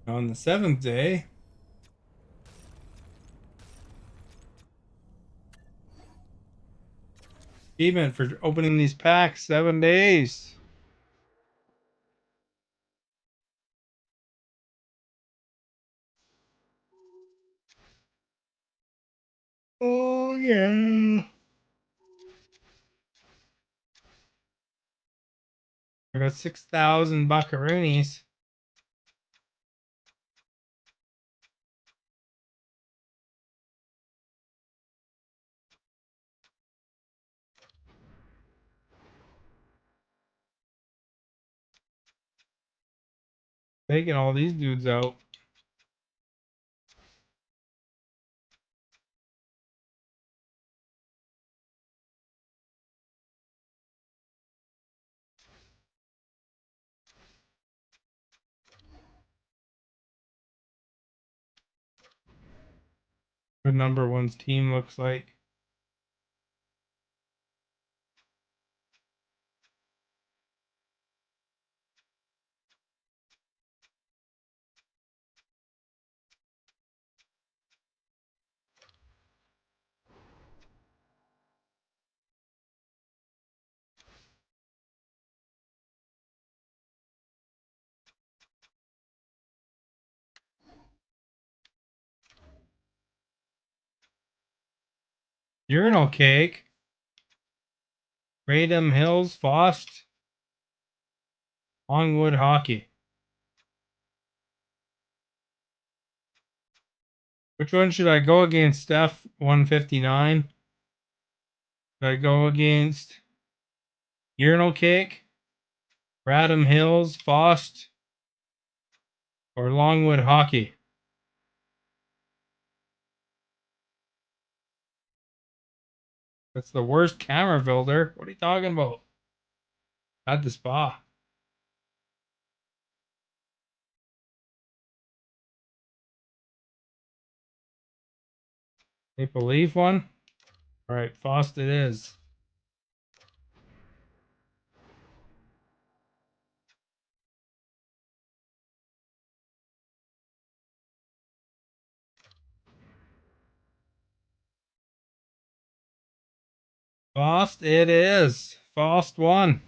On the 7th day. Achievement for opening these packs, 7 days. Oh yeah. I got 6,000 buckaroonies. Taking all these dudes out. What number one's team looks like. Urinal cake. Radom Hills, Fost. Longwood Hockey. Which one should I go against, Steph? 159. Should I go against Urinal Cake, Radom Hills, Fost, or Longwood Hockey? That's the worst camera builder. What are you talking about? At the spa. Maple Leaf one? Alright, Fost it is. Fost it is. Fost one.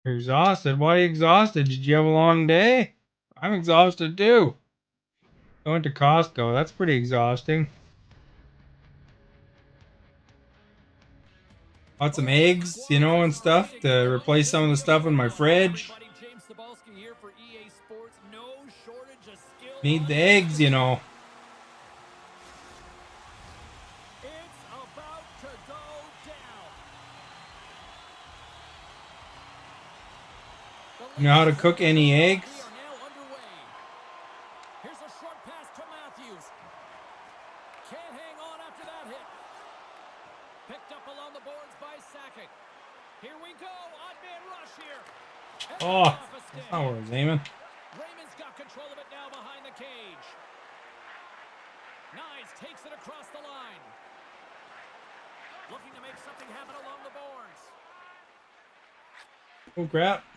You're exhausted. Why are you exhausted? Did you have a long day? I'm exhausted too. Going to Costco. That's pretty exhausting. Bought some eggs, you know, and stuff to replace some of the stuff in my fridge. Need the eggs, you know. You know how to cook any eggs? Here's a short pass to Matthews. Can't hang on after that hit. Picked up along the boards by Sakic. Here we go. Odd man rush here. Oh, that's not where I was aiming. Raymond's got control of it now behind the cage. Nice takes it across the line. Looking to make something happen along the boards. Oh, crap.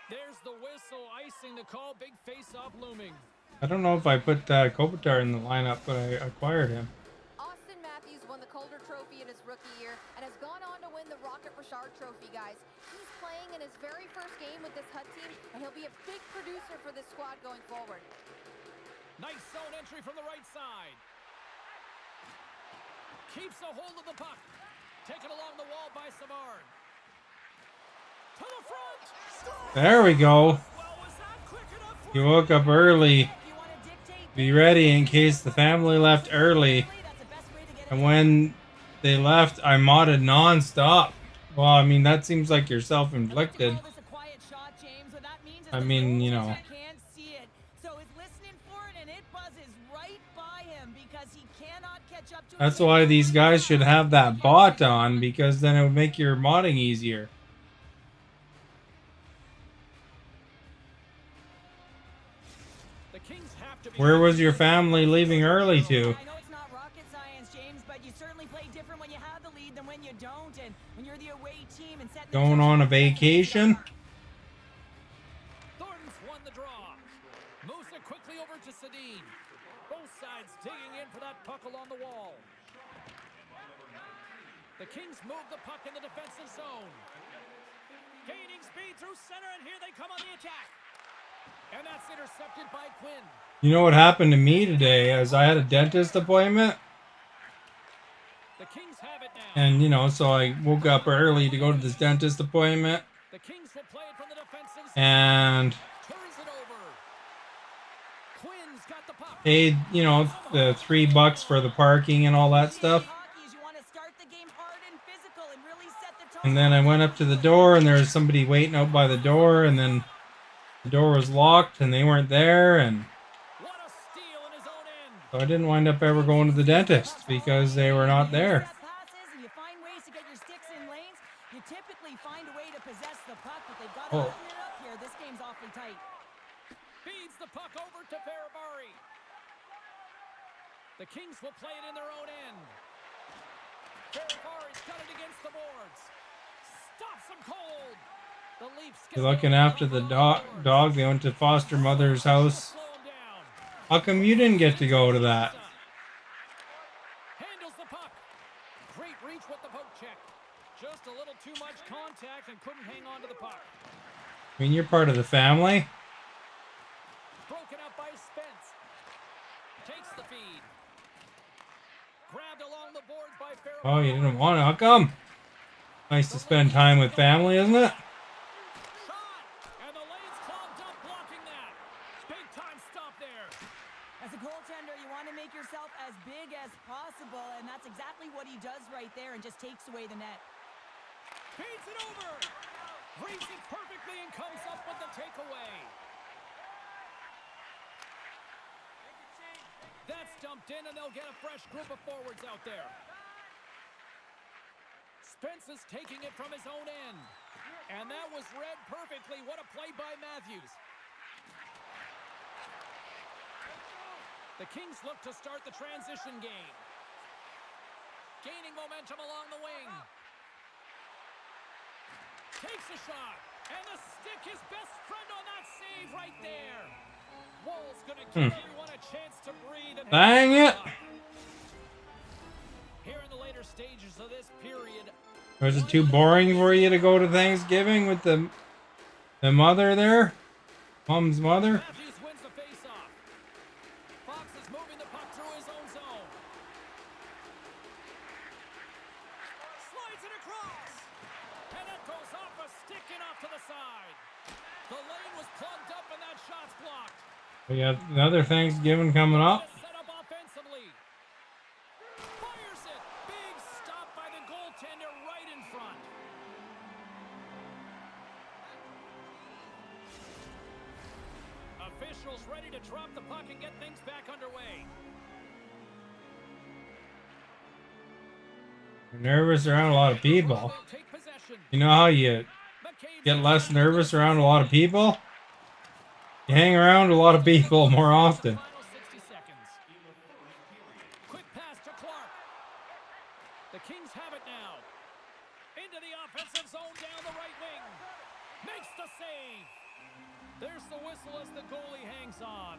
There's the whistle, icing the call, big face-off looming. I don't know if I put Kopitar in the lineup, but I acquired him. Austin Matthews won the Calder Trophy in his rookie year and has gone on to win the Rocket Richard Trophy, guys. He's playing in his very first game with this HUD team, and he'll be a big producer for this squad going forward. Nice zone entry from the right side. Keeps a hold of the puck. Taken along the wall by Savard. To the front. There we go. You woke up early. Be ready in case the family left early. And when they left, I modded non-stop. Well, I mean, that seems like you're self-inflicted. I mean, you know. That's why these guys should have that bot on, because then it would make your modding easier. Where was your family leaving early to? I know it's not rocket science, James, but you certainly play different when you have the lead than when you don't. And when you're the away team and setting Going on a vacation. Thornton's won the draw. Moves it quickly over to Sedin. Both sides digging in for that puck along the wall. The Kings move the puck in the defensive zone. Gaining speed through center, and here they come on the attack. And that's intercepted by Quinn. You know what happened to me today? As I had a dentist appointment. The Kings have it now. And, you know, so I woke up early to go to this dentist appointment. The Kings will play it from the defensive zone. And Turns it over. Quinn's got the puck. paid, you know, the $3 for the parking and all that stuff. And then I went up to the door, and there was somebody waiting out by the door, and then the door was locked, and they weren't there, and What a steal in his own end. so I didn't wind up ever going to the dentist because they were not there. You find ways to get your sticks in lanes. You typically find a way to possess the puck, but they've got to Oh. open it up here. This game's awfully tight. Feeds the puck over to Ferravari. The Kings will play it in their own end. Ferravari's got it against the boards. Stops him cold. The Leafs You're looking after the dog. They went to foster mother's house. Slow him down. How come you didn't get to go to that? Handles the puck. Great reach with the poke check. Just a little too much contact and couldn't hang on to the puck. I mean, you're part of the family. Broken up by Spence. Takes the feed. Grabbed along the boards by Ferravari. Oh, you didn't want to. How come? Nice to spend time with family, isn't it? Shot! And the lane's clogged up blocking that. Big time stop there. As a goaltender, you want to make yourself as big as possible, and that's exactly what he does right there and just takes away the net. Feeds it over. Reads it perfectly and comes up with the takeaway. That's dumped in, and they'll get a fresh group of forwards out there. Spence is taking it from his own end. And that was read perfectly. What a play by Matthews. The Kings look to start the transition game. Gaining momentum along the wing. Takes a shot. And the stick, his best friend on that save right there. Wall's going to give everyone a chance to breathe. Dang it. Here in the later stages of this period. Was it too boring for you to go to Thanksgiving with the mother there? Mom's mother? Matthews wins the face-off. Fox is moving the puck through his own zone. Slides it across. And that goes off a stick and off to the side. The lane was plugged up and that shot's blocked. We got another Thanksgiving coming up. Set up offensively. Fires it. Big stop by the goaltender right in front. Officials ready to drop the puck and get things back underway. You're nervous around a lot of people. Take possession. You know how you McCabe's get less nervous around a lot of people? You hang around a lot of people more often. Final 60 seconds. Quick pass to Clark. The Kings have it now. Into the offensive zone down the right wing. Makes the save. There's the whistle as the goalie hangs on.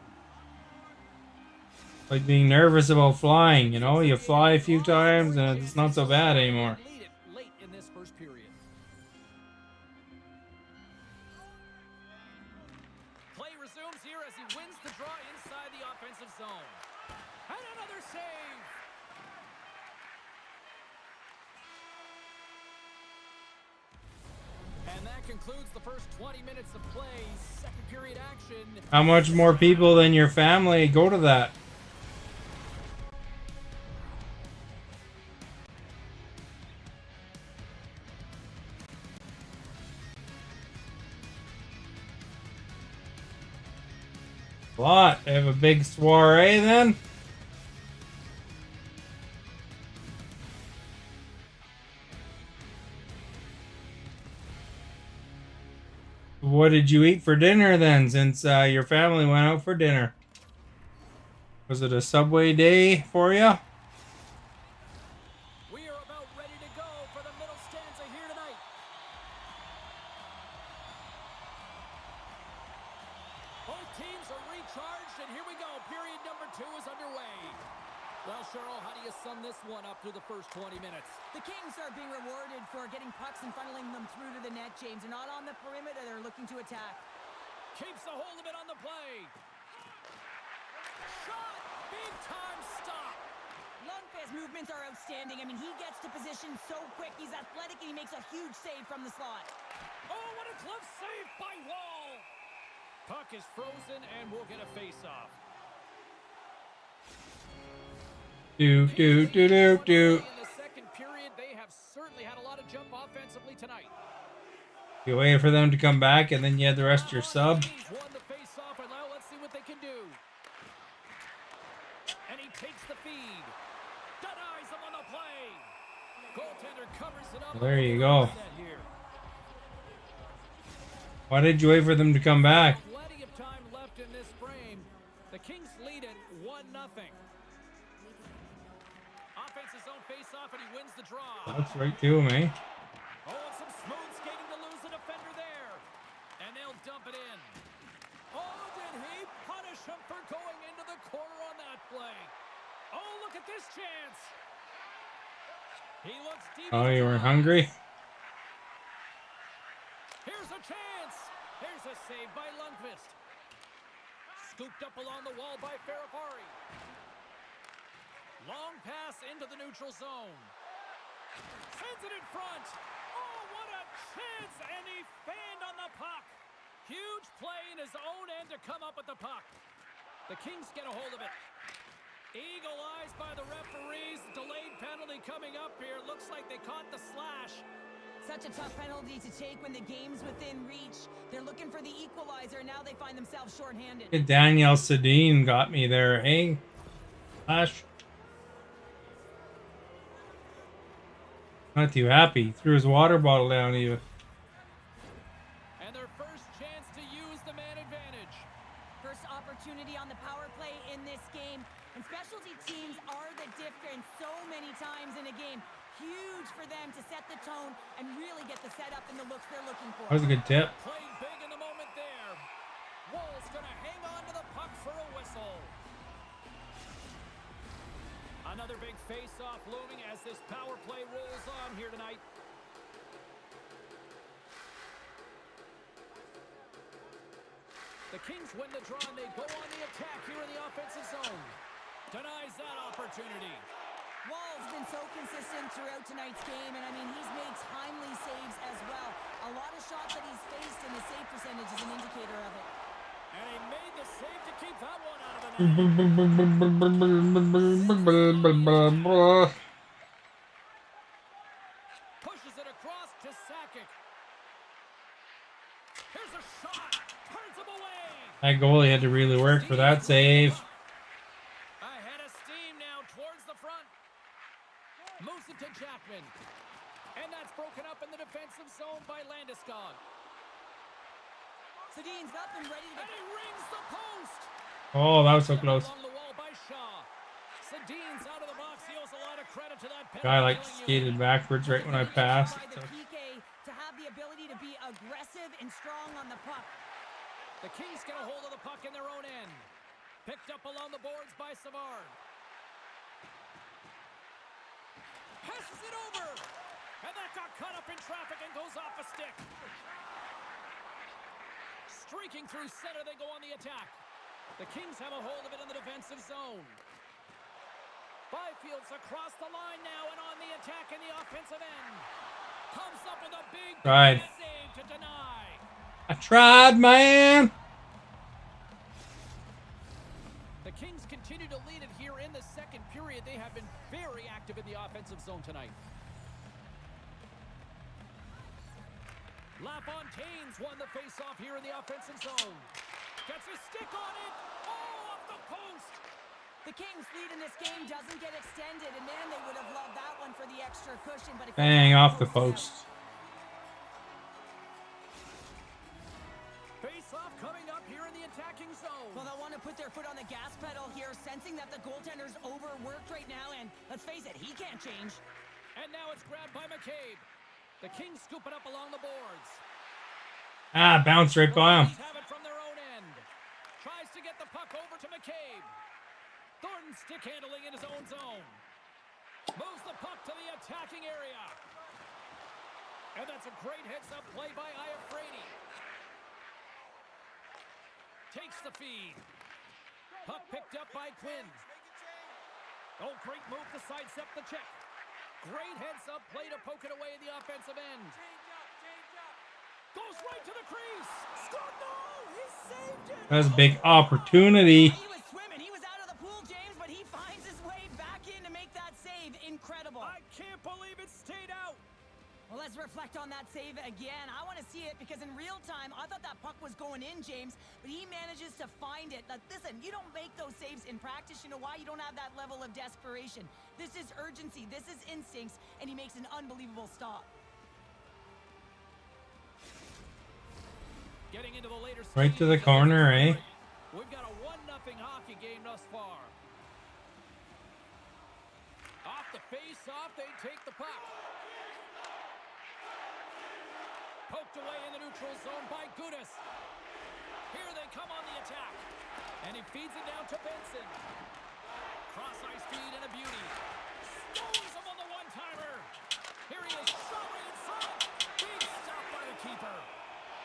Like being nervous about flying, you know? You fly a few times and it's not so bad anymore. Lead it late in this first period. Play resumes here as he wins the draw inside the offensive zone. And another save. And that concludes the first 20 minutes of play. Second period action. How much more people than your family go to that? A lot. They have a big soiree then? What did you eat for dinner then, since your family went out for dinner? Was it a Subway day for you? We are about ready to go for the are recharged, and here we go. Period number 2 is underway. Well, Cheryl, how do you sum this one up through the first 20 minutes? The Kings are being rewarded for getting pucks and funneling them through to the net, James. They're not on the perimeter. They're looking to attack. Keeps a hold of it on the play. Shot! Big time stop. Lundqvist's movements are outstanding. I mean, he gets to position so quick. He's athletic, and he makes a huge save from the slot. Oh, what a glove save by Wall. Puck is frozen, and we'll get a face-off. Do. In the second period, they have certainly had a lot of jump offensively tonight. You wait for them to come back, and then you had the rest of your sub. Won the face-off, and now let's see what they can do. And he takes the feed. Denies him on the play. Goaltender covers it up. There you go. Why did you wait for them to come back? Plenty of time left in this frame. The Kings lead it 1-0. Offense's own face-off, and he wins the draw. That's right to him, eh? Oh, and some smooth skating to lose the defender there. And they'll dump it in. Oh, did he punish him for going into the corner on that play? Oh, look at this chance. He looks deep. Oh, you weren't hungry? Here's a chance. Here's a save by Lundqvist. Scooped up along the wall by Ferrapari. Long pass into the neutral zone. Sends it in front. Oh, what a chance. And he fanned on the puck. Huge play in his own end to come up with the puck. The Kings get a hold of it. Eagle eyes by the referees. Delayed penalty coming up here. Looks like they caught the slash. Such a tough penalty to take when the game's within reach. They're looking for the equalizer. Now they find themselves shorthanded. Daniel Sedin got me there, eh? Slash. Not too happy. Threw his water bottle down to you. And their first chance to use the man advantage. First opportunity on the power play in this game. And specialty teams are the difference so many times in a game. Huge for them to set the tone and really get the setup and the looks they're looking for. That was a good tip. Played big in the moment there. Wall's going to hang on to the puck for a whistle. Another big face-off looming as this power play rolls on here tonight. The Kings win the draw and they go on the attack here in the offensive zone. Denies that opportunity. Wall's been so consistent throughout tonight's game, and I mean, he's made timely saves as well. A lot of shots that he's faced, and the save percentage is an indicator of it. And he made the save to keep that one out of the net. Pushes it across to Sakic. Here's a shot. Turns him away. That goalie had to really work for that save. Ahead of steam now towards the front. Moves it to Jackman. And that's broken up in the defensive zone by Landeskog. Sedin's got them ready to And he rings the post. Oh, that was so close. Along the wall by Shaw. Sedin's out of the box. He owes a lot of credit to that penalty. Guy like skated backwards right when I passed. by the PK to have the ability to be aggressive and strong on the puck. The Kings get a hold of the puck in their own end. Picked up along the boards by Savard. Passes it over. And that got caught up in traffic and goes off a stick. Streaking through center, they go on the attack. The Kings have a hold of it in the defensive zone. Byfield's across the line now and on the attack in the offensive end. Comes up with a big save to deny. I tried, man. The Kings continue to lead it here in the second period. They have been very active in the offensive zone tonight. LaFontaine's won the faceoff here in the offensive zone. Gets a stick on it. Oh, off the post. The Kings' lead in this game doesn't get extended, and man, they would have loved that one for the extra cushion. But Bang off the post. Face-off coming up here in the attacking zone. Well, they'll want to put their foot on the gas pedal here, sensing that the goaltender's overworked right now, and let's face it, he can't change. And now it's grabbed by McCabe. The Kings scoop it up along the boards. Ah, bounced right by him. Have it from their own end. Tries to to get the puck over to McCabe. Thornton stick handling in his own zone. Moves the puck to the attacking area. And that's a great heads-up play by Iafrate. Takes the feed. Puck picked up by Quinn. Oh, great move to sidestep the check. Great heads-up play to poke it away in the offensive end. Goes right to the crease. Scored! No! He saved it! That's a big opportunity. He was swimming. He was out of the pool, James, but he finds his way back in to make that save. Incredible. I can't believe it stayed out. Well, let's reflect on that save again. I want to see it because in real time, I thought that puck was going in, James, but he manages to find it. Like, listen, you don't make those saves in practice. You know why? You don't have that level of desperation. This is urgency. This is instincts, and he makes an unbelievable stop. Getting into the later Right to the stages of corner, eh? We've got a 1-0 hockey game thus far. Off the face-off, they take the puck. Poked away in the neutral zone by Gudas. Here they come on the attack. And he feeds it down to Benson. Cross-ice feed and a beauty. Stones him on the one-timer. Here he is, shot right in front. Big stop by the keeper.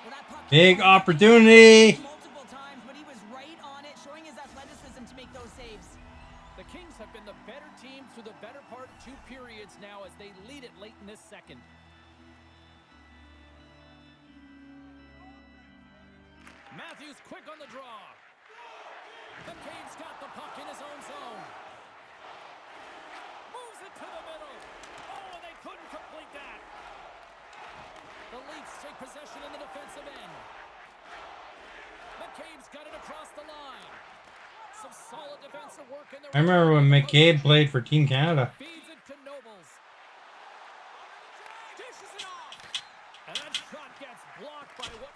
Well, that puck Big opportunity. multiple times, but he was right on it, showing his athleticism to make those saves. The Kings have been the better team through the better part of 2 periods now as they lead it late in this second. Matthews quick on the draw. McCabe's got the puck in his own zone. Moves it to the middle. Oh, and they couldn't complete that. The Leafs take possession in the defensive end. McCabe's got it across the line. Some solid defensive work in the... I remember when McCabe played for Team Canada. Feeds it to Nobles. Dishes it off. And that shot gets blocked by what?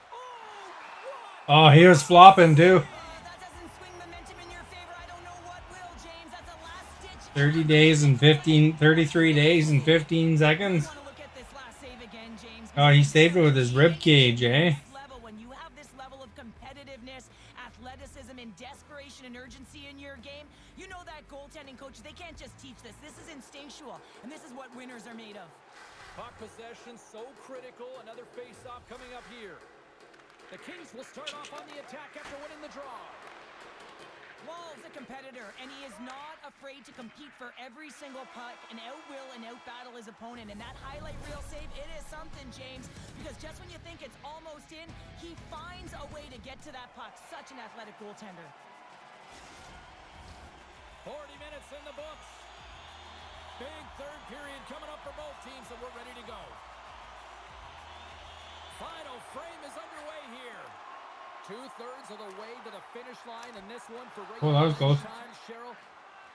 Oh, he was flopping too. That doesn't swing momentum in your favor. I don't know what will, James. That's a last-ditch... 30 days and 33 days and 15 seconds. I want to look at this last save again, James. Oh, he saved it with his rib cage, eh? When you have this level of competitiveness, athleticism, and desperation and urgency in your game, you know that goaltending coaches, they can't just teach this. This is instinctual, and this is what winners are made of. Puck possession so critical. Another face-off coming up here. The Kings will start off on the attack after winning the draw. Wall's a competitor, and he is not afraid to compete for every single puck and out-will and out-battle his opponent. And that highlight reel save, it is something, James, because just when you think it's almost in, he finds a way to get to that puck. Such an athletic goaltender. 40 minutes in the books. Big third period coming up for both teams, and we're ready to go. Final frame is underway here. 2/3 of the way to the finish line, and this one for Oh, that was close. time. Cheryl,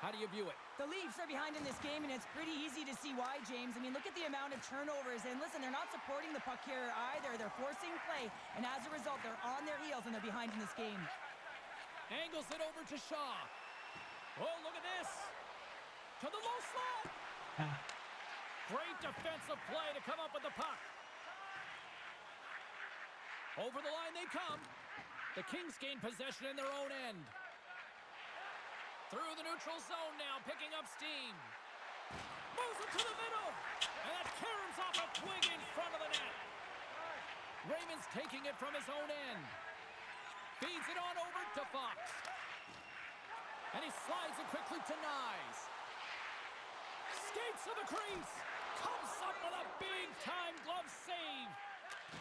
how do you view it? The Leafs are behind in this game, and it's pretty easy to see why, James. I mean, look at the amount of turnovers. And listen, they're not supporting the puck here either. They're forcing play, and as a result, they're on their heels, and they're behind in this game. Angles it over to Shaw. Oh, look at this. To the low slot. Great defensive play to come up with the puck. Over the line they come. The Kings gain possession in their own end. Through the neutral zone now, picking up steam. Moves it to the middle. And that caroms off a twig in front of the net. Raymond's taking it from his own end. Feeds it on over to Fox. And he slides it quickly to Nyes. Skates to the crease. Comes up with a big-time glove save.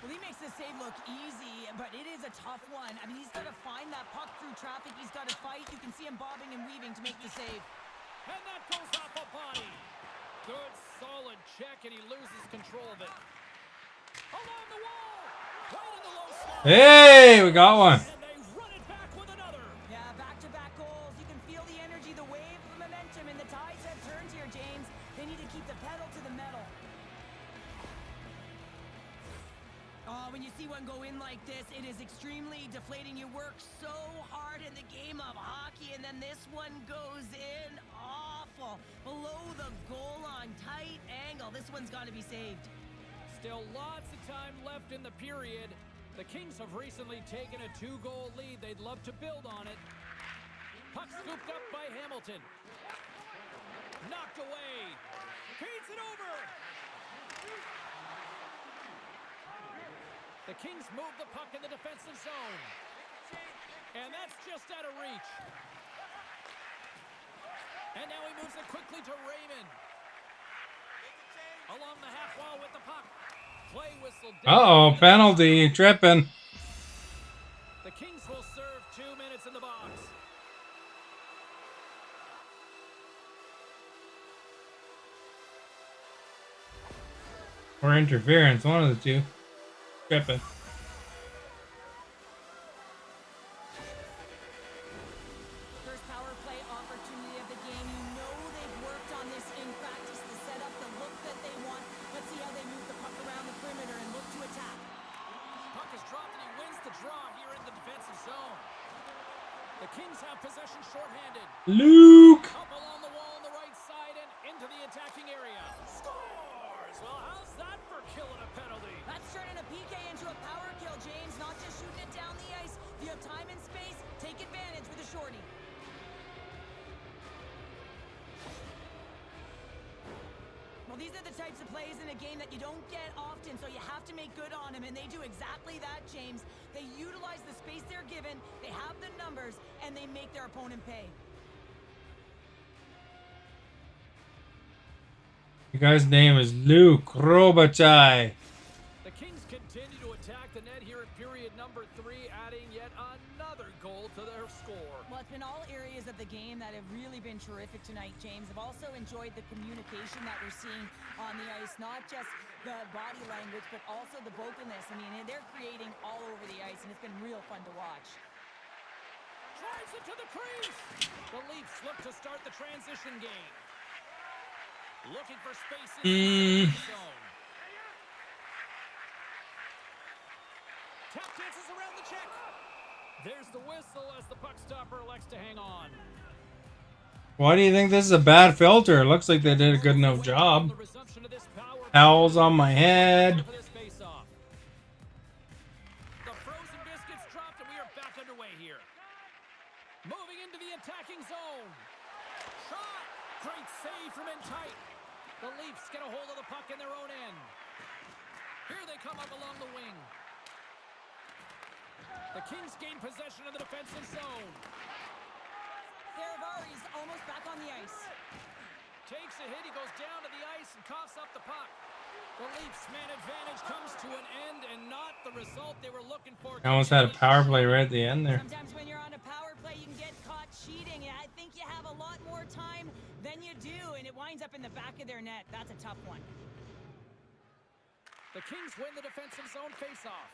Well, he makes this save look easy, but it is a tough one. I mean, he's got to find that puck through traffic. He's got to fight. You can see him bobbing and weaving to make the save. And that goes off a body. Good, solid check, and he loses control of it. Along the wall. Right in the low slot. Hey, we got one. And they run it back with another. Yeah, back-to-back goals. You can feel the energy, the wave, the momentum, and the tides have turned here, James. They need to keep the pedal to the metal. Oh, when you see one go in like this, it is extremely deflating. You work so hard in the game of hockey, and then this one goes in awful. Below the goal line, tight angle. This one's got to be saved. Still lots of time left in the period. The Kings have recently taken a 2-goal lead. They'd love to build on it. Puck scooped up by Hamilton. Knocked away. Feeds it over. The Kings move the puck in the defensive zone. And that's just out of reach. And now he moves it quickly to Raymond. Along the half wall with the puck. Play whistle. Uh-oh, penalty, tripping. The Kings will serve 2 minutes in the box. Or interference, one of the two. Tripping. First power play opportunity of the game. You know they've worked on this in practice to set up the look that they want. Let's see how they move the puck around the perimeter and look to attack. Puck is dropped and he wins the draw here in the defensive zone. The Kings have possession shorthanded. Luke! Up along the wall on the right side and into the attacking area. Scores! Well, how's that for killing a penalty? That's turning a PK into a power kill, James. Not just shooting it down the ice. If you have time and space, take advantage with a shorty. Well, these are the types of plays in a game that you don't get often, so you have to make good on them, and they do exactly that, James. They utilize the space they're given, they have the numbers, and they make their opponent pay. The guy's name is Luke Robitaille. The Kings continue to attack the net here at period number 3, adding yet another goal to their score. Well, it's been all areas of the game that have really been terrific tonight, James. I've also enjoyed the communication that we're seeing on the ice, not just the body language, but also the vocalness. I mean, they're creating all over the ice, and it's been real fun to watch. Drives it to the crease. The Leafs look to start the transition game. Looking for space in the zone. Tap dances around the check. There's the whistle as the puck stopper elects to hang on. Why do you think this is a bad filter? It looks like they did a good enough job. Towels on my head. The frozen biscuits dropped and we are back underway here. Moving into the attacking zone. Shot. Great save from in tight. The Leafs get a hold of the puck in their own end. Here they come up along the wing. The Kings gain possession of the defensive zone. Theravari's almost back on the ice. Takes a hit, he goes down to the ice and coughs up the puck. The Leafs man advantage comes to an end and not the result they were looking for. I almost had a power play right at the end there. Sometimes when you're on a power play, you can get caught cheating. I think you have a lot more time than you do, and it winds up in the back of their net. That's a tough one. The Kings win the defensive zone faceoff.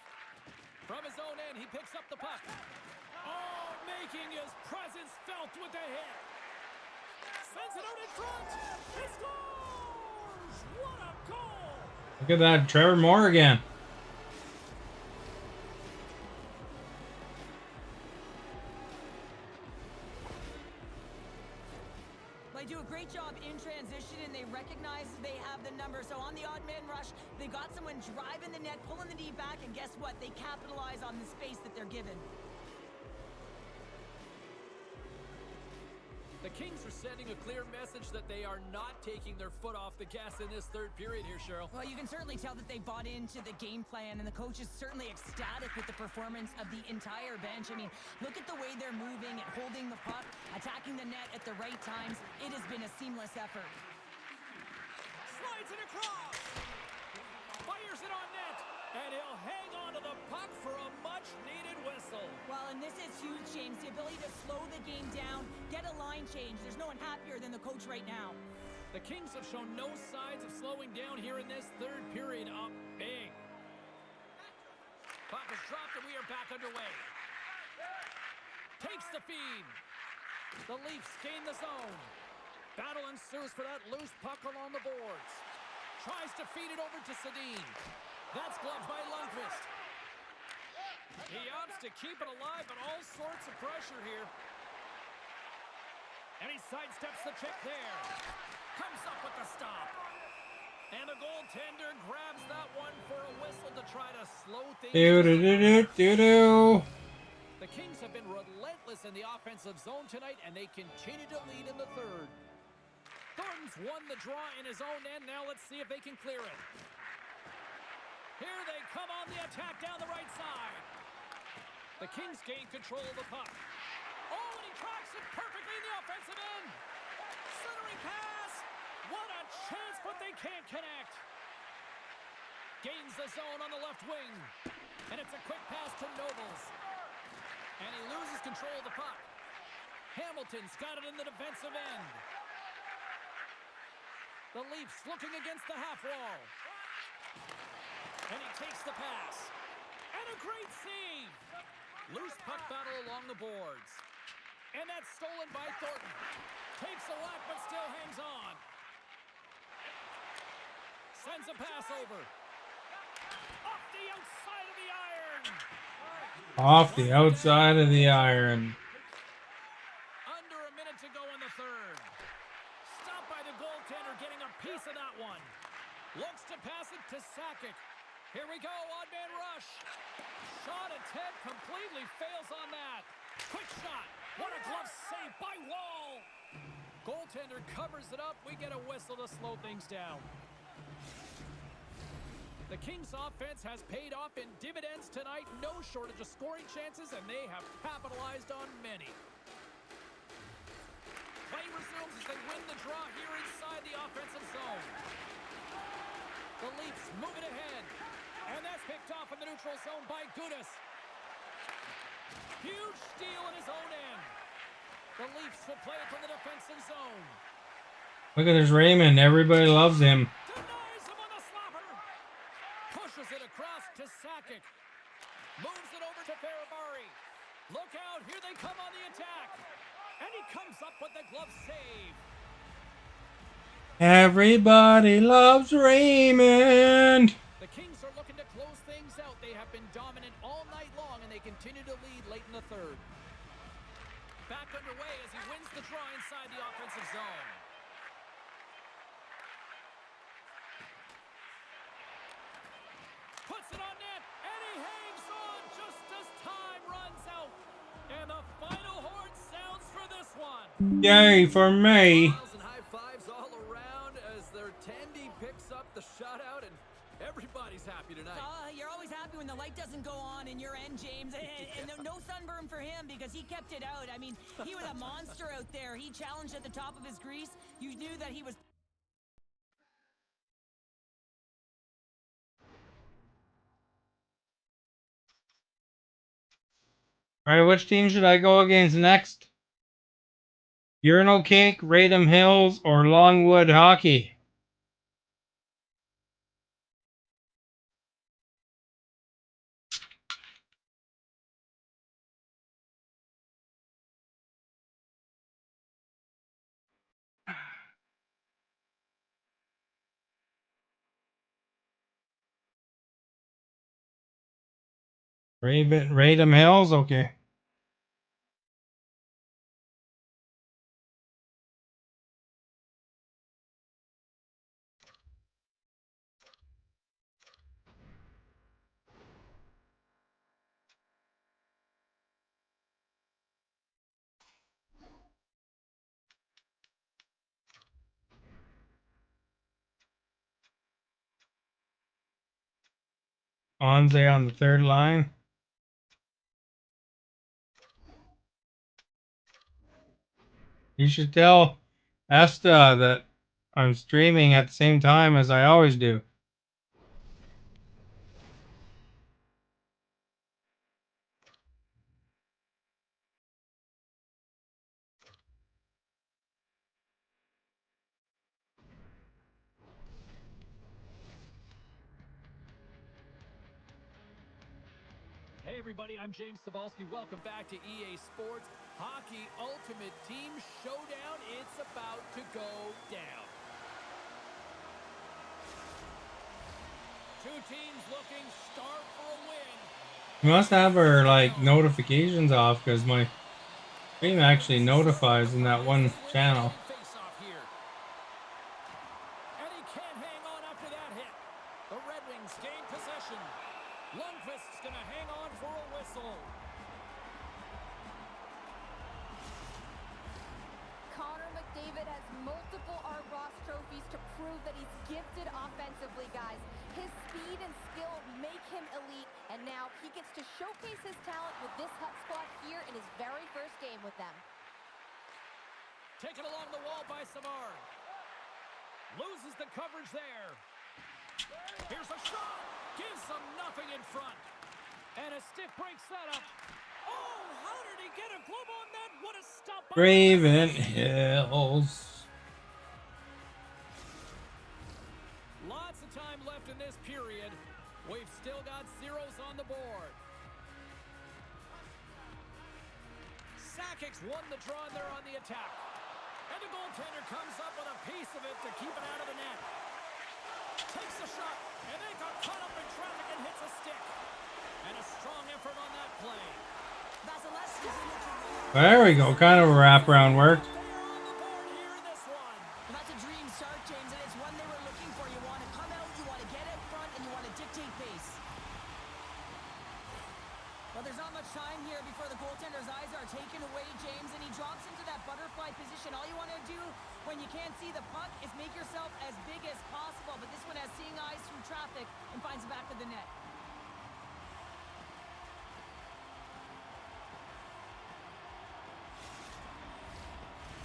From his own end, he picks up the puck. Oh, making his presence felt with the hit. Sends it out in front. He scores! What a goal! Look at that, Trevor Moore again. They do a great job in transition, and they recognize they have the number. So on the odd man rush, they got someone driving the net, pulling the D back, and guess what? They capitalize on the space that they're given. The Kings are sending a clear message that they are not taking their foot off the gas in this third period here, Cheryl. Well, you can certainly tell that they bought into the game plan, and the coach is certainly ecstatic with the performance of the entire bench. I mean, look at the way they're moving and holding the puck, attacking the net at the right times. It has been a seamless effort. Slides it across. Fires it on net. And he'll hang on to the puck for a much-needed whistle. Well, and this is huge, James. The ability to slow the game down, get a line change. There's no one happier than the coach right now. The Kings have shown no signs of slowing down here in this third period. Up big. Puck is dropped and we are back underway. Takes the feed. The Leafs gain the zone. Battle ensues for that loose puck along the boards. Tries to feed it over to Sedin. That's gloved by Lundqvist. He opts to keep it alive, but all sorts of pressure here. And he sidesteps the check there. Comes up with the stop. And the goaltender grabs that one for a whistle to try to slow things Do do just a do little. do do do. The Kings have been relentless in the offensive zone tonight, and they continue to lead in the third. Thornton's won the draw in his own end. Now let's see if they can clear it. Here they come on the attack down the right side. The Kings gain control of the puck. Oh, and he tracks it perfectly in the offensive end. Centering pass. What a chance, but they can't connect. Gains the zone on the left wing. And it's a quick pass to Nobles. And he loses control of the puck. Hamilton's got it in the defensive end. The Leafs looking against the half wall. And he takes the pass. And a great save. Loose puck battle along the boards. And that's stolen by Thornton. Takes a whack but still hangs on. Sends a pass over. Off the outside of the iron. Off the outside of the iron. Under a minute to go in the third. Stopped by the goaltender, getting a piece of that one. Looks to pass it to Sakic. Here we go, odd man rush. Shot attempt completely fails on that. Quick shot. What a glove save by Wall. Goaltender covers it up. We get a whistle to slow things down. The Kings offense has paid off in dividends tonight. No shortage of scoring chances, and they have capitalized on many. Play resumes as they win the draw here inside the offensive zone. The Leafs move it ahead. And that's picked off in the neutral zone by Gudas. Huge steal in his own end. The Leafs will play it from the defensive zone. Look at this Raymond. Everybody loves him. Denies him on the slapper. Pushes it across to Sakic. Moves it over to Ferrabari. Look out. Here they come on the attack. And he comes up with the glove save. Everybody loves Raymond. The Kings are looking to close things out. They have been dominant all night long, and they continue to lead late in the third. Back underway as he wins the draw inside the offensive zone. Puts it on net, and he hangs on just as time runs out. And the final horn sounds for this one. Yay for me. Smiles and high fives all around as their Tandy picks up the shutout, and everybody's happy tonight. You're always happy when the light doesn't go on in your end, James. And no sunburn for him because he kept it out. I mean, he was a monster out there. He challenged at the top of his grease. You knew that he was... All right, which team should I go against next? Urinal Cake, Radom Hills, or Longwood Hockey? Radom Hills, okay. Onze on the third line. You should tell Esta that I'm streaming at the same time as I always do. Hey everybody, I'm James Cebulski. Welcome back to EA Sports Hockey Ultimate Team Showdown. It's about to go down. Two teams looking sharp for a win. You must have her like notifications off because my stream actually notifies in that one channel. Face-off here. And he can't hang on after that hit. The Red Wings gain possession. Lundqvist's going to hang on for a whistle. Connor McDavid has multiple Art Ross trophies to prove that he's gifted offensively, guys. His speed and skill make him elite, and now he gets to showcase his talent with this Hut squad here in his very first game with them. Taken along the wall by Savard. Loses the coverage there. Here's a shot. Gives them nothing in front. And a stick breaks that up. Oh, how did he get a glove on that? What a stop by Raven Hills. Lots of time left in this period. We've still got zeros on the board. Sakic's won the draw and they're on the attack. And the goaltender comes up with a piece of it to keep it out of the net. Takes a shot, and they got caught up in traffic and hits a stick. And a strong effort on that play. Vasilevsky's in it. There we go. Kind of a wraparound work. They are on the board here in this one. Well, that's a dream start, James, and it's one they were looking for. You want to come out, you want to get out front, and you want to dictate pace. Well, there's not much time here before the goaltender's eyes are taken away, James, and he drops into that butterfly position. All you want to do when you can't see the puck is make yourself as big as possible, but this one has seeing eyes through traffic and finds the back of the net.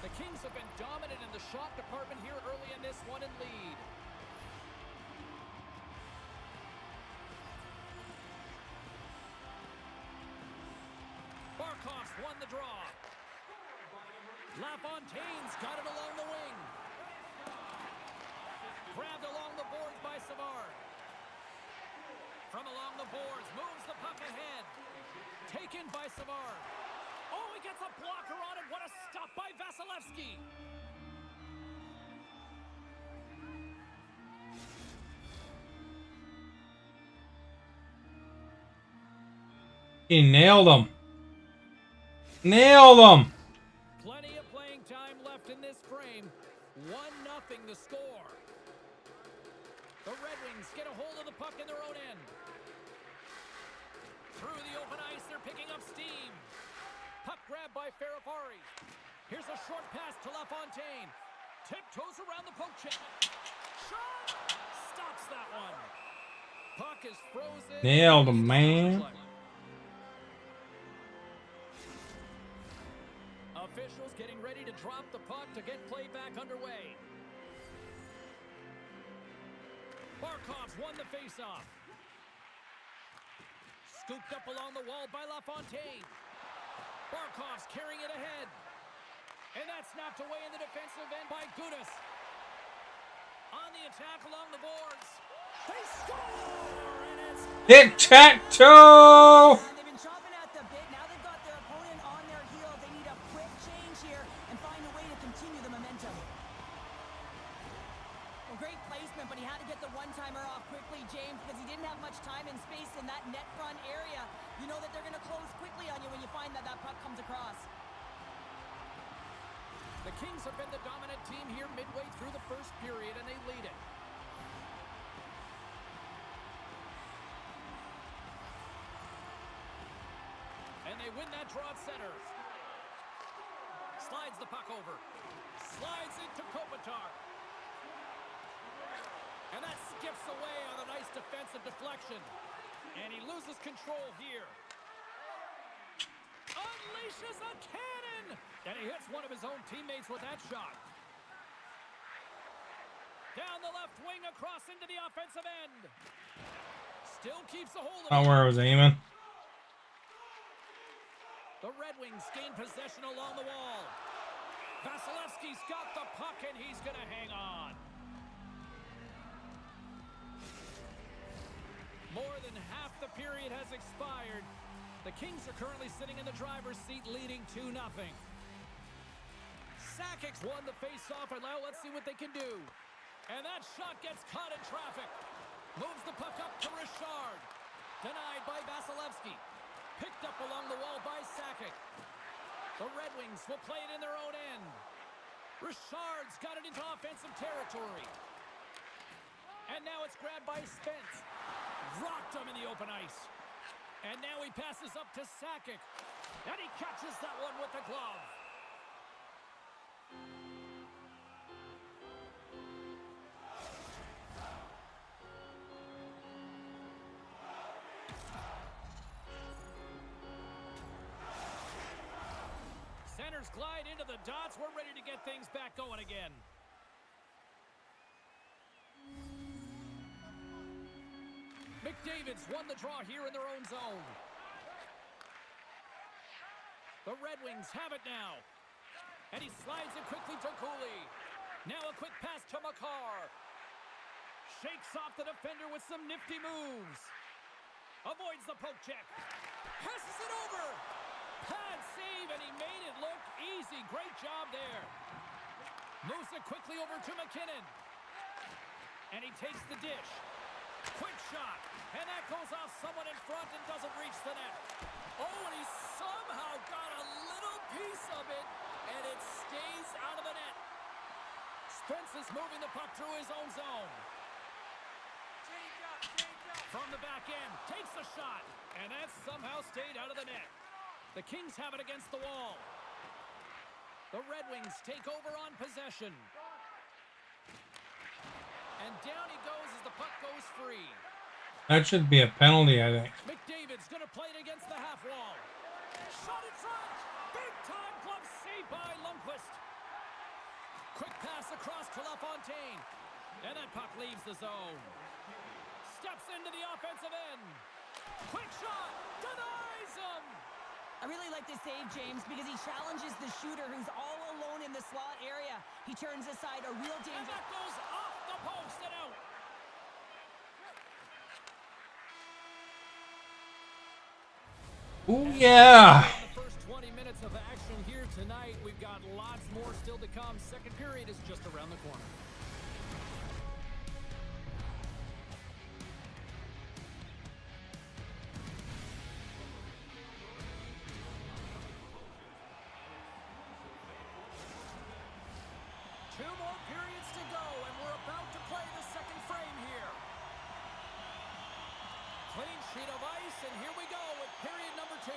The Kings have been dominant in the shot department here early in this one and lead. Barkov's won the draw. LaFontaine's got it along the wing. Grabbed along the boards by Savard. From along the boards, moves the puck ahead. Taken by Savard. Oh, he gets a blocker on it. What a stop by Vasilevsky. He nailed him. Nailed him. Plenty of playing time left in this frame. 1-0 the score. The Red Wings get a hold of the puck in their own end. Through the open ice, they're picking up steam. Puck grab by Ferrafari. Here's a short pass to LaFontaine. Tiptoes around the poke check. Shot! Stops that one. Puck is frozen. Nailed him, man. Officials getting ready to drop the puck to get play back underway. Barkov's won the faceoff. Scooped up along the wall by LaFontaine. Barkov's carrying it ahead. And that's knocked away in the defensive end by Gudas. On the attack along the boards. They score! And it's Tic-tac-toe! They've been chopping at the bit. Now they've got their opponent on their heels. They need a quick change here and find a way to continue the momentum. Well, great placement, but he had to get the one-timer off quickly, James, because he didn't have much time and space in that net front area. You know that they're going to close quickly on you when you find that that puck comes across. The Kings have been the dominant team here midway through the first period, and they lead it. And they win that draw at center. Slides the puck over. Slides into Kopitar. And that skips away on a nice defensive deflection. And he loses control here. Unleashes a cannon! And he hits one of his own teammates with that shot. Down the left wing, across into the offensive end. Still keeps a hold of it. Not where I was aiming. The Red Wings gain possession along the wall. Vasilevsky's got the puck, and he's going to hang on. More than half the period has expired. The Kings are currently sitting in the driver's seat, leading 2-0. Sakic's won the faceoff, and now let's see what they can do. And that shot gets caught in traffic. Moves the puck up to Richard. Denied by Vasilevsky. Picked up along the wall by Sakic. The Red Wings will play it in their own end. Richard's got it into offensive territory. And now it's grabbed by Spence. Rocked him in the open ice. And now he passes up to Sakic. And he catches that one with the glove. Centers glide into the dots. We're ready to get things back going again. McDavid's won the draw here in their own zone. The Red Wings have it now. And he slides it quickly to Cooley. Now a quick pass to Makar. Shakes off the defender with some nifty moves. Avoids the poke check. Passes it over. Pad save, and he made it look easy. Great job there. Moves it quickly over to McKinnon. And he takes the dish. Quick shot. And that goes off someone in front and doesn't reach the net. Oh, and he somehow got a little piece of it, and it stays out of the net. Spence is moving the puck through his own zone. From the back end, takes the shot, and that somehow stayed out of the net. The Kings have it against the wall. The Red Wings take over on possession. And down he goes as the puck goes free. That should be a penalty, I think. McDavid's going to play it against the half wall. Shot in front. Big time glove save by Lundqvist. Quick pass across to LaFontaine. And that puck leaves the zone. Steps into the offensive end. Quick shot. Denies him. I really like this save, James, because he challenges the shooter who's all alone in the slot area. He turns aside a real danger. And that goes off the post and out. Oh, yeah. The first 20 minutes of action here tonight. We've got lots more still to come. Second period is just around the corner. Two more periods to go, and we're about to play the second frame here. Clean sheet of ice, and here we go with period number 2.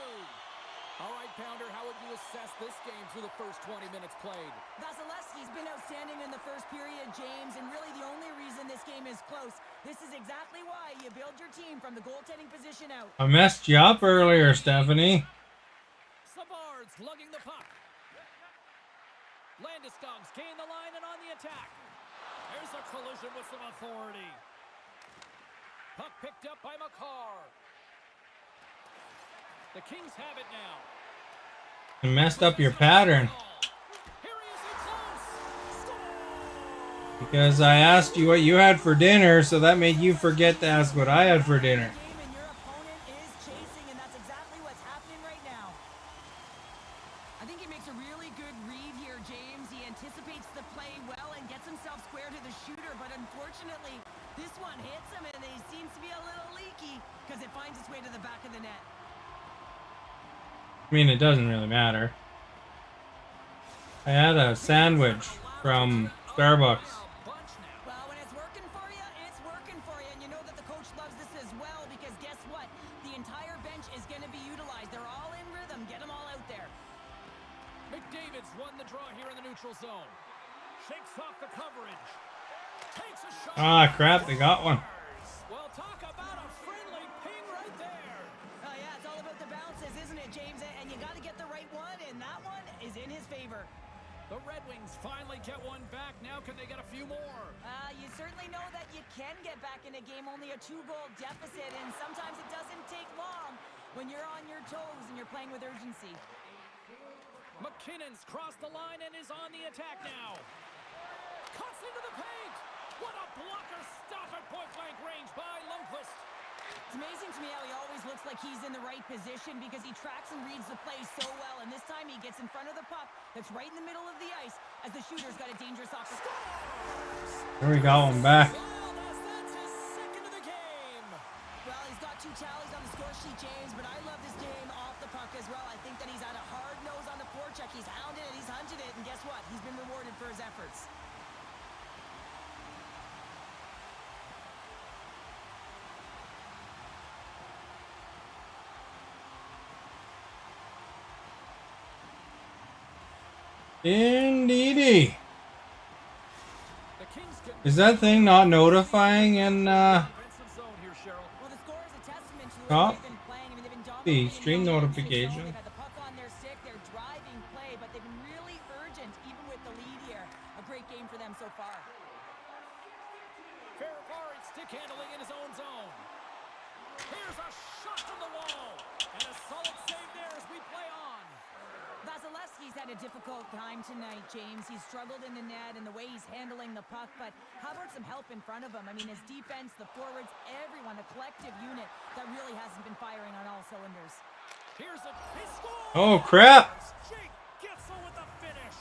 All right, Pounder, how would you assess this game through the first 20 minutes played? Vasilevsky's been outstanding in the first period, James, and really the only reason this game is close. This is exactly why you build your team from the goaltending position out. I messed you up earlier, Stephanie. Savard's lugging the puck. Landeskog's gain the line and on the attack. There's a collision with some authority. Puck picked up by Makar. The Kings have it now. You messed up your pattern. Here he is in close. Score! Because I asked you what you had for dinner, so that made you forget to ask what I had for dinner. And your opponent is chasing, and that's exactly what's happening right now. I think he makes a really good read here, James. He anticipates the play well and gets himself square to the shooter, but unfortunately, this one hits him, and he seems to be a little leaky because it finds its way to the back of the net. I mean, it doesn't really matter. I had a sandwich from Starbucks. Well, when it's working for you, it's working for you. And you know that the coach loves this as well because guess what? The entire bench is going to be utilized. They're all in rhythm. Get them all out there. McDavid's won the draw here in the neutral zone. Shakes off the coverage. Takes a shot. Ah, crap, they got one. Well, talk about a friendly ping right there. Oh, yeah, it's all about the bounces, isn't it, James? And you got to get the right one, and that one is in his favor. The Red Wings finally get one back. Now can they get a few more? You certainly know that you can get back in a game, only a 2-goal deficit, and sometimes it doesn't take long when you're on your toes and you're playing with urgency. McKinnon's crossed the line and is on the attack now. Cuts into the paint. What a blocker stop at point-blank range by Lundqvist. It's amazing to me how he always looks like he's in the right position because he tracks and reads the play so well, and this time he gets in front of the puck that's right in the middle of the ice as the shooter's got a dangerous opportunity. There we go, I'm back. That's his second of the game. Well, he's got 2 tallies on the score sheet, James, but I love this game off the puck as well. I think that he's had a hard nose on the forecheck. He's hounded it, he's hunted it, and guess what? He's been rewarded for his efforts. Indeedy. The Kings can Is that thing not notifying in defensive zone here, Cheryl. Well, the score is a testament to the way Oh, they've been playing. I mean, they've been the dominating stream in the offensive notification? zone. They've had the puck on their stick. They're driving play, but they've been really urgent, even with the lead here. A great game for them so far. Ferrari stick handling in his own zone. Here's a shot from the wall. And a solid save there as we play on. Vasilevsky's had a difficult time tonight, James. He's struggled in the net and the way he's handling the puck, but how about some help in front of him? I mean, his defense, the forwards, everyone, a collective unit that really hasn't been firing on all cylinders. Here's a he scores! Oh, crap. Jake Getsel with the finish.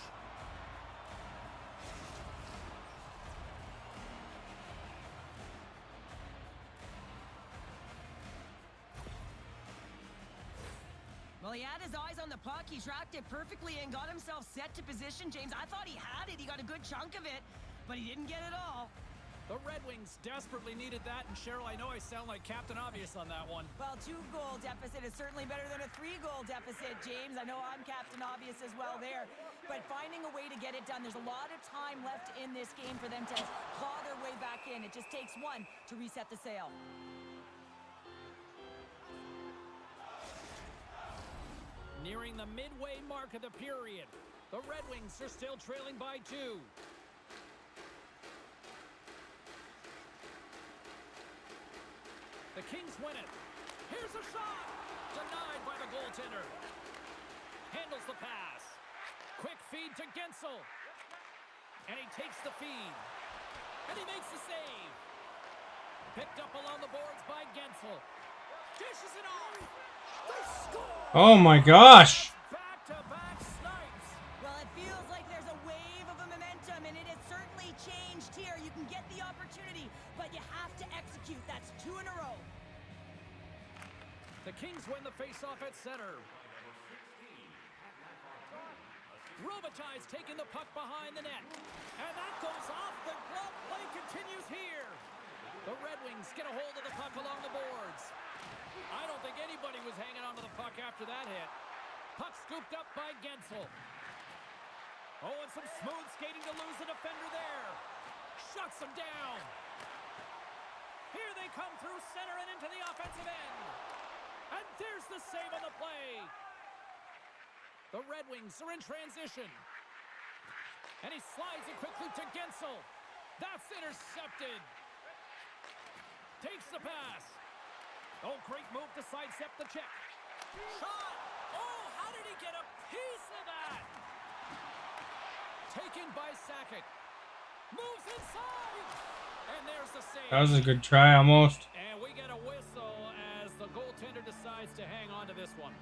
Well, he had his eyes on the puck. He tracked it perfectly and got himself set to position, James. I thought he had it. He got a good chunk of it, but he didn't get it all. The Red Wings desperately needed that, and Cheryl, I know I sound like Captain Obvious on that one. Well, 2-goal deficit is certainly better than a 3-goal deficit, James. I know I'm Captain Obvious as well there, but finding a way to get it done. There's a lot of time left in this game for them to claw their way back in. It just takes one to reset the sail. Nearing the midway mark of the period, the Red Wings are still trailing by 2. The Kings win it. Here's a shot! Denied by the goaltender. Handles the pass. Quick feed to Gensel. And he takes the feed. And he makes the save. Picked up along the boards by Gensel. Dishes it off. They score! Oh my gosh. Back-to-back snipes. Well, it feels like there's a wave of a momentum, and it has certainly changed here. You can get the opportunity, but you have to execute. That's 2 in a row. The Kings win the faceoff at center. Robitaille's taking the puck behind the net. And that goes off the glove. Play continues here. The Red Wings get a hold of the puck along the boards. I don't think anybody was hanging onto the puck after that hit. Puck scooped up by Gensel. Oh, and some smooth skating to lose the defender there. Shuts him down. Here they come through center and into the offensive end. And there's the save on the play. The Red Wings are in transition. And he slides it quickly to Gensel. That's intercepted. Takes the pass. Oh, great move to sidestep the check. Shot! Oh, how did he get a piece of that? Taken by Sakic. Moves inside! And there's the save. That was a good try almost. And we get a whistle as the goaltender decides to hang on to this one.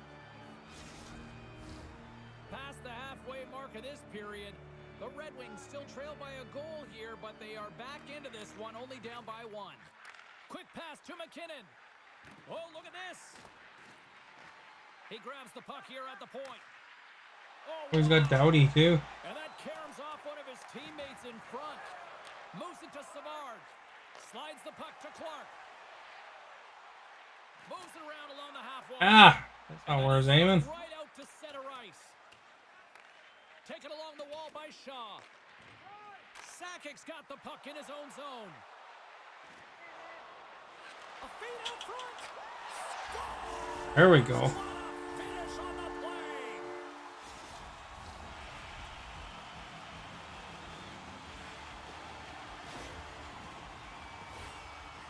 Past the halfway mark of this period, the Red Wings still trail by a goal here, but they are back into this one, only down by 1. Quick pass to McKinnon. Oh, look at this. He grabs the puck here at the point. Oh, He's got Doughty too. and that caroms off one of his teammates in front. Moves it to Savard. Slides the puck to Clark. Moves it around along the half wall. Ah, that's not where I was aiming. Right out to center ice. Taken along the wall by Shaw. Sakic's got the puck in his own zone. A feed out front. There we go. Finish on the play.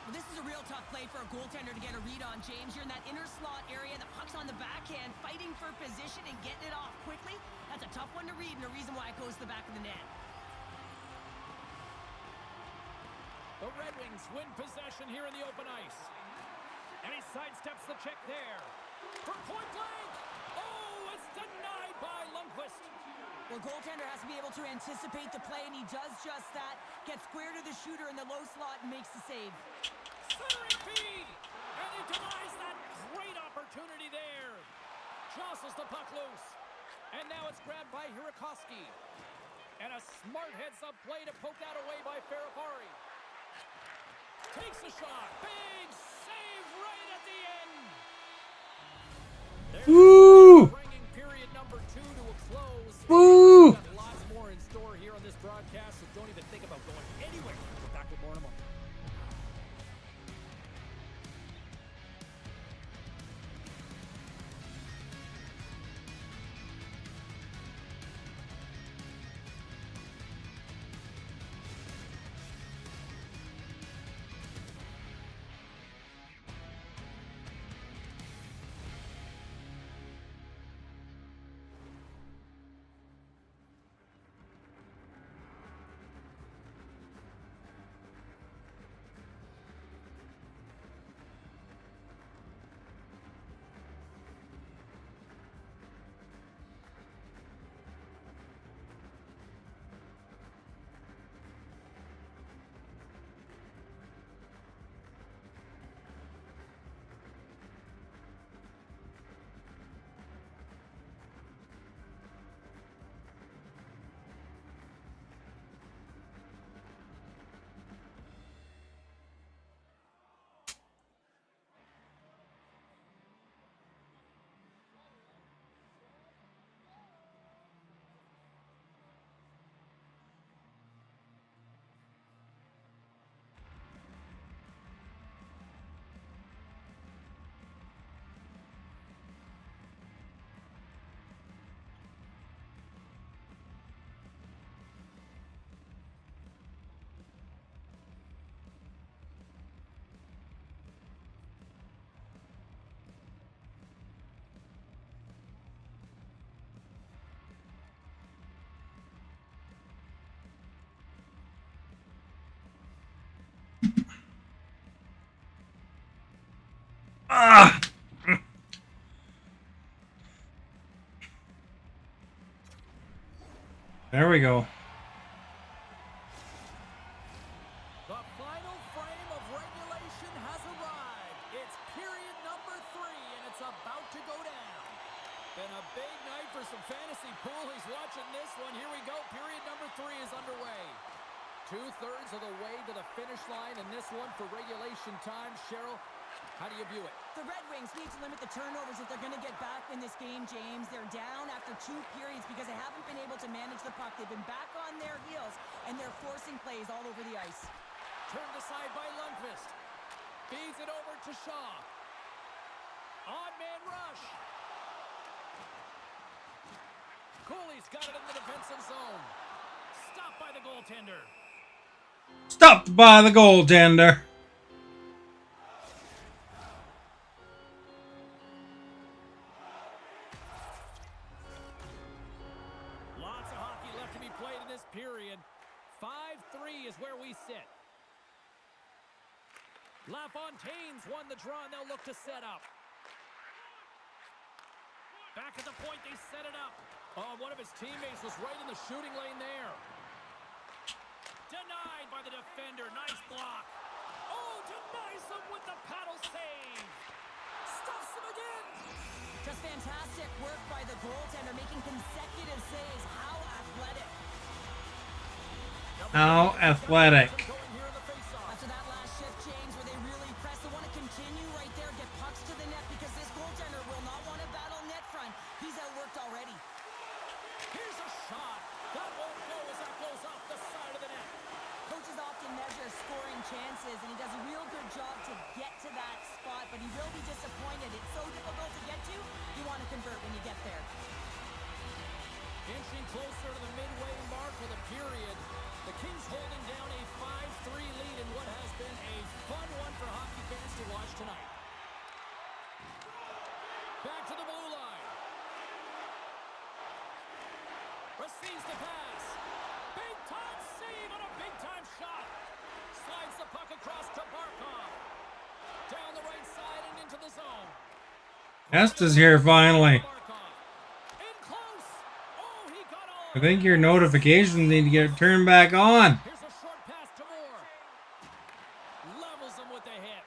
Well, this is a real tough play for a goaltender to get a read on, James. You're in that inner slot area. The puck's on the backhand, fighting for position and getting it off quickly. That's a tough one to read, and a reason why it goes to the back of the net. The Red Wings win possession here in the open ice. And he sidesteps the check there. For point blank. Oh, it's denied by Lundqvist. Well, goaltender has to be able to anticipate the play, and he does just that. Gets square to the shooter in the low slot and makes the save. Centering feed. And he denies that great opportunity there. Jostles the puck loose. And now it's grabbed by Hirakoski. And a smart heads-up play to poke that away by Ferrari. Takes the shot. Big save right at the end. There's Woo! bringing period number 2 to a close. Woo! Got Ah! There we go. The final frame of regulation has arrived. It's period number 3, and it's about to go down. Been a big night for some fantasy poolies watching this one. Here we go. Period number 3 is underway. 2/3 of the way to the finish line in this one for regulation time. Cheryl, how do you view it? The Red Wings need to limit the turnovers if they're going to get back in this game, James. They're down after 2 periods because they haven't been able to manage the puck. They've been back on their heels, and they're forcing plays all over the ice. Turned aside by Lundqvist. Feeds it over to Shaw. Odd man rush. Cooley's got it in the defensive zone. Stopped by the goaltender. Stopped by the goaltender. Lots of hockey left to be played in this period. 5-3 is where we sit. LaFontaine's won the draw, and they'll look to set up. Back at the point, they set it up. Oh, one of his teammates was right in the shooting lane there. Denied by the defender. Nice block. Oh, denies him with the paddle save. Stuffs him again. Just fantastic work by the goaltender, making consecutive saves. How athletic. How athletic. After that last shift, James, where they really press, they want to continue right there, get pucks to the net, because this goaltender will not want to battle net front. He's outworked already. Here's a shot. That won't go as that goes off the side of the net. Coaches often measure scoring chances, and he does a real good job to get to that spot, but he will be disappointed. It's so difficult to get to. You want to convert when you get there. Inching closer to the midway mark of the period. The Kings holding down a 5-3 lead in what has been a fun one for hockey fans to watch tonight. Back to the blue line. Receives the pass. Big time save on a big time shot. Slides the puck across to Barkov. Down the right side and into the zone. Esta's here finally. Barkov. In close. Oh, he got all. I think your notifications need to get turned back on. Here's a short pass to Moore. Levels him with the hit.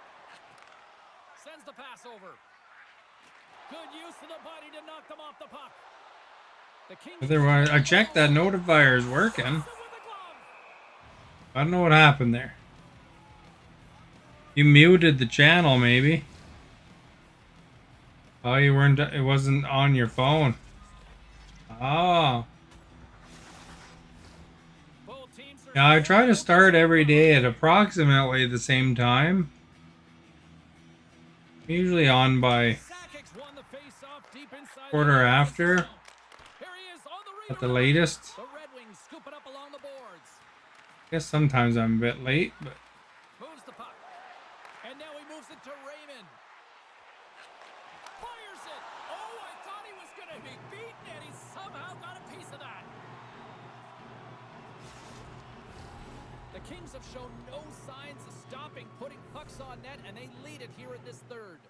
Sends the pass over. Good use of the body to knock them off the puck. The Kings Otherwise, I checked that notifier is working. I don't know what happened there. You muted the channel, maybe. Oh, you weren't. It wasn't on your phone. Oh. Yeah, I try to start every day at approximately the same time. Usually on by quarter after, at the latest. The Red Wings scoop it up along the boards. I guess sometimes I'm a bit late, but Moves the puck. And now he moves it to Raymond. Fires it. Oh, I thought he was going to be beaten, and he somehow got a piece of that. The Kings have shown no signs of stopping putting pucks on net, and they lead it here in this third.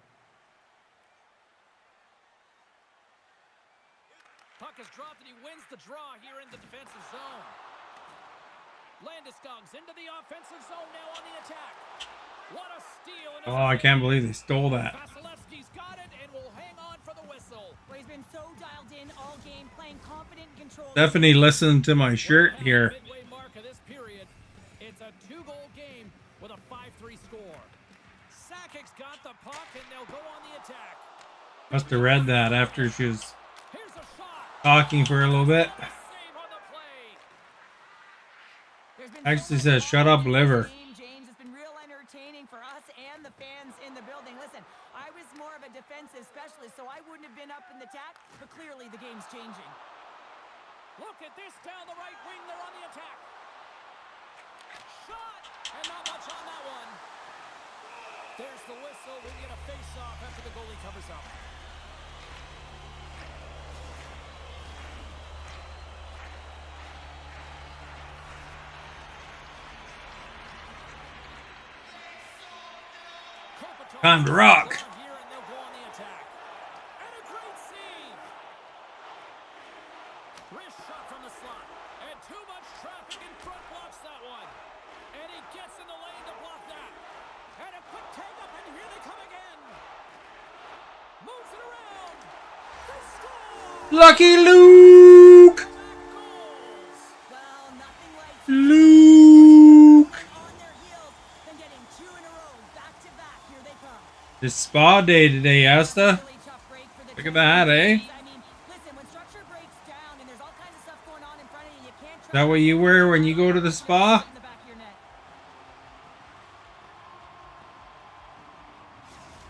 Puck is dropped, and he wins the draw here in the defensive zone. Landeskog's into the offensive zone now on the attack. What a steal. And oh, I can't believe they stole that. Vasilevsky's got it and will hang on for the whistle. Well, he's been so dialed in all game, playing confident and controlled. Stephanie listened to my shirt here. Midway mark of this period. It's a 2-goal game with a 5-3 score. Sakic's got the puck, and they'll go on the attack. Must have read that after she was Here's a shot. talking for a little bit. Save on the play. There's been Actually so much says, "Shut up, in this liver." game, James, it's been real entertaining for us and the fans in the building. Listen, I was more of a defensive specialist, so I wouldn't have been up in the attack, but clearly the game's changing. Look at this down the right wing. They're on the attack. Shot! And not much on that one. There's the whistle. We get a face-off after the goalie covers up. Time to rock. Here, and Lucky Luke! Well, nothing like Luke! and on their heels than getting 2 in a row, back to back. Here they come. It's spa day today, Asta. Really tough break for the Look at that, eh? Is I mean, listen, when structure breaks down and there's all kinds of stuff going on in front of you, you can't that what you wear when you go to the spa? in the back of your net.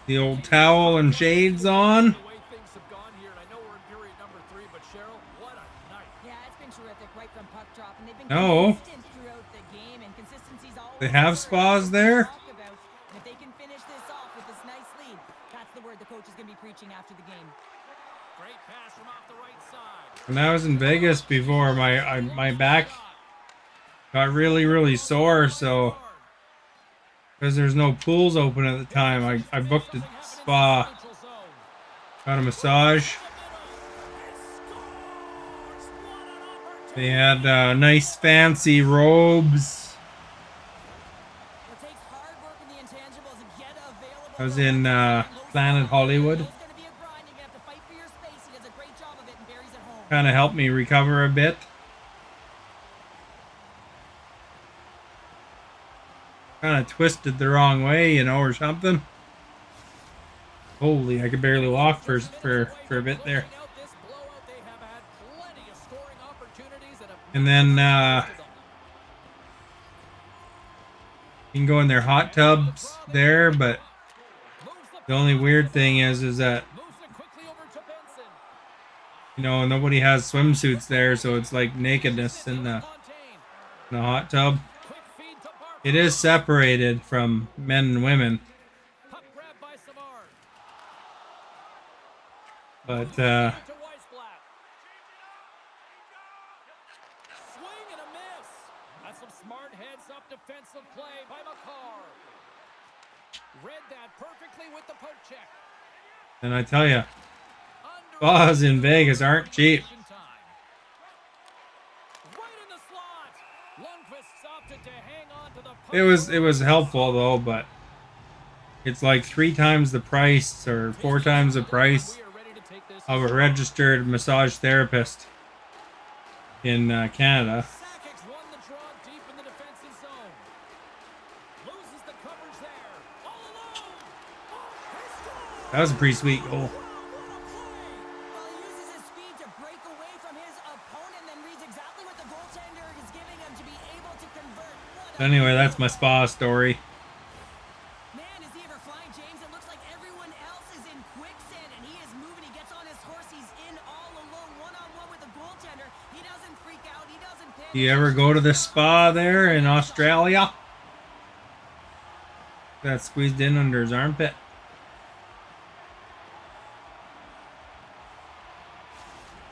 The old towel and shades on? The way things have gone here, and I know we're in period number 3, but Cheryl, what a night. Yeah, it's been terrific right from puck drop, and they've been No. consistent throughout the game, and consistency's always They have spas there? talk about. And if they can finish this off with this nice lead, that's the word the coach is going to be preaching after the game. Great pass from off the right side. When I was in Vegas before, my back got really sore, so because there's no pools open at the time, I booked a spa, got a massage. They had nice fancy robes. It takes hard work in the intangibles to get available. I was in Planet Hollywood. It's going to be a grind. You're going to have to fight for your space. He does a great job of it, and Barry's at home. Kind of helped me recover a bit. Kind of twisted the wrong way, you know, or something. Holy, I could barely walk for a bit there. And then you can go in their hot tubs there, but the only weird thing is that, you know, nobody has swimsuits there, so it's like nakedness in the hot tub. It is separated from men and women. But Swing and a miss. That's some smart heads-up defensive play by McCarr. Read that perfectly with the poke check. and I tell you, spas in Vegas aren't cheap. It was helpful though, but it's like 3 times the price or 4 times the price of a registered massage therapist in Canada. That was a pretty sweet goal. Anyway, that's my spa story. Man, is he ever flying, James? It looks like everyone else is in quicksand, and he is moving. He gets on his horse. He's in all alone, one-on-one with the goaltender. He doesn't freak out. He doesn't panic. Do you ever go to the spa there in Australia? Got squeezed in under his armpit.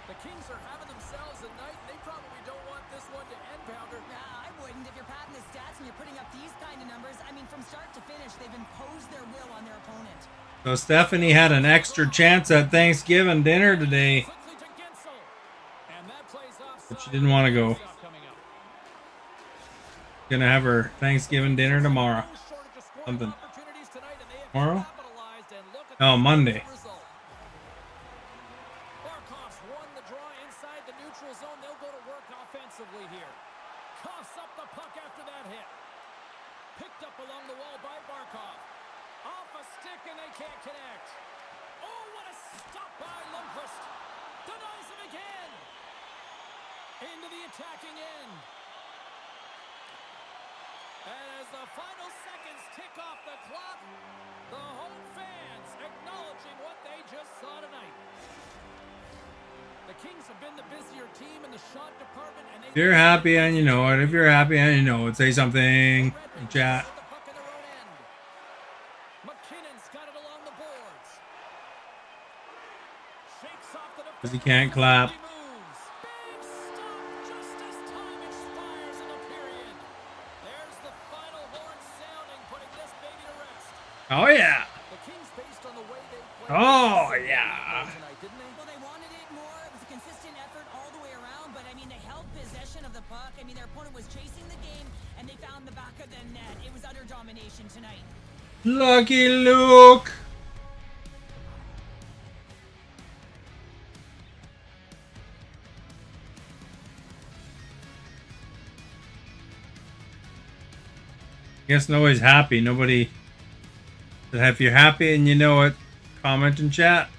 The Kings are having themselves a night. They probably don't want this one to end, Pounder. Nah, I wouldn't. If you're padding the stats and you're putting up these kind of numbers, I mean, from start to finish, they've imposed their will on their opponent. So Stephanie had an extra chance at Thanksgiving dinner today, but she didn't want to go. Gonna have her Thanksgiving dinner tomorrow. Something. Tomorrow? Oh, Monday. Barkov's won the draw inside the neutral zone. They'll go to work offensively here. Coughs up the puck after that hit. Picked up along the wall by Barkov. Off a stick and they can't connect. Oh, what a stop by Lundqvist. Denies him again. Into the attacking end. And as the final seconds tick off the clock, the home fans acknowledging what they just saw tonight. The Kings have been the busier team in the shot department, and If you're happy and you know it, if you're happy and you know it, say something in chat. McKinnon's got it along the boards. Shakes off the Because he can't clap. moves. Big stop just as time expires in the period. There's the final horn sounding, putting this baby to rest. Oh yeah. The Kings, based on the way they played Oh yeah. tonight, didn't they? Well, they wanted it more. It was a consistent effort all the way around, but I mean, they held possession of the puck. I mean, their opponent was chasing the game, and they found the back of the net. It was utter domination tonight. Lucky Luke. I guess nobody's happy. Nobody. If you're happy and you know it, comment in chat.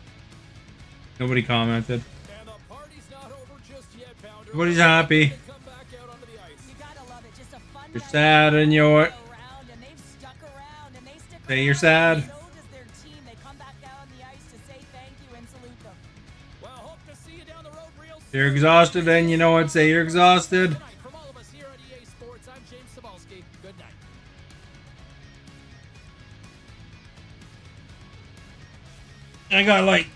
Nobody commented. And the party's not over just yet, Pounder. Nobody's happy. They come back out onto the ice. You gotta love it. Just a fun You're night sad and you know it. around, and they've stuck around, and they stick Say you're around, sad. and so does their team. They come back out on the ice to say thank you and salute them. Well, hope to see you down the road real soon. You're exhausted and you know it. Say you're exhausted. Tonight, from all of us here at EA Sports, I'm James Cebulski. Good night. I got like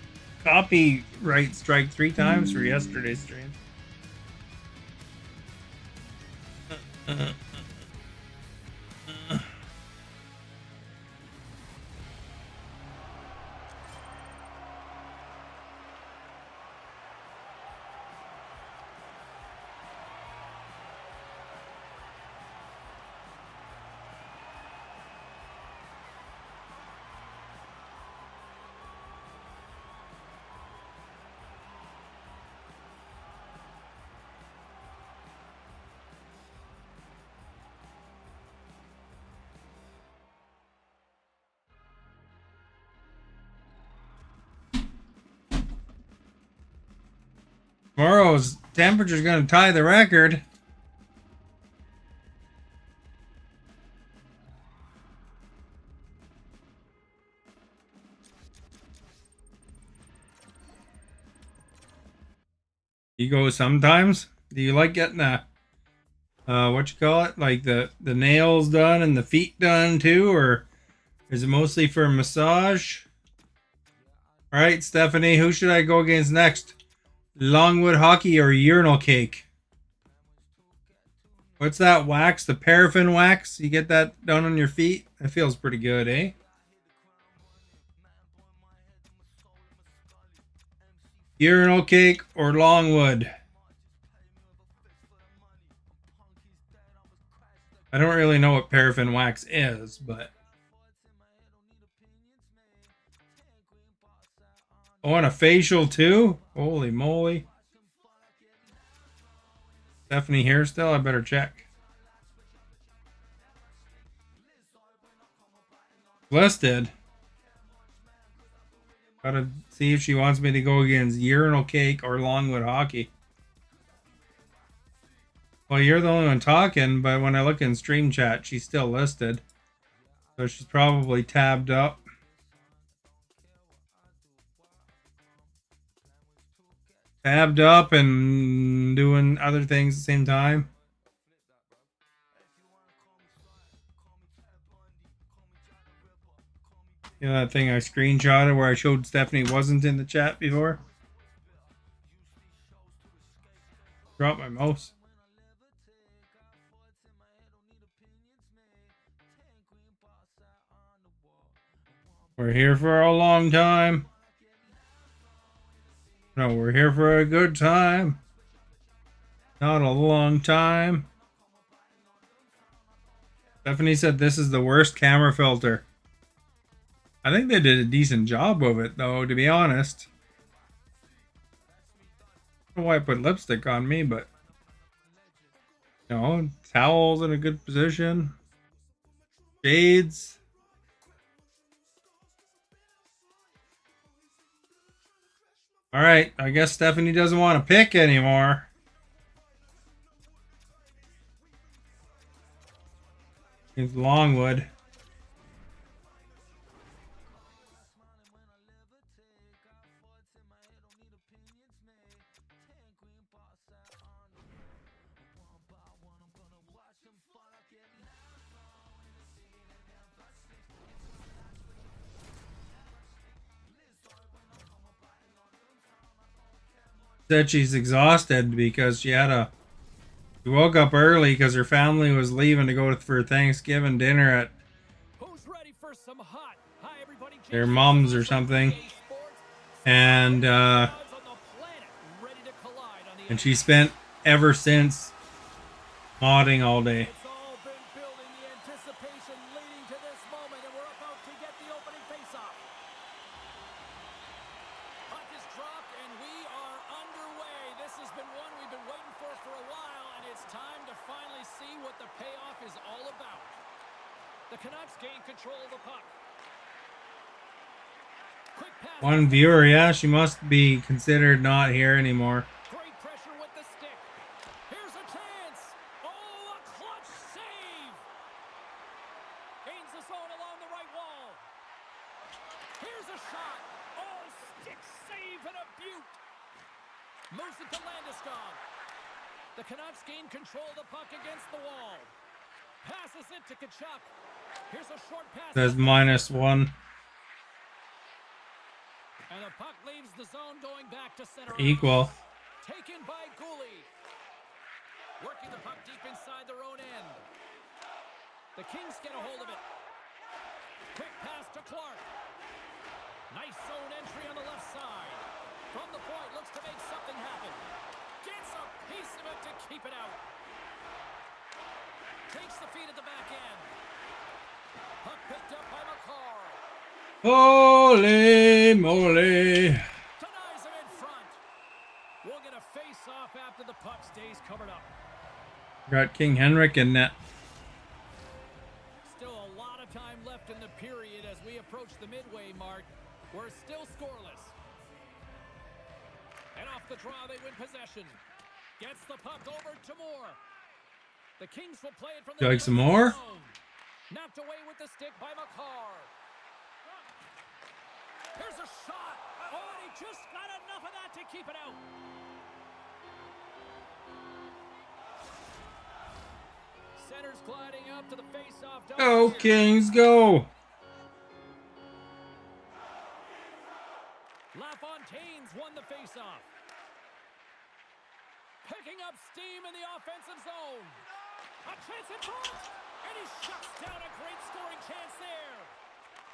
copyright strike 3 times for yesterday's stream. Tomorrow's temperature's gonna tie the record. You go sometimes? Do you like getting a what you call it? Like the nails done and the feet done too, or is it mostly for massage? All right, Stephanie, who should I go against next? Longwood hockey or urinal cake? What's that wax? The paraffin wax? You get that done on your feet? That feels pretty good, eh? Urinal cake or Longwood? I don't really know what paraffin wax is, but... Oh, and a facial too? Holy moly. Stephanie here still? I better check. Listed. Gotta see if she wants me to go against urinal cake or Longwood hockey. Well, you're the only one talking, but when I look in stream chat, she's still listed. So she's probably tabbed up. Tabbed up and doing other things at the same time. You know that thing I screenshotted where I showed Stephanie wasn't in the chat before? Drop my mouse. We're here for a long time. No, we're here for a good time. Not a long time. Stephanie said this is the worst camera filter. I think they did a decent job of it, though, to be honest. I don't know why I put lipstick on me, but... You know, towels in a good position. Shades. Alright, I guess Stephanie doesn't want to pick anymore. It's Longwood. Said she's exhausted because she woke up early because her family was leaving to go for Thanksgiving dinner at their mom's or something, and she spent ever since modding all day. The Canucks gain control of the puck. Quick pass. One viewer, yeah, she must be considered not here anymore. Great pressure with the stick. Here's a chance. Oh, a clutch save. Gains the zone along the right wall. Here's a shot. Oh, stick save and a beaut. Moves it to Landeskog. The Canucks gain control of the puck against the wall. Passes it to Kachuk. Here's a short pass. Says -1. And the puck leaves the zone going back to center. Equal. Taken by Gooley. Working the puck deep inside their own end. The Kings get a hold of it. Quick pass to Clark. Nice zone entry on the left side. From the point, looks to make something happen. Gets a piece of it to keep it out. Takes the feed at the back end. Puck picked up by McCarr. Holy moly. Denies him in front. We'll get a face-off after the puck stays covered up. Got King Henrik in net. Still a lot of time left in the period as we approach the midway mark. We're still scoreless. And off the draw, they win possession. Gets the puck over to Moore. The Kings will play it from the You like some middle of more? the zone. Knocked away with the stick by McCarr. Here's a shot. Oh, and he just got enough of that to keep it out. Center's gliding up to the face-off. Go Kings, go. LaFontaine's won the face-off. Picking up steam in the offensive zone. A chance at front. And he shuts down a great scoring chance there.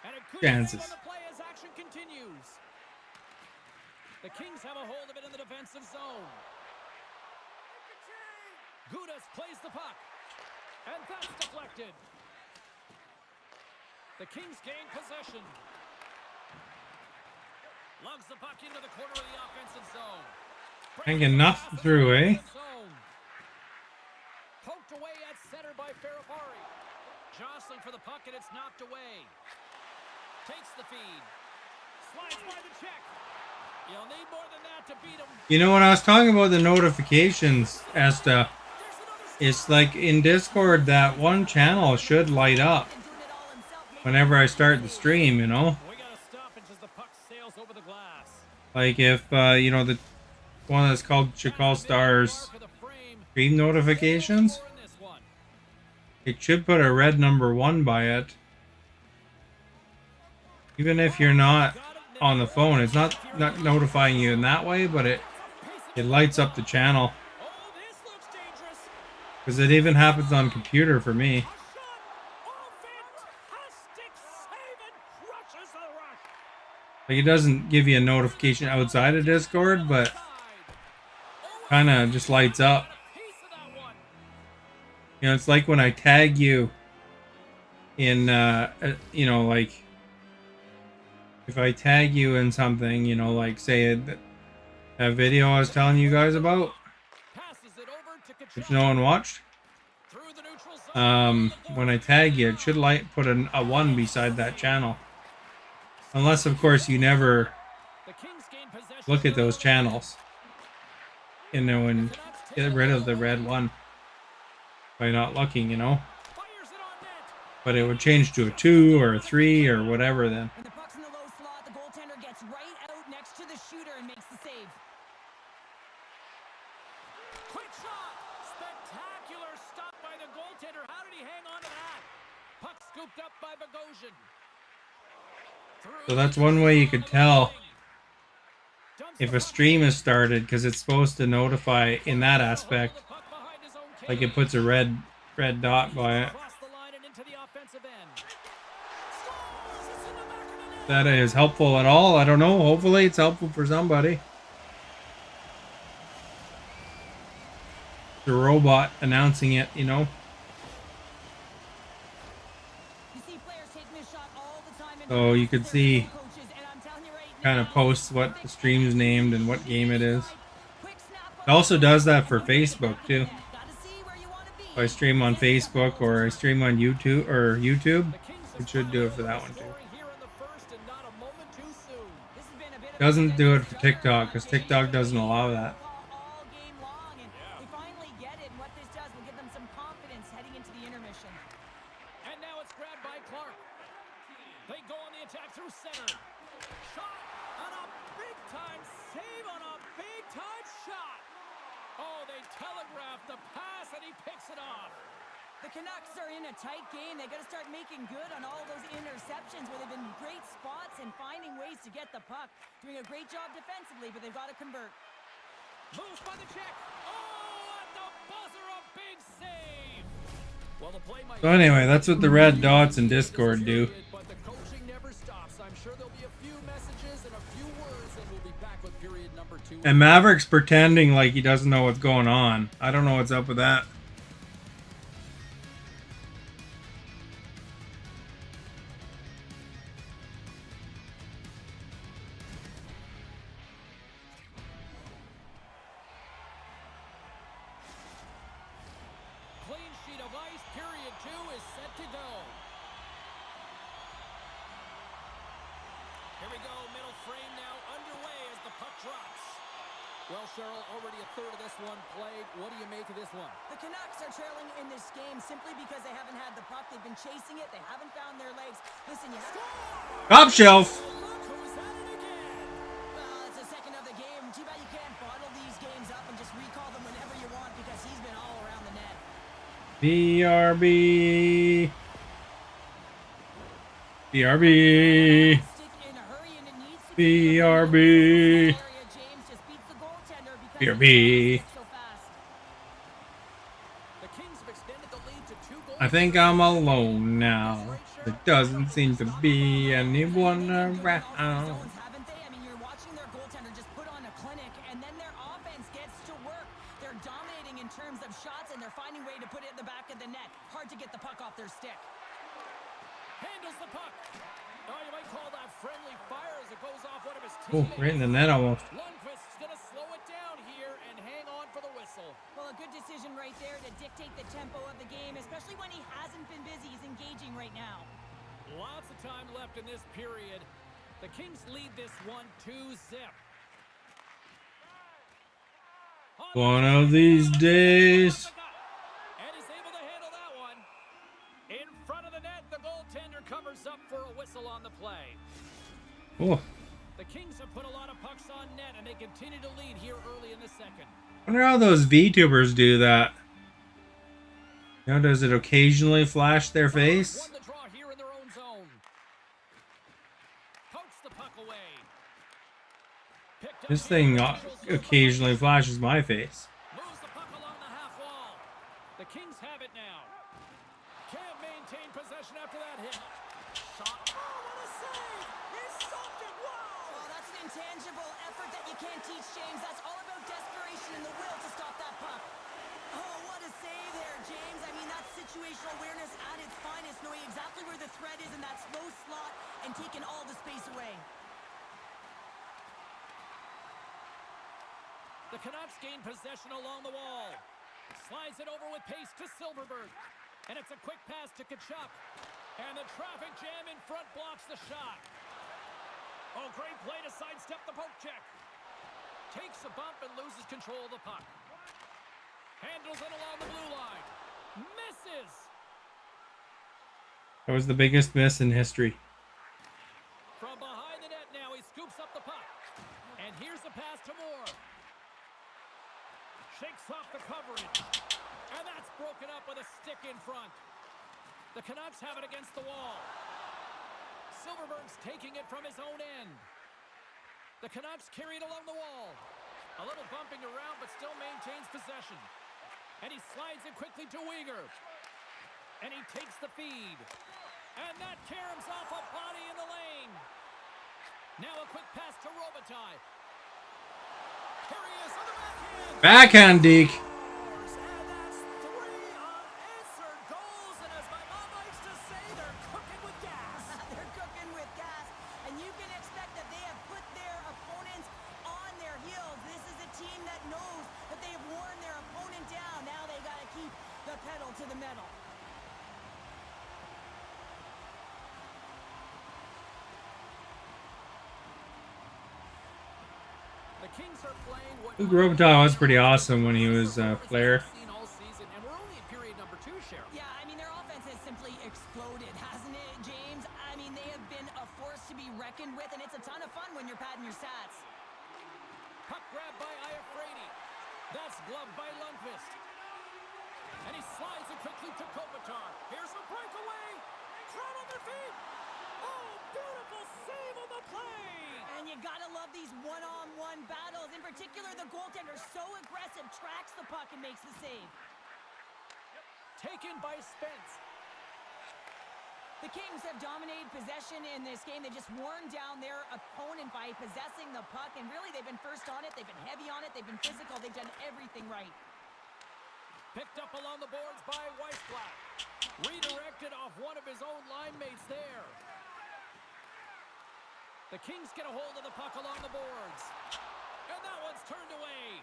And a good save on the play as action continues. The Kings have a hold of it in the defensive zone. Gudas plays the puck. And that's deflected. The Kings gain possession. Lugs the puck into the corner of the offensive zone. Ain't getting nothing through, eh? Poked away at center by Ferrapari. Jostling for the puck and it's knocked away. Takes the feed. Slides by the check. You'll need more than that to beat him. You know, when I was talking about the notifications, Esta, it's like in Discord that one channel should light up whenever I start the stream, you know? We gotta stop it as the puck sails over the glass. Like if, you know, the one that's called Chakal Stars stream notifications, it should put a red number 1 by it. Even if you're not on the phone, it's not notifying you in that way, but it lights up the channel. Because it even happens on computer for me. Like it doesn't give you a notification outside of Discord, but kind of just lights up. You know, it's like when I tag you in, you know, like if I tag you in something, you know, like say that video I was telling you guys about, which no one watched. When I tag you, it should put a 1 beside that channel. Unless, of course, you never look at those channels. You know, and get rid of the red 1 by not looking, you know. But it would change to a 2 or a 3 or whatever then. When the puck's in the low slot, the goaltender gets right out next to the shooter and makes the save. Quick shot! Spectacular stop by the goaltender. How did he hang on to that? Puck scooped up by Bogosian. So that's one way you could tell if a stream is started, because it's supposed to notify in that aspect. Like it puts a red dot by it. That is helpful at all? I don't know. Hopefully it's helpful for somebody. The robot announcing it, you know. So you could see kind of posts what the stream's named and what game it is. It also does that for Facebook too. If I stream on Facebook or I stream on YouTube, The Kings it have should finally do it for opened that the one too. scoring here in the first and not a moment too soon. This has been a bit of a Doesn't do it defensive for TikTok juggernaut, because James. TikTok They've doesn't been allow moving that. the ball all game long, and they finally get it. And what this does will give them some confidence heading into the intermission. And now it's grabbed by Clark. They go on the attack through center. Shot on a big-time save on a big-time shot. Oh, they telegraphed the pass, and he picks it off. The Canucks are in a tight game. They got to start making good on all those interceptions where they've been great spots and finding ways to get the puck. Doing a great job defensively, but they've got to convert. Moves by the check. Oh, at the buzzer, a big save. Well, the play might So anyway, that's what the red dots in Discord do. But the coaching never stops. I'm sure there'll be a few messages and a few words, and we'll be back with period number 2. And Maverick's pretending like he doesn't know what's going on. I don't know what's up with that. Clean sheet of ice. Period 2 is set to go. Here we go. Middle frame now underway as the puck drops. Well, Cheryl, already a third of this one played. What do you make of this one? The Canucks are trailing in this game simply because they haven't had the puck. They've been chasing it. They haven't found their legs. Listen, you have... Top shelf. Look who's at it again. Well, it's the second of the game. Too bad you can't bottle these games up and just recall them whenever you want because he's been all around the net. BRB. BRB. Stick in a hurry and it needs to be BRB. James just beats the goaltender because BRB. so fast. The Kings have extended the lead to 2 goals. I think I'm alone now. There doesn't seem to be anyone around. Zones, haven't they? I mean, you're watching their goaltender just put on a clinic, and then their offense gets to work. They're dominating in terms of shots, and they're finding a way to put it in the back of the net. Hard to get the puck off their stick. Handles the puck. Oh, you might call that friendly fire as it goes off one of his Oh, teammates. right in the net almost. Lundqvist's going to slow it down here and hang on for the whistle. Well, a good decision right there to dictate the tempo of the game, especially when he hasn't been busy. He's engaging right now. Lots of time left in this period. The Kings lead this one 2-0. One of these days. And is able to handle that one. In front of the net, the goaltender covers up for a whistle on the play. Oh, The Kings have put a lot of pucks on net, and they continue to lead here early in the second. I wonder how those VTubers do that. You know, does it occasionally flash their face? Won the draw here in their own zone. Pokes the puck away. Picked up This here. thing occasionally flashes my face. Moves the puck along the half wall. The Kings have it now. Can't maintain possession after that hit. Shot. Oh, what a save! He stopped it. Wow! Well, that's an intangible effort that you can't teach, James. That's all about desperation and the will to stop that puck. Oh, what a save there, James. I mean, that's situational awareness at its finest, knowing exactly where the threat is in that slow slot and taking all the space away. The Canucks gain possession along the wall. Slides it over with pace to Silverberg. And it's a quick pass to Kachuk. And the traffic jam in front blocks the shot. Oh, great play to sidestep the poke check. Takes a bump and loses control of the puck. Handles it along the blue line. Misses. That was the biggest miss in history. From behind the net now, he scoops up the puck. And here's the pass to Moore. Shakes off the coverage. And that's broken up with a stick in front. The Canucks have it against the wall. Silverberg's taking it from his own end. The Canucks carry it along the wall. A little bumping around, but still maintains possession. And he slides it quickly to Uyghur. And he takes the feed. And that caroms off a body in the lane. Now a quick pass to Robitaille. Here he is on the backhand. Backhand, Deke. And that's 3 unanswered goals. And as my mom likes to say, they're cooking with gas. They're cooking with gas, and you can expect that they have put their opponents on their heels. This is a team that knows that they have worn their opponent down. Now they got to keep the pedal The Kings are playing what Luke Robitaille was pretty awesome when he was a player. seen all season, and we're only in period number 2, Cheryl. Yeah, I mean, their offense has simply exploded, hasn't it, James? I mean, they have been a force to be reckoned with, and it's a ton of fun when you're padding your stats. Puck grab by Iafrate. That's gloved by Lundqvist. And he slides it quickly to Kopitar. Here's a breakaway. Crowd on their feet. Oh, beautiful save on the play. And you gotta love these one-on-one battles. In particular, the goaltender so aggressive, tracks the puck and makes the save. Taken by Spence. The Kings have dominated possession in this game. They've just worn down their opponent by possessing the puck, and really they've been first on it, they've been heavy on it, they've been physical, they've done everything right. Picked up along the boards by Weissblatt. Redirected off one of his own line mates there. The Kings get a hold of the puck along the boards. And that one's turned away.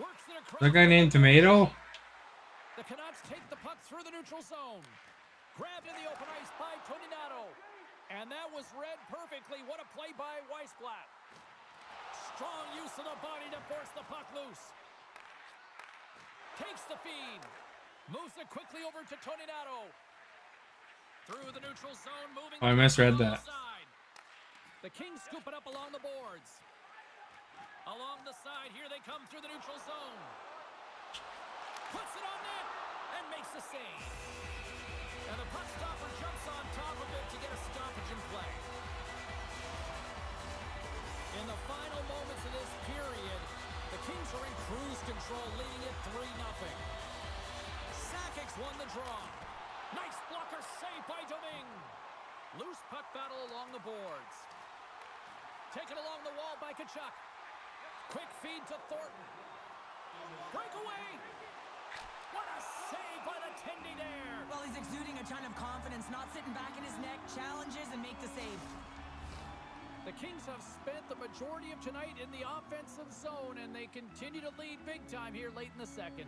Works it across. That guy named Tomato? The Canucks take the puck through the neutral zone. Grabbed in the open ice by Toninato. And that was read perfectly. What a play by Weissblatt. Strong use of the body to force the puck loose. Takes the feed. Moves it quickly over to Toninato. Through the neutral zone, moving. Oh, I misread that. The Kings scoop it up along the boards. Along the side, here they come through the neutral zone. Puts it on net and makes the save. And the puck stopper jumps on top of it to get a stoppage in play. In the final moments of this period, the Kings are in cruise control, leading it 3-0. Sakic's won the draw. Nice blocker save by Domingue. Loose puck battle along the boards. Taken along the wall by Tkachuk. Quick feed to Thornton. Breakaway. What a save by the Tendy there. Well, he's exuding a ton of confidence, not sitting back in his neck, challenges and make the save. The Kings have spent the majority of tonight in the offensive zone, and they continue to lead big time here late in the second.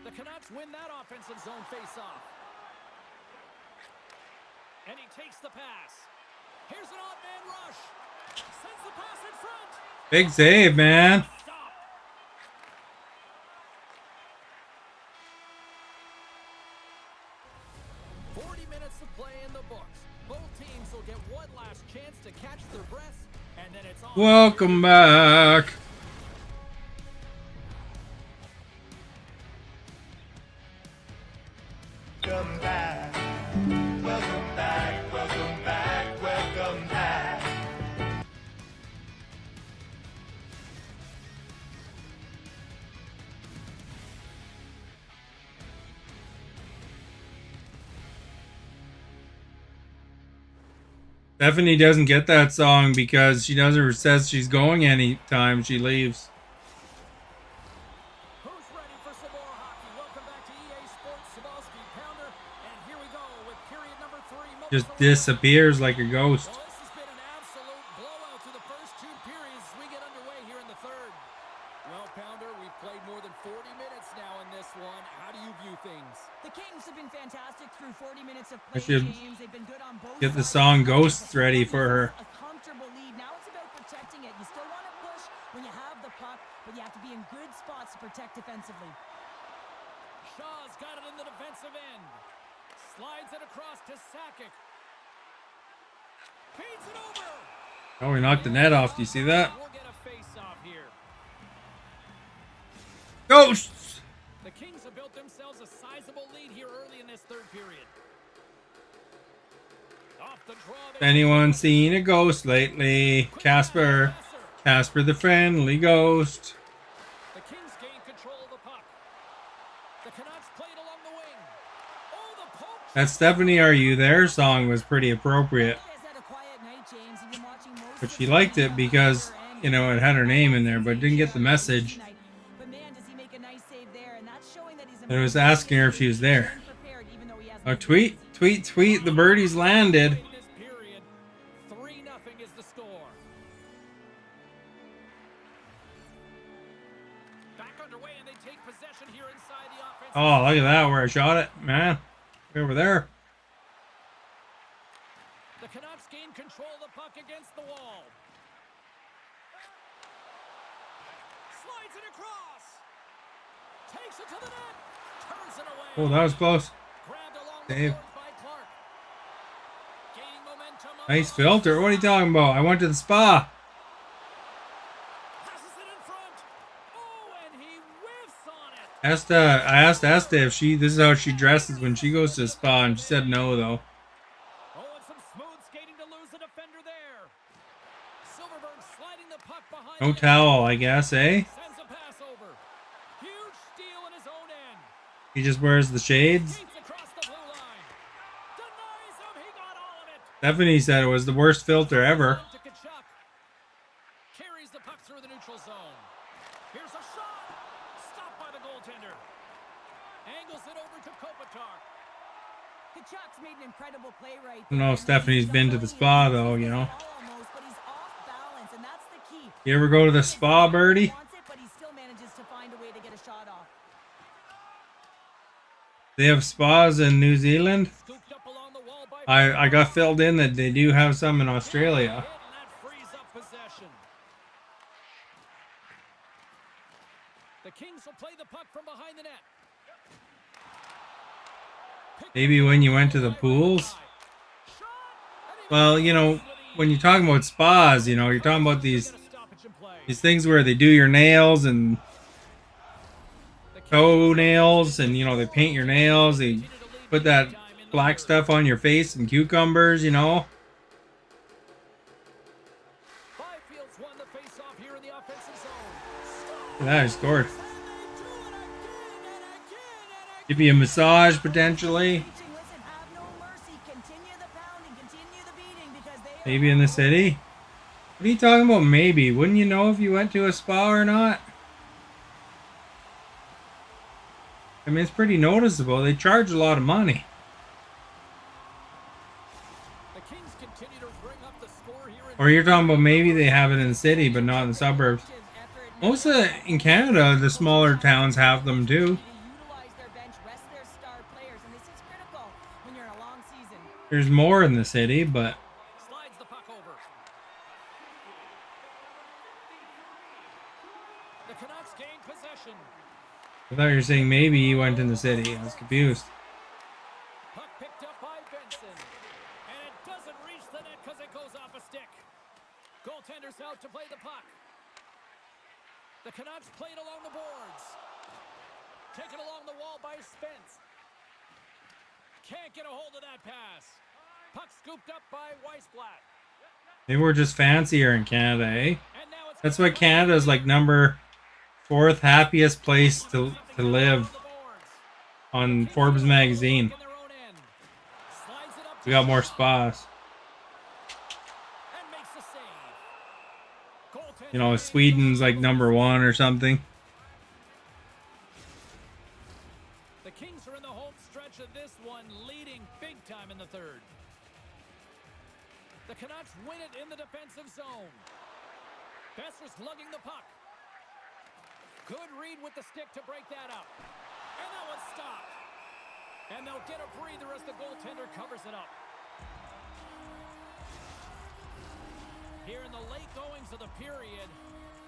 The Canucks win that offensive zone face-off. And he takes the pass. Here's an odd man rush. Sends the pass in front. Big save, man. Stop. Minutes of play in the books. Both teams will get one last chance to catch their breaths, and then it's on. Welcome back. Welcome back. Welcome back. Welcome back. Welcome back. Stephanie doesn't get that song because she never says she's going anytime she leaves. Who's ready for some more hockey? Welcome back to EA Sports Sabalski Pounder, and here we go with period number 3. Just disappears like a ghost. Well, this has been an absolute blowout through the first 2 periods as we get underway here in the third. Well, Pounder, we've played more than 40 minutes now in this one. How do you view things? The Kings have been fantastic through 40 minutes of I play, should James. They've been good on both get the sides. song Ghosts ready for her. A comfortable lead. Now it's about protecting it. You still want to push when you have the puck, but you have to be in good spots to protect defensively. Shaw's got it in the defensive end. Slides it across to Sakic. Feeds it over. Oh, he knocked the net off. Do you see that? We'll get a face-off here. Ghosts! The Kings have built themselves a sizable lead here early in this third period. Off the draw. Anyone seen a ghost lately? Casper. Casper the friendly ghost. The Kings gain control of the puck. The Canucks played along the wing. Oh, the poke. That Stephanie Are You There song was pretty appropriate. But she liked it because, you know, it had her name in there, but didn't get the message. And it was asking her if she was there. Oh, tweet, tweet, tweet, the birdies landed. In this period, 3-0 is the score. Back underway, and they take possession here inside the offense. Oh, look at that, where I shot it, man. Over there. The Canucks gain control of the puck against the wall. Slides it across. Takes it to the net. Turns it away. Oh, that was close. Grabbed along Save. the boards by Clark. Gaining momentum on Nice the filter. What are you talking about? I went to the spa. passes it in front. Oh, and he whiffs on it. I asked Esta if this is how she dresses when she goes to the spa, and she said no, though. Oh, and some smooth skating to lose the defender there. Silverberg sliding the puck behind No the net. towel, I guess, eh? Sends a pass over. Huge steal in his own end. He just wears the shades. Skates across the blue line. Denies him. He got all of it. Stephanie said it was the worst filter ever. To Kachuk. Carries the puck through the neutral zone. Here's a shot. Stopped by the goaltender. Angles it over to Kopitar. Kachuk's made an incredible play right I don't know if there. Stephanie's been to the spa, though, you know. Almost, but he's off balance, and that's the key. You ever go to the spa, Birdie? Wants it, but he still manages to find a way to get a shot off. They have spas in New Zealand. Scooped up along the wall by I got filled in that they do have some in Australia. and that frees up possession. The Kings will play the puck from behind the net. Maybe when you went to the pools. Well, you know, when you're talking about spas, you know, you're talking about these things where they do your nails and toenails, and you know, they paint your nails, they put that black stuff on your face and cucumbers, you know. Byfield's won the face-off here in the offensive zone. Look at that, he scored. Give you a massage potentially. Listen, have no mercy. Continue the pounding, continue the beating, because they Maybe in the city. What are you talking about? Maybe. Wouldn't you know if you went to a spa or not? I mean, it's pretty noticeable. They charge a lot of money. The Kings continue to bring up the score here in Or you're talking about maybe they have it in the city, but not in the suburbs. Most of in Canada, the smaller towns have them too. utilize their bench, rest their star players, and this is critical when you're in a long season. There's more in the city, but slides the puck over. The Canucks gain possession. I thought you were saying maybe he went in the city. I was confused. Puck picked up by Benson. And it doesn't reach the net because it goes off a stick. Goaltender's out to play the puck. The Canucks played along the boards. Taken along the wall by Spence. Can't get a hold of that pass. Puck scooped up by Weissblatt. Maybe we're just fancier in Canada, eh? And now it's That's why Canada is like number 4th happiest place to live on Forbes magazine. We got more spas. You know, Sweden's like number 1 or something. The Kings are in the home stretch of this one, leading big time in the third. The Canucks win it in the defensive zone. Besser's lugging the puck. Good read with the stick to break that up. And that one stopped. And they'll get a breather as the goaltender covers it up. Here in the late goings of the period,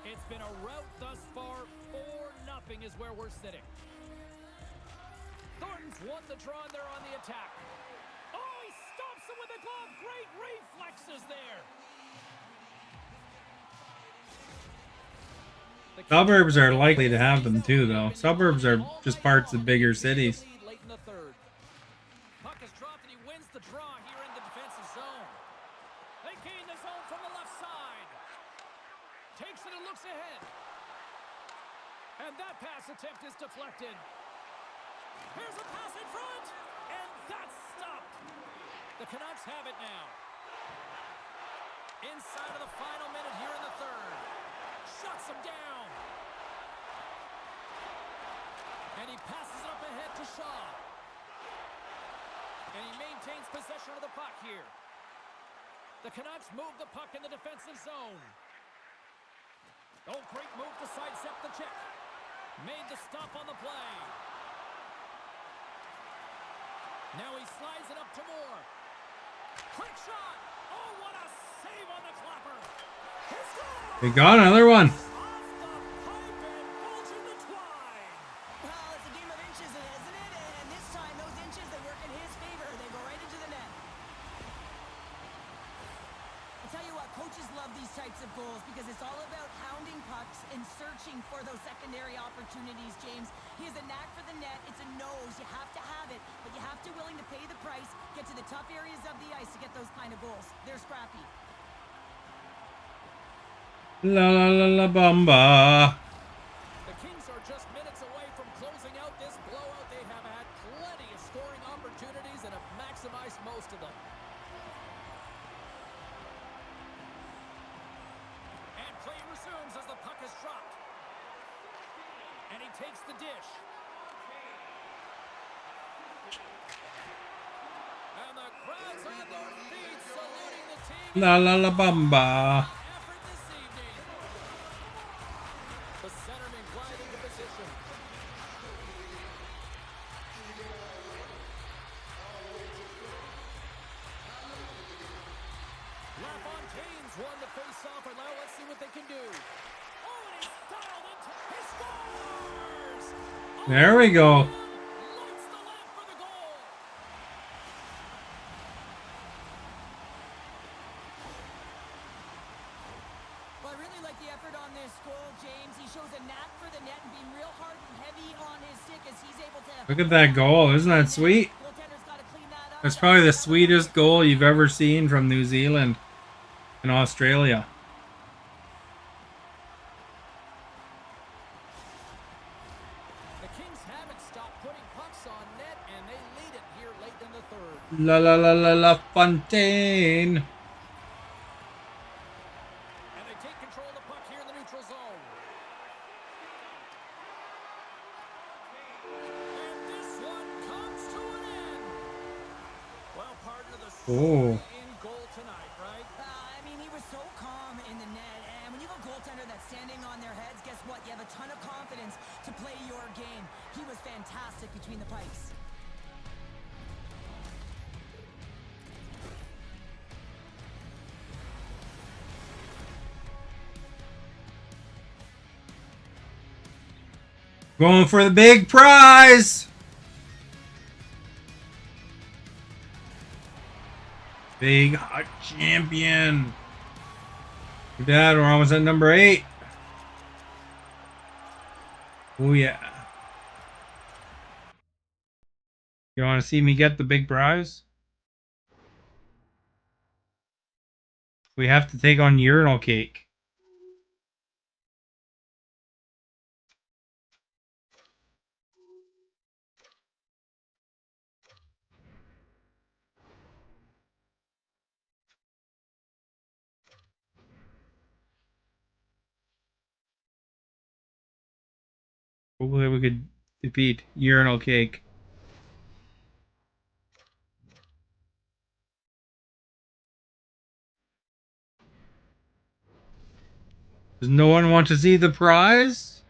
it's been a rout thus far. 4-0 is where we're sitting. Thornton's won the draw, and they're on the attack. Oh, he stops him with a glove. Great reflexes there. Suburbs are likely to have them too, though. Suburbs are just parts of bigger cities. Late in the third. Puck is dropped, and he wins the draw here in the defensive zone. They gain the zone from the left side. Takes it and looks ahead. And that pass attempt is deflected. Here's a pass in front, and that's stopped. The Canucks have it now. Inside of the final minute here in the third. Shuts him down. And he passes it up ahead to Shaw. And he maintains possession of the puck here. The Canucks move the puck in the defensive zone. Oh, great move to sidestep the check. Made the stop on the play. Now he slides it up to Moore. Quick shot. Oh, what a save on the clapper. They got another one. Off the pipe and Coaches love these types of goals because it's all about hounding pucks and searching for those secondary opportunities, James. He has a knack for the net. It's a nose. You have to have it, but you have to be willing to pay the price, get to the tough areas of the ice to get those kind of goals. They're scrappy. La la la la bamba. The Kings are just minutes away from closing out this blowout. They have had plenty of scoring opportunities and have maximized most of them. And play resumes as the puck is dropped. And he takes the dish. And the crowd's on their feet saluting the team. La la la bamba. Effort this evening. The centerman gliding to position. LaFontaine's won the face-off, and now let's see what they can do. Oh, and he's dialed into. He scores! There we go. Lights the lamp for the goal. Well, I really like the effort on this goal, James. He shows a knack for the net and being real hard and heavy on his stick as he's able to... Look at that goal. Isn't that sweet? Goaltender's got to clean that up. That's probably the sweetest goal you've ever seen from New Zealand and Australia. The Kings haven't stopped putting pucks on net, and they lead it here late in the third. La la la la la Fontaine. And they take control of the puck here in the neutral zone. And this one comes to an end. Well, partner, the Oh. in goal tonight, right? I mean, he was so calm in the net. And when you have a goaltender that's standing on their heads, guess what? You have a ton of confidence to play your game. He was fantastic between the pipes. Going for the big prize. Big hot champion. Look at that, we're almost at number 8. Oh yeah. You want to see me get the big prize? We have to take on urinal cake. Hopefully we could defeat urinal cake. Does no one want to see the prize?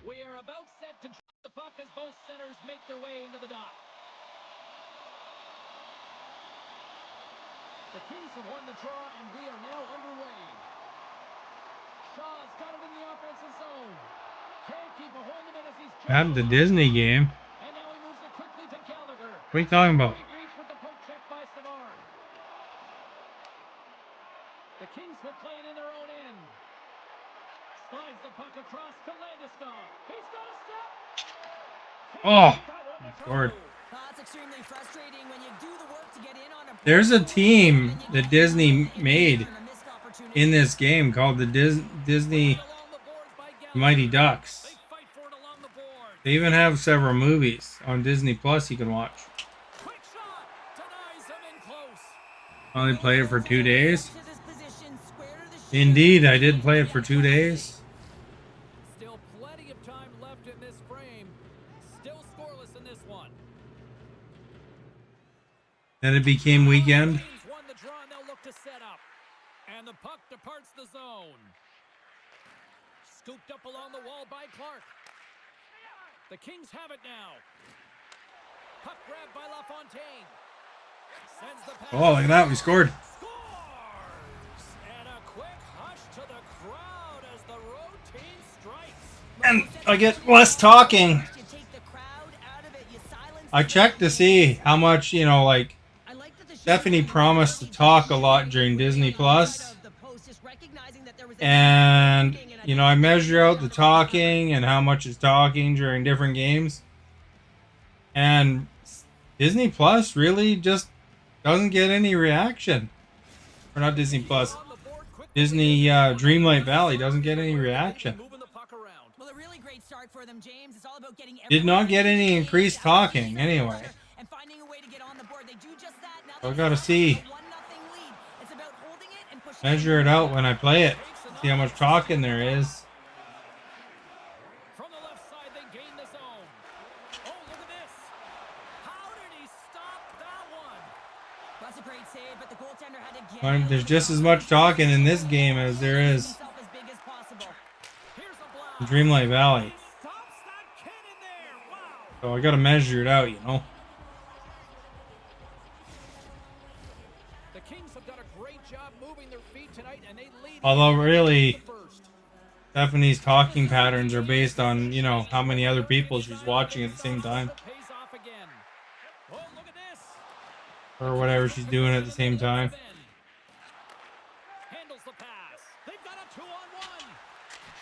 We are about set to drop the puck as both centers make their way into the dock. The Kings have won the draw, and we are now underway. Shaw's got it in the offensive zone. Can't keep a hold of it as he's... What happened to Disney game? And now he moves it quickly to Gallagher. What are you talking about? Great reach with the poke check by Savard. The Kings will play it in their own end. Slides the puck across to Landeskog. He's got a step. Oh, scored. It's extremely frustrating when you do the work to get in on a... There's a team that Disney made in this game called the Disney Mighty Ducks. They fight for it along the board. They even have several movies on Disney Plus you can watch. Quick shot. Denies him in close. I only played it for 2 days. Indeed, I did play it for 2 days. Still plenty of time left in this frame. Still scoreless in this one. Then it became weekend. Kings won the draw, and they'll look to set up. And the puck departs the zone. Scooped up along the wall by Clark. The Kings have it now. Puck grabbed by LaFontaine. Sends the pass. Oh, look at that. We scored. Scores! And a quick hush to the crowd as the road team strikes. And I get less talking. I checked to see how much, like, I like that the Stephanie promised to talk a lot during Disney Plus. And, you know, I measure out the talking and how much is talking during different games. And Disney Plus really just doesn't get any reaction. Or not Disney Plus. Disney Dreamlight Valley doesn't get any reaction. Well, a really great start for them, James. It's all about getting Did not get any increased talking anyway. and finding a way to get on the board. They do just that. Now So I gotta see. 1-0 lead. It's about holding it and pushing Measure it out when I play it. See how much talking there is. From the left side, they gain the zone. Oh, look at this. How did he stop that one? That's a great save, but the goaltender had to get There's just as much talking in this game as there is himself as big as possible. Here's a in blast. Dreamlight Valley. Stops that cannon there. Wow. So I gotta measure it out, you know. The Kings have done a great job moving their feet tonight, and they lead. Although really, First. Stephanie's talking patterns are based on, you know, how many other people she's watching at the same time. Pays off again. Oh, look at this. Or whatever she's doing at the same time. Handles the pass. They've got a 2-on-1.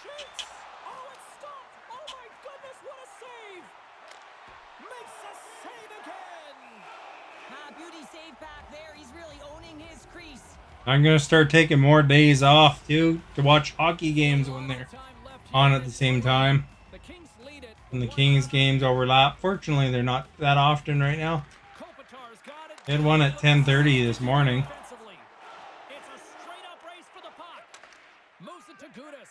Shoots. Oh, it's stopped. Oh my goodness, what a save. Makes a save again. Beauty save back there. He's really owning his crease. I'm gonna start taking more days off too to watch hockey games when they're on at the same time. The Kings lead it. When the Kings games overlap. Fortunately, they're not that often right now. Kopitar's got it. They had one at 10:30 this morning. Defensively. It's a straight up race for the puck. Moves it to Gudis.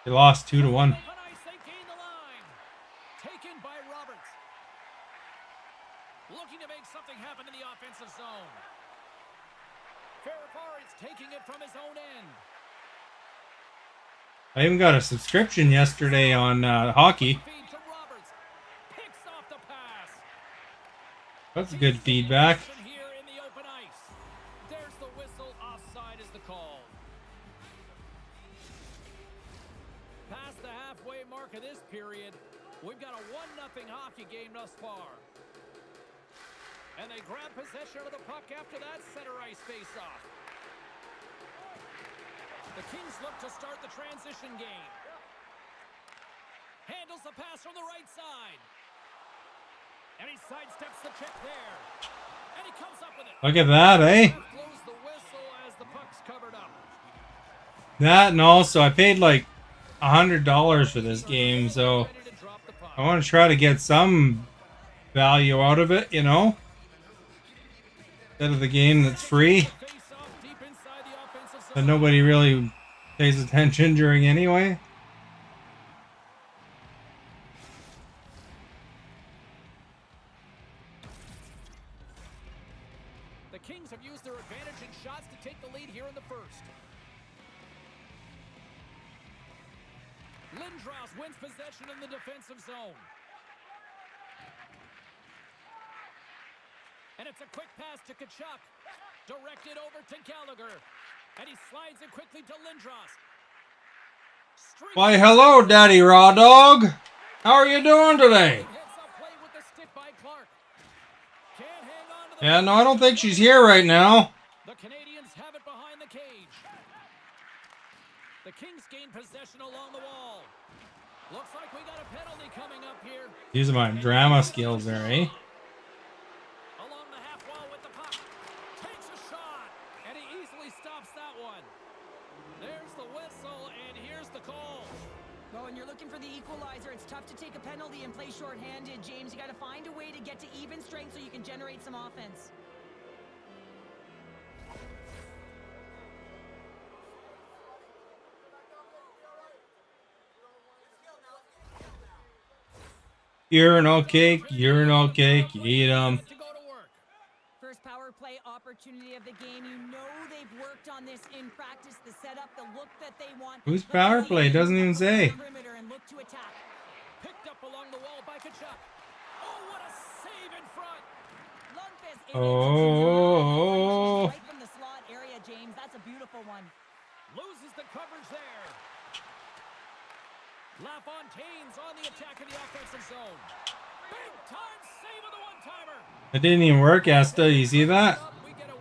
They lost 2-1. Open ice, they gain the line. Taken by Roberts. Looking to make something happen in the offensive zone. Ferrapar is taking it from his own end. I even got a subscription yesterday on hockey. Feed to Roberts. Picks off the pass. That's good feedback. Here in the open ice. There's the whistle. Offside is the call. Past the halfway mark of this period, we've got a 1-0 hockey game thus far. And they grab possession of the puck after that center ice face-off. The Kings look to start the transition game. Handles the pass from the right side. And he sidesteps the check there. And he comes up with it. Look at that, eh? Blows the whistle as the puck's covered up. That, and also I paid like $100 for this game, so Ready to drop the puck. I want to try to get some value out of it, you know? Instead of the game that's free, Face-off deep inside the offensive that zone. nobody really pays attention during anyway. The Kings have used their advantage in shots to take the lead here in the first. Lindros wins possession in the defensive zone. And it's a quick pass to Kachuk. Directed over to Gallagher. And he slides it quickly to Lindros. Why, hello, Daddy Raw Dog. How are you doing today? Hits a play with the stick by Clark. Can't hang on to the Yeah, no, I don't think she's here right now. The Canadians have it behind the cage. The Kings gain possession along the wall. Looks like we got a penalty coming up here. These are my drama skills there, eh? Along the half wall with the puck. Takes a shot. And he easily stops that one. There's the whistle, and here's the call. Well, when you're looking for the equalizer, it's tough to take a penalty and play shorthanded, James. You got to find a way to get to even strength so you can generate some offense. Urinal cake, eat 'em. To go to work. First power play opportunity of the game. You know they've worked on this in practice. The setup, the look that they want. Who's power play? Doesn't even say. Perimeter and look to attack. Picked up along the wall by Kachuk. Oh, what a save in front. Lundqvist in Oh. right from the slot area, James. That's a beautiful one. Loses the coverage there. LaFontaine's on the attack in the offensive zone. Big time save of the one-timer. It didn't even work, Asta. You see that? We get a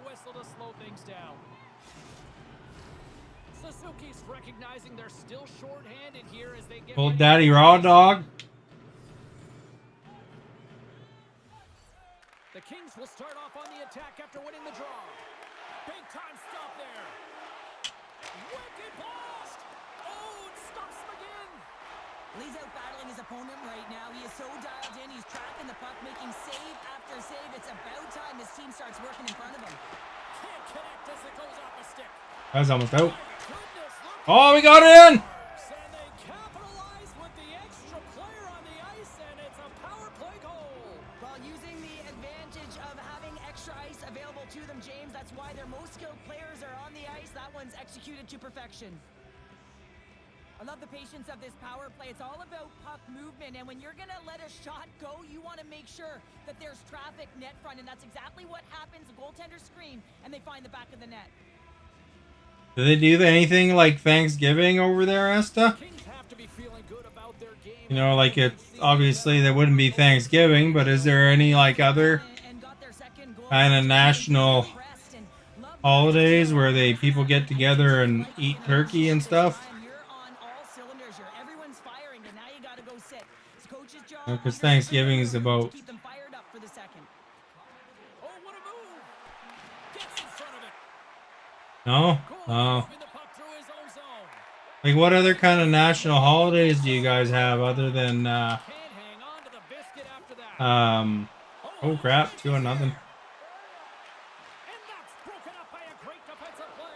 Suzuki's recognizing they're still short-handed here as they get Old ready. Daddy Raw Dog. The Kings will start off on the attack after winning the draw. Big time stop there. Wicked blast. Oh, it stops him again. Well, he's out battling his opponent right now. He is so dialed in. He's tracking the puck, making save after save. It's about time his team starts working in front of him. Can't connect as it goes off the stick. That was almost out. Goodness, look. Oh, we got it in. And they capitalize with the extra player on the ice, and it's a power play goal. While using the advantage of having extra ice available to them, James, that's why their most skilled players are on the ice. That one's executed to perfection. I love the patience of this power play. It's all about puck movement, and when you're going to let a shot go, you want to make sure that there's traffic net front, and that's exactly what happens. The goaltender screen, and they find the back of the net. Do they do anything like Thanksgiving over there, Esta? Kings have to be feeling good about their game. You know, like it's obviously there wouldn't be Thanksgiving, but is there any like other kind of national holidays where people get together and eat turkey and stuff? Because Thanksgiving is about. Keep them fired up for the second. Oh, what a move! Gets in front of it. No? Oh. Moving the puck through his own zone. Like what other kind of national holidays do you guys have other than Can't hang on to the biscuit after that. oh crap, 2-0. And that's broken up by a great defensive play.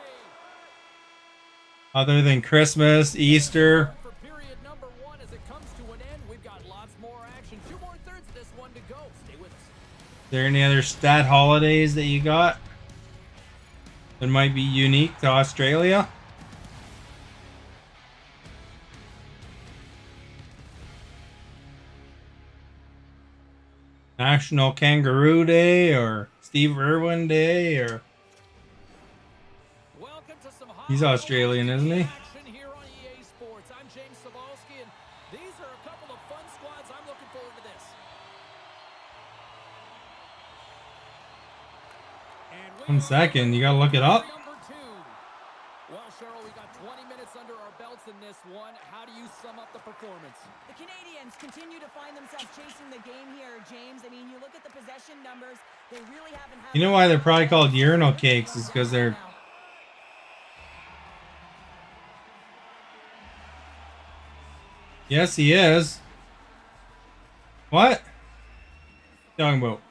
Other than Christmas, Easter. For period number 1 as it comes to an end, we've got lots more action. 2 more thirds of this one to go. Stay with us. Is there any other stat holidays that you got that might be unique to Australia? National Kangaroo Day or Steve Irwin Day or Welcome to some he's Australian, isn't he? action here on EA Sports. I'm James Cebulski, and these are a couple of fun squads. I'm looking forward to this. And we 1 second, you gotta look it up. Number 2. Well, Cheryl, we got 20 minutes under our belts in this one. How do you sum up the performance? The Canadians continue to find themselves chasing the game here, James. I mean, you look at the possession numbers, they really haven't had... You know why they're probably called urinal cakes is because they're... Yes, he is. What? Talking about?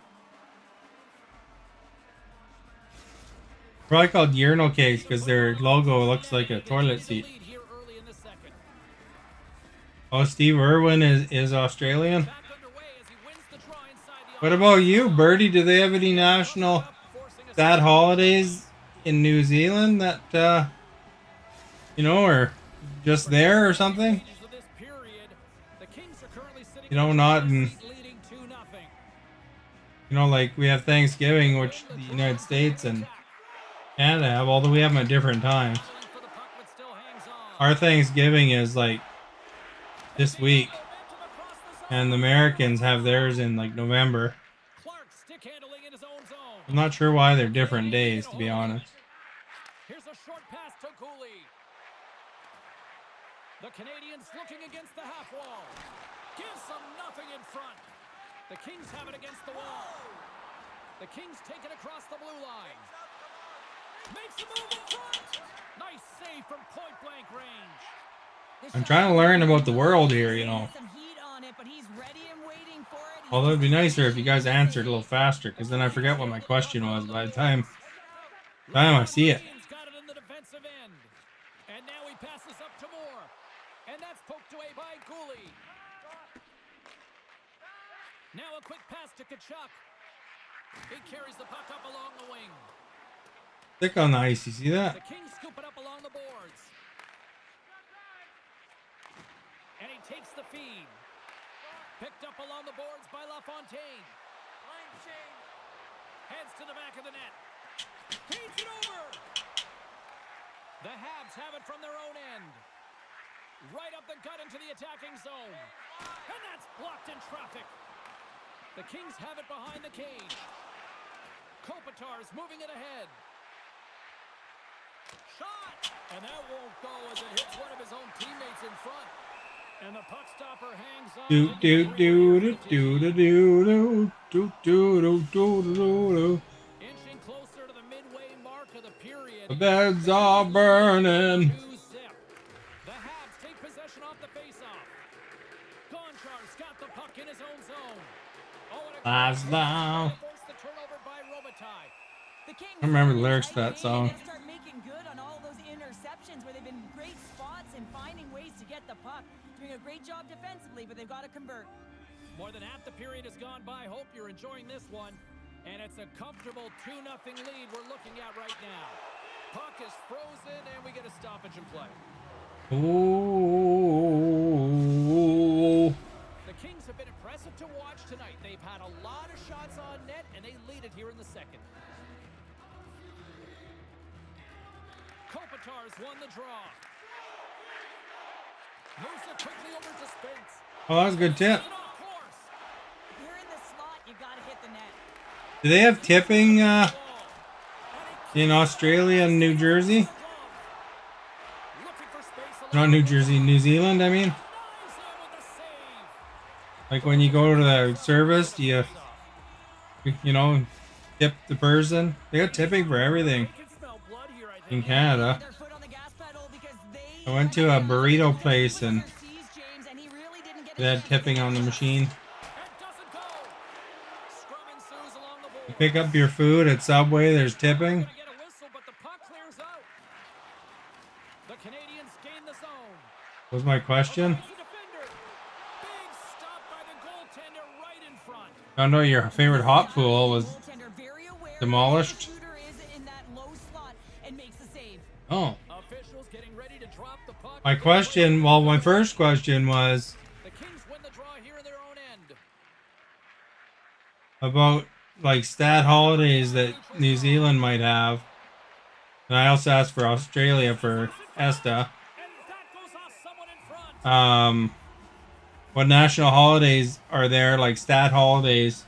Probably called urinal cakes because their logo looks like a toilet seat. Lead here early in the second. Oh, Steve Irwin is Australian. Back underway as he wins the draw inside the What about you, Birdie? Do they have any national sad holidays in New Zealand that, you know, or just there or something? You know, not in, you know, like we have Thanksgiving, which the United States and Canada have, although we have them at different times. Our Thanksgiving is like this week, and the Americans have theirs in like November. I'm not sure why they're different days, to be honest. Here's a short pass to Cooley. The Canadians looking against the half wall. Gives them nothing in front. The Kings have it against the wall. The Kings take it across the blue line. Makes a move in front. Nice save from point-blank range. I'm trying to learn about the world here, you know. Although it'd be nicer if you guys answered a little faster, because then I forget what my question was by the time I see it. Got it in the defensive end. And now he passes up to Moore. And that's poked away by Cooley. Now a quick pass to Kachuk. He carries the puck up along the wing. Thick on the ice, you see that? The Kings scoop it up along the boards. And he takes the feed. Picked up along the boards by LaFontaine. Heads to the back of the net. Feeds it over. The Habs have it from their own end. Right up the gut into the attacking zone. And that's blocked in traffic. The Kings have it behind the cage. Kopitar's moving it ahead. shot. And that won't go as it hits one of his own teammates in front. And the puck stopper hangs on. Do do do do do do do do do do do do. Inching closer to the midway mark of the period. The beds are burning. The Habs take possession off the faceoff. Gonchar's got the puck in his own zone. Oh, and Last down. force the turnover by Robitaille. The Kings I remember the are lyrics to that tight song. and start making good on all those interceptions where they've been great spots and finding ways to get the puck. Doing a great job defensively, but they've got to convert. More than half the period has gone by. Hope you're enjoying this one. And it's a comfortable 2-0 lead we're looking at right now. Puck is frozen, and we get a stoppage in play. Ooh. The Kings have been impressive to watch tonight. They've had a lot of shots on net, and they lead it here in the second. Kopitar's won the draw. Moves it quickly over to Spence. Oh, that was a good tip. Off course. If you're in the slot, you got to hit the net. Do they have tipping in Australia and New Jersey? Looking for space. Not New Jersey, New Zealand, I mean. Nice with the save. Like when you go to the service, do you know, tip the person? They got tipping for everything I can smell blood here, I in think. Canada. Their foot on the gas pedal because they I went to a burrito place and overseas, James, and he really didn't get a they had chance to tipping on the machine. That doesn't go. Scrum ensues along the You board. pick up your food at Subway, there's tipping. Gonna get a whistle, but the puck clears out. The Canadians gain the zone. Was my question. Finds the defender. Big stop by the goaltender right in front. Found out your favorite hot pool was goaltender very aware demolished. where the shooter is in that low slot and makes the save. Oh. Officials getting ready to drop the puck. My question, well, my first question was The Kings win the draw here in their own end. about like stat holidays that New Zealand might have. And I also asked for Australia for ESTA. And that goes off someone in front. What national holidays are there, like stat holidays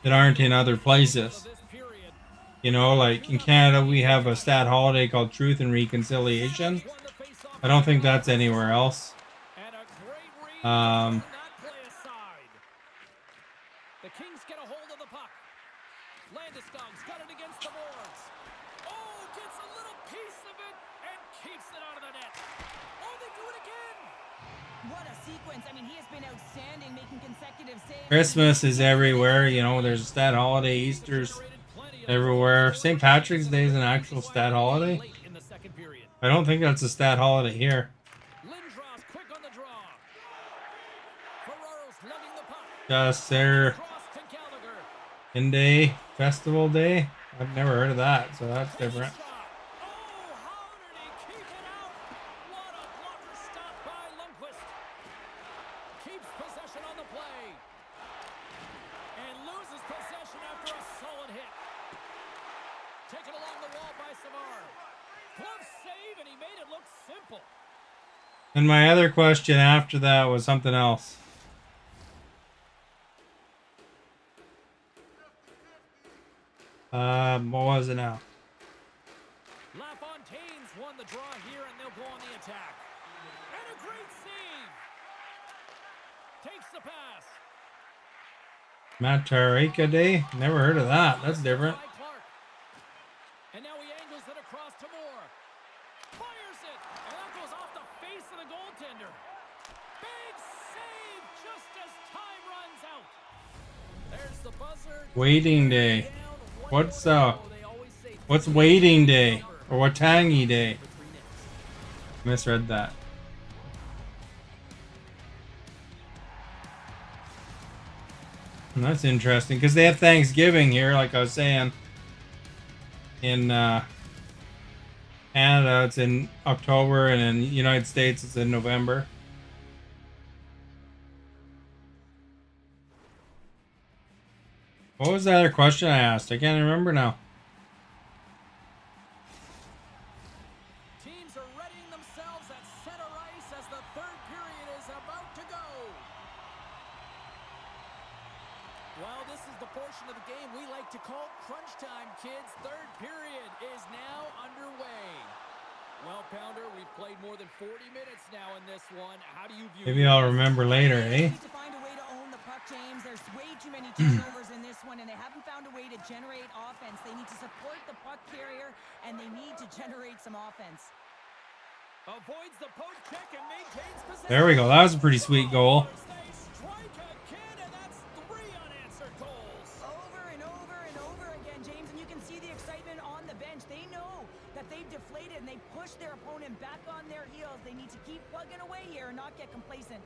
that aren't in other places? This period. You know, like in Canada, we have a stat holiday called Truth and Reconciliation. Won the faceoff. I don't think that's anywhere else. And a great read. Um, Not play aside. The Kings get a hold of the puck. Landeskog's got it against the boards. Oh, gets a little piece of it and keeps it out of the net. Oh, they do it again. What a sequence. I mean, he has been outstanding, making consecutive saves. Christmas is everywhere. You know, there's a stat holiday. Easter's everywhere. St. Patrick's Day is an actual stat holiday. Late in the second period. I don't think that's a stat holiday here. Lindros quick on the draw. Ferraro's lugging the puck. Just their Cross to Gallagher. in-day festival day. I've never heard of that, so that's different. Shot. Oh, how did he keep it out? What a blocker stop by Lundqvist. Keeps possession on the play. And loses possession after a solid hit. Taken along the wall by Savard. Glove save, and he made it look simple. And my other question after that was something else. What was it now? LaFontaine's won the draw here, and they'll go on the attack. And a great save. Takes the pass. Matarika Day? Never heard of that. That's different. By Clark. And now he angles it across to Moore. Fires it, and that goes off the face of the goaltender. Big save just as time runs out. There's the buzzer. Waiting Day. Down What's 1-0. They always say what's Waiting Day? Or Watangi Day? Misread that. And that's interesting because they have Thanksgiving here, like I was saying. In Canada, it's in October, and in the United States, it's in November. What was the other question I asked? I can't remember now. teams are readying themselves at center ice as the third period is about to go. Well, this is the portion of the game we like to call crunch time, kids. Third period is now underway. we've played more than 40 minutes now in this one. How do you view Maybe I'll remember later, They eh? need to find a way to own the puck, James. There's way too many turnovers in this one, and they haven't found a way to generate offense. They need to support the puck carrier, and they need to generate some offense. Avoids the post check and maintains possession. There we go. That was a pretty sweet goal. They strike again, and that's 3 unanswered goals. Over and over and over again, James, and you can see the excitement on the bench. They know that they've deflated, and they push their opponent back on their heels. They need to keep plugging away here and not get complacent.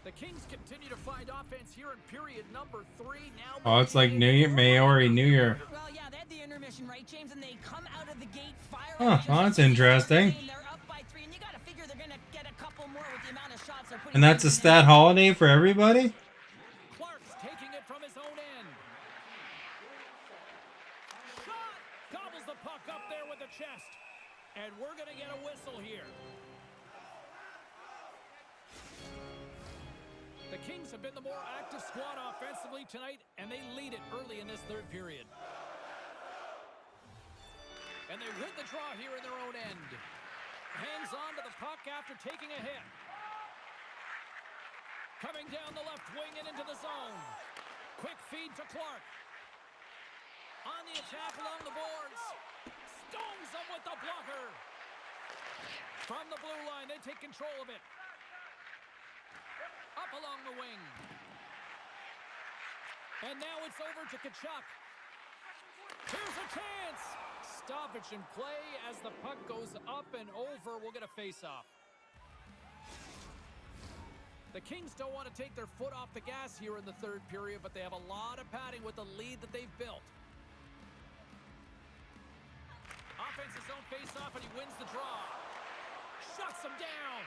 The Kings continue to find offense here in period number 3. Now Oh, it's like New Year, Maori New Year. Well, yeah, they had the intermission, right, James? And they come out of the gate firing. Huh, well, that's interesting. They're up by 3, and you got to figure they're going to get a couple more with the amount of shots they're putting. And that's a stat holiday for everybody? Clark's taking it from his own end. Shot! Gobbles the puck up there with the chest. And we're going to get a whistle here. The Kings have been the more active squad offensively tonight, and they lead it early in this third period. And they win the draw here in their own end. Hangs on to the puck after taking a hit. Coming down the left wing and into the zone. Quick feed to Clark. On the attack along the boards. Stones them with the blocker. From the blue line, they take control of it. Up along the wing. And now it's over to Tkachuk. Here's a chance. Stoppage in play as the puck goes up and over. We'll get a face-off. The Kings don't want to take their foot off the gas here in the third period, but they have a lot of padding with the lead that they've built. Offense his own face-off, and he wins the draw. Shuts him down.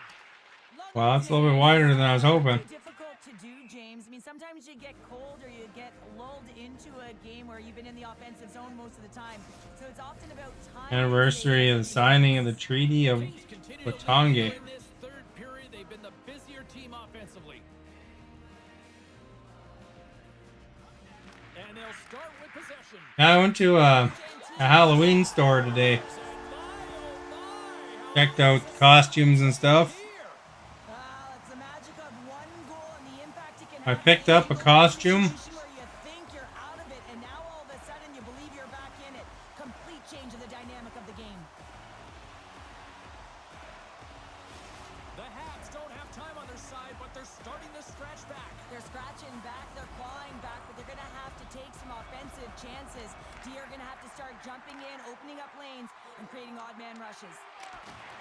Wow, that's a little bit wider than I was hoping. Difficult to do, James. I mean, sometimes you get cold or you get lulled into a game where you've been in the offensive zone most of the time. So it's often about time. Anniversary of the signing of the Treaty of Watonge. In this third period, they've been the busier team offensively. And they'll start with possession. I went to a Halloween store today. Checked out the costumes and stuff. It's the magic of one goal and the impact it can I have. picked up a costume. Where you think you're out of it, and now all of a sudden you believe you're back in it. Complete change of the dynamic of the game. The Habs don't have time on their side, but they're starting to scratch back. They're scratching back, they're clawing back, but they're going to have to take some offensive chances. D are going to have to start jumping in, opening up lanes, and creating odd man rushes.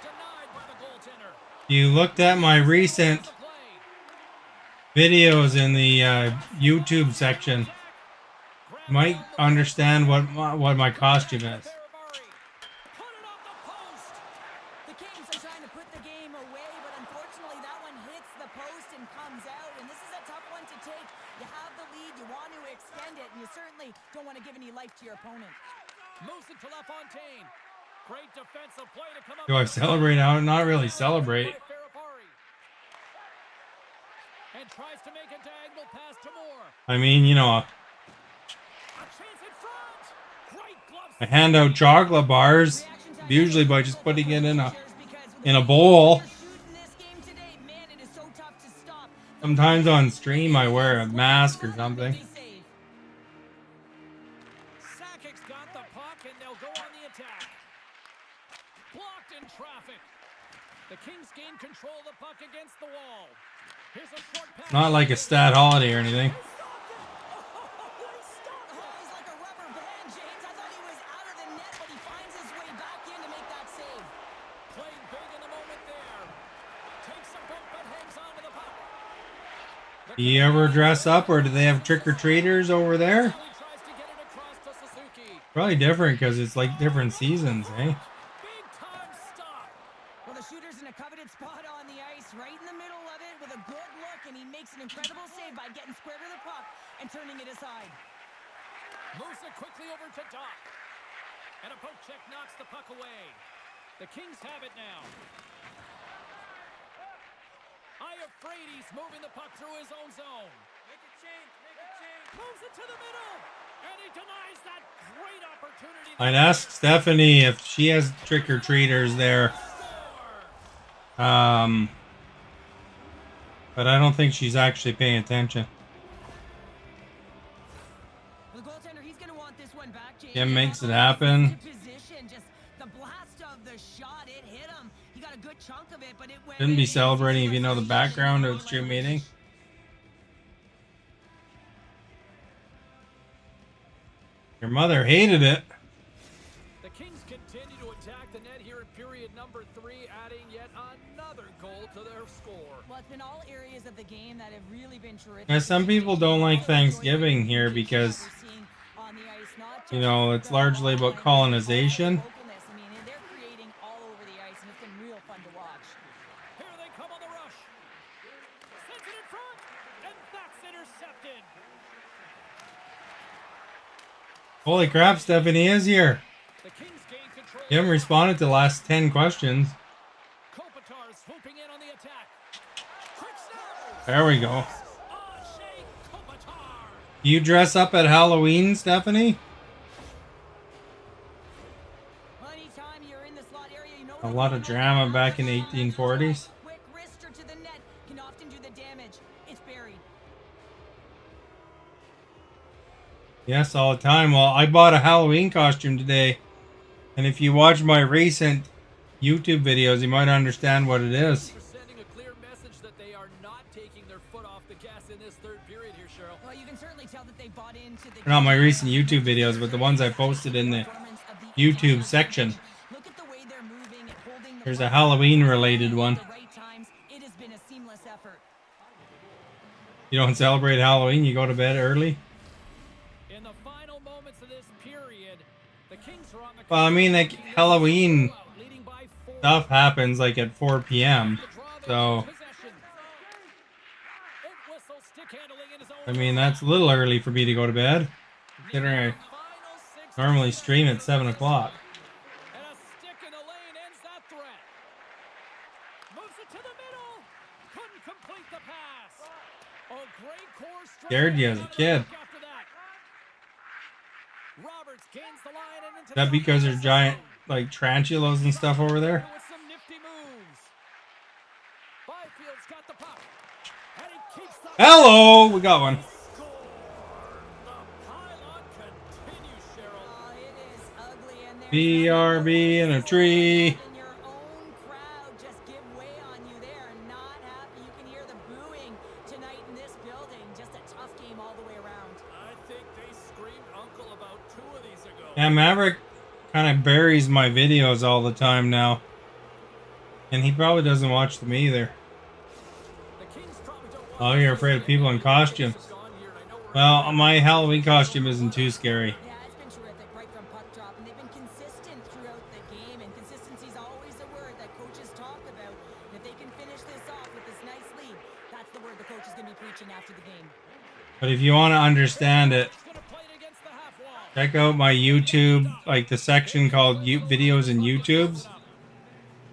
Denied by the goaltender. You looked at my recent videos in the YouTube section. You might understand what my costume is. The Kings are trying to put the game away, but unfortunately that one hits the post and comes out, and this is a tough one to take. You have the lead, you want to extend it, and you certainly don't want to give any life to your opponent. Moves it to LaFontaine. Great defensive play to come up. Do I celebrate out? Not really celebrate. And tries to make a diagonal pass to Moore. I mean, you know, A chance in front. Great glove. I hand out chocolate bars, usually by just putting it in a bowl. Sometimes on stream I wear a mask or something. Sakic's got the puck, and they'll go on the attack. Blocked in traffic. The Kings gain control of the puck against the wall. Here's a short pass. Not like a stat holiday or anything. He's like a rubber band, James. I thought he was out of the net, but he finds his way back in to make that save. Playing big in the moment there. Takes a bump but hangs on to the puck. Do you ever dress up, or do they have trick-or-treaters over there? He tries to get it across to Suzuki. Probably different because it's like different seasons, eh? Big time stop. Well, the shooter's in a coveted spot on the ice, right in the middle of it with a good look, and he makes an incredible save by getting square to the puck and turning it aside. Moves it quickly over to Doc. And a poke check knocks the puck away. The Kings have it now. Eye afraid he's moving the puck through his own zone. Make a change. Moves it to the middle. And he denies that great opportunity. I'd ask Stephanie if she has trick-or-treaters there. But I don't think she's actually paying attention. The goaltender, he's going to want this one back, Jake. Kim makes it happen. Position, just the blast of the shot, it hit him. He got a good chunk of it, but it went Shouldn't be in. celebrating if you know the background of the stream meeting. Your mother hated it. The Kings continue to attack the net here in period number 3, adding yet another goal to their score. Well, it's been all areas of the game that have really been terrific. Now, some people don't like Thanksgiving here because, you know, it's largely about colonization. I mean, they're creating all over the ice, and it's been real fun to watch. Here they come on the rush. Sends it in front, and that's intercepted. Holy crap, Stephanie is here. The Kings gain control. You haven't responded to the last 10 questions. Kopitar swooping in on the attack. Quick snap. There we go. Shea Kopitar. You dress up at Halloween, Stephanie? Anytime you're in the slot area, you know A lot of drama back in the 1840s. Quick wrister to the net can often do the damage. It's buried. Yes, all the time. Well, I bought a Halloween costume today. And if you watch my recent YouTube videos, you might understand what it is. For sending a clear message that they are not taking their foot off the gas in this third period here, Cheryl. Well, you can certainly tell that they bought into the Not my recent YouTube videos, but the ones I posted in the YouTube section. Look at the way they're moving and holding the There's a Halloween related one. at the right times. It has been a seamless effort. You don't celebrate Halloween, you go to bed early. In the final moments of this period, the Kings are on the Well, I mean, like, Halloween leading by 4. stuff happens like at 4 p.m. So, Possession. It whistles stick handling in his own I mean, that's a little early for me to go to bed. Considering I normally stream at 7 o'clock. And a stick in the lane ends that threat. Moves it to the middle. Couldn't complete the pass. Oh, great core strike. Scared you as a kid. After that. Roberts gains the line and into Is that the because there's offensive giant, zone. like, tarantulas and stuff over there? With some nifty moves. Byfield's got the puck. And he keeps the Hello! We got one. score. The pylon continues, Cheryl. Oh, it is ugly, and there's BRB in a tree. and your own crowd just give way on you. They are not happy. You can hear the booing tonight in this building. Just a tough game all the way around. I think they screamed uncle about 2 of these ago. Yeah, Maverick kind of buries my videos all the time now. And he probably doesn't watch them either. The Kings probably don't want Oh, you're afraid of people in costumes. gone here, and I know we're Well, my Halloween costume isn't too scary. Yeah, it's been terrific right from puck drop, and they've been consistent throughout the game, and consistency is always a word that coaches talk about. And if they can finish this off with this nice lead, that's the word the coach is going to be preaching after the game. But if you want to understand it, gonna play it against the half wall. check out my YouTube, like the section called videos and YouTubes,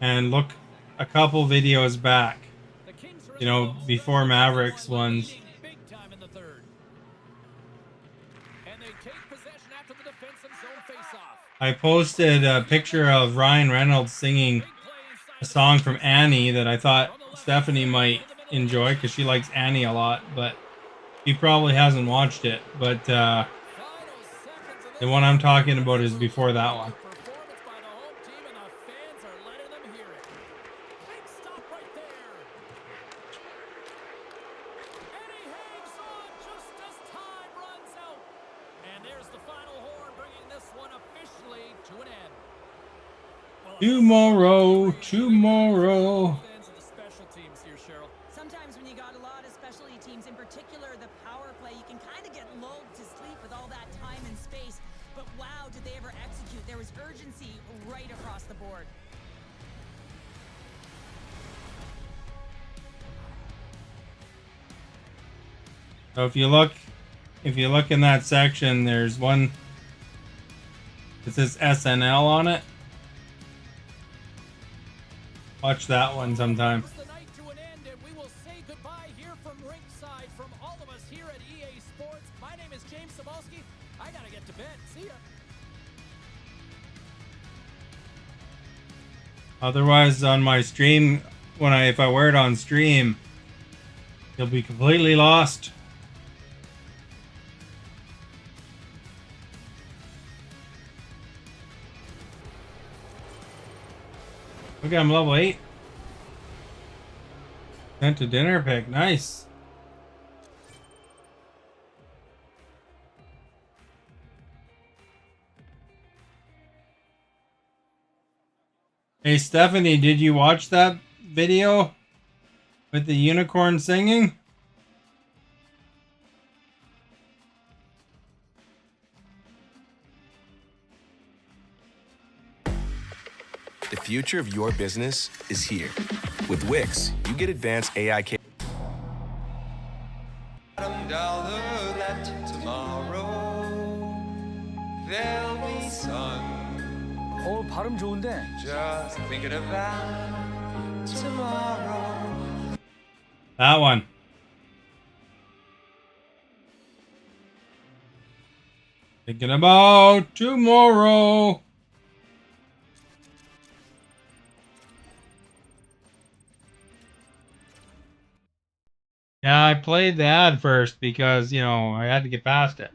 and look a couple videos back, The Kings are in you know, the before Mavericks ones. leading big time in the third. And they take possession after the defensive zone face-off. I posted a picture of Ryan Reynolds singing Big play inside a song from Annie that I thought Stephanie might enjoy because she likes Annie a lot, but she probably hasn't watched it. But final seconds of the this one I'm talking about is before that one. performance by the home team, and the fans are letting them hear it. Big stop right there. And he hangs on just as time runs out. And there's the final horn, bringing this one officially to an end. Tomorrow, tomorrow. Fans of the special teams here, Cheryl. Sometimes when you got a lot of specialty teams, in particular the power play, you can kind of get lulled to sleep with all that time and space. But wow, did they ever execute? There was urgency right across the board. So if you look in that section, there's one that says SNL on it. Watch that one sometime. The night to an end, and we will say goodbye here from ringside from all of us here at EA Sports. My name is James Cebulski. I gotta get to bed. See ya. Otherwise, on my stream, if I wear it on stream, you'll be completely lost. Look, I'm level 8. Sent to dinner pick. Nice. Hey, Stephanie, did you watch that video with the unicorn singing? The future of your business is here. With Wix, you get advanced AI $1 that tomorrow there'll be sun. 발음 좋은데. Just thinking about tomorrow. That one. Thinking about tomorrow. Yeah, I played the ad first because, I had to get past it.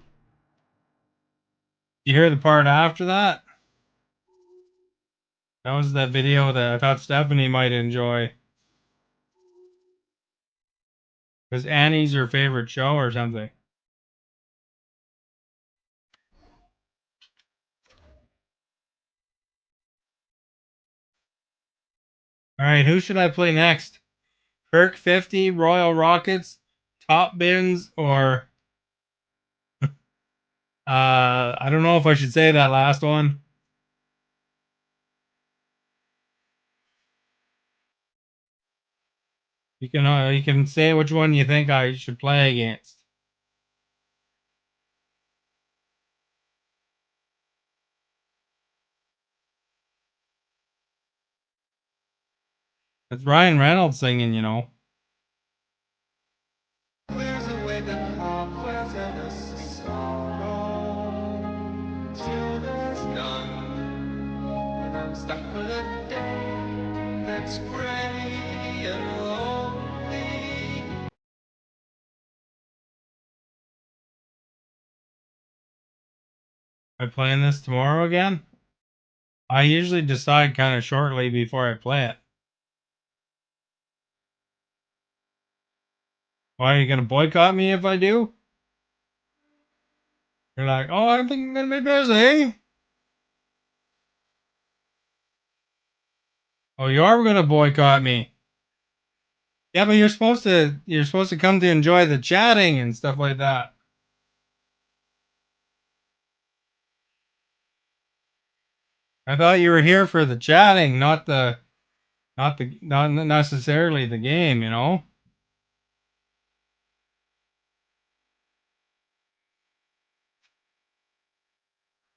You hear the part after that? That was that video that I thought Stephanie might enjoy. Because Annie's her favorite show or something. Alright, who should I play next? Kirk 50, Royal Rockets, Top Bins, or... I don't know if I should say that last one. You can say which one you think I should play against. It's Ryan Reynolds singing, There's a way to conquest and a sorrow till there's none. And I'm stuck with a day that's gray and lonely. Am I playing this tomorrow again? I usually decide kind of shortly before I play it. Why are you gonna boycott me if I do? You're like, oh, I think I'm gonna be busy. Oh, you are gonna boycott me. Yeah, but you're supposed to come to enjoy the chatting and stuff like that. I thought you were here for the chatting, not necessarily the game.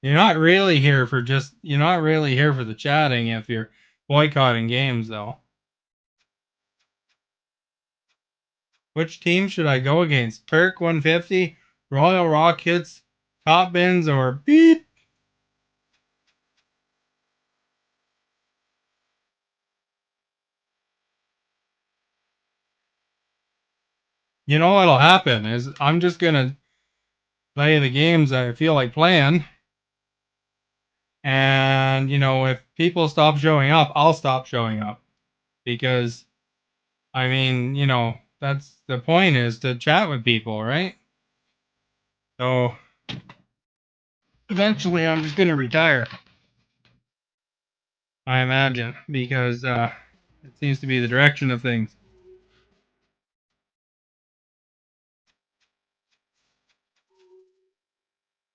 You're not really here for the chatting if you're boycotting games though. Which team should I go against? Perk 150, Royal Rockets, Top Bins, or Beep? You know what'll happen is I'm just gonna play the games I feel like playing. And, if people stop showing up, I'll stop showing up. Because, I mean, that's the point, is to chat with people, right? So, eventually I'm just going to retire. I imagine. Because it seems to be the direction of things.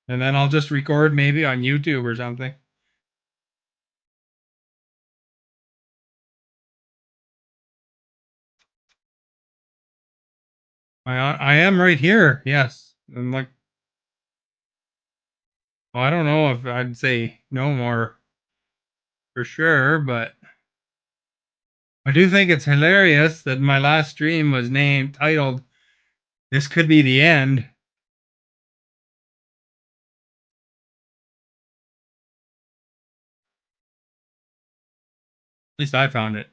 And then I'll just record maybe on YouTube or something. I am right here, yes. I'm like, well, I don't know if I'd say no more for sure, but I do think it's hilarious that my last stream was titled "This Could Be the End." At least I found it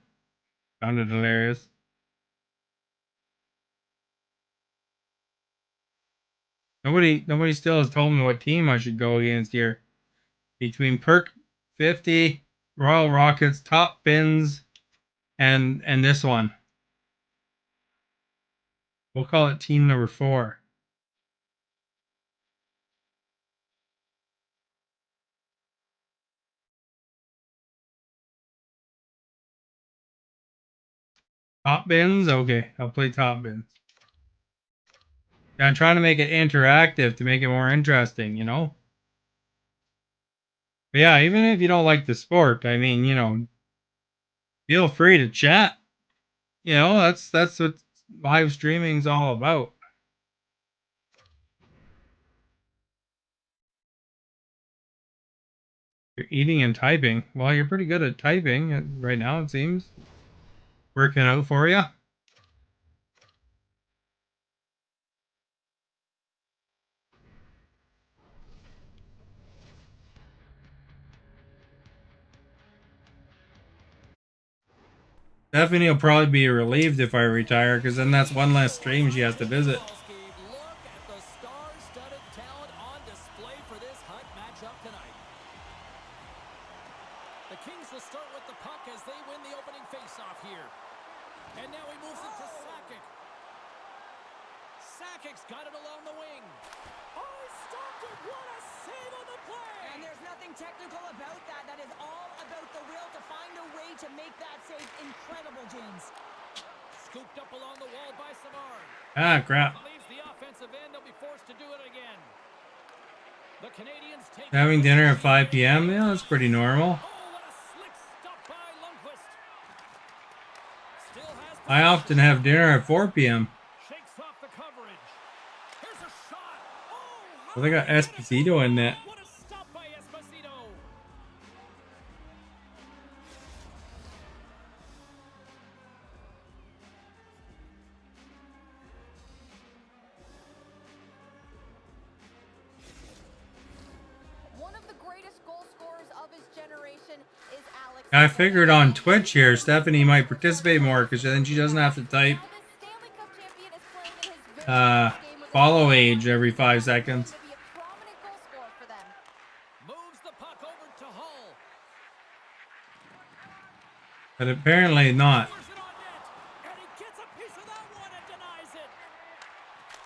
hilarious. Nobody still has told me what team I should go against here. Between Perk 50, Royal Rockets, Top Bins, and this one. We'll call it team number 4. Top Bins? Okay, I'll play Top Bins. Yeah, I'm trying to make it interactive to make it more interesting, you know? But yeah, even if you don't like the sport, I mean, you know, feel free to chat. You know, that's what live streaming's all about. You're eating and typing. Well, you're pretty good at typing right now, it seems. Working out for you. Stephanie will probably be relieved if I retire, because then that's one less stream she has to visit. Look at the star-studded talent on display for this Hunt matchup tonight. The Kings will start with the puck as they win the opening faceoff here. And now he moves it to Sakic. Sakic's got it along the wing. Oh, he stopped it. What a save on the play. And there's nothing technical about that. That is all about the will to find a way to make that save incredible, James. Scooped up along the wall by Savard. Ah, crap. Leaves the offensive end. They'll be forced to do it again. The Canadians take Having dinner at 5 p.m.? Yeah, that's pretty normal. Oh, what a slick stop by Lundqvist. Still has I often have dinner at 4 p.m. shakes off the coverage. Here's a shot. Oh, Well, they got Esposito in that. what a stop by Esposito. One of the greatest goal scorers of his generation is Alex. I figured on Twitch here, Stephanie might participate more, because then she doesn't have to type Now this Stanley Cup champion is playing in his very first game with the follow Kings. age every 5 seconds. To be a prominent goal scorer for them. Moves the puck over to Hull. But apparently not. Fires it on net. And he gets a piece of that one and denies it.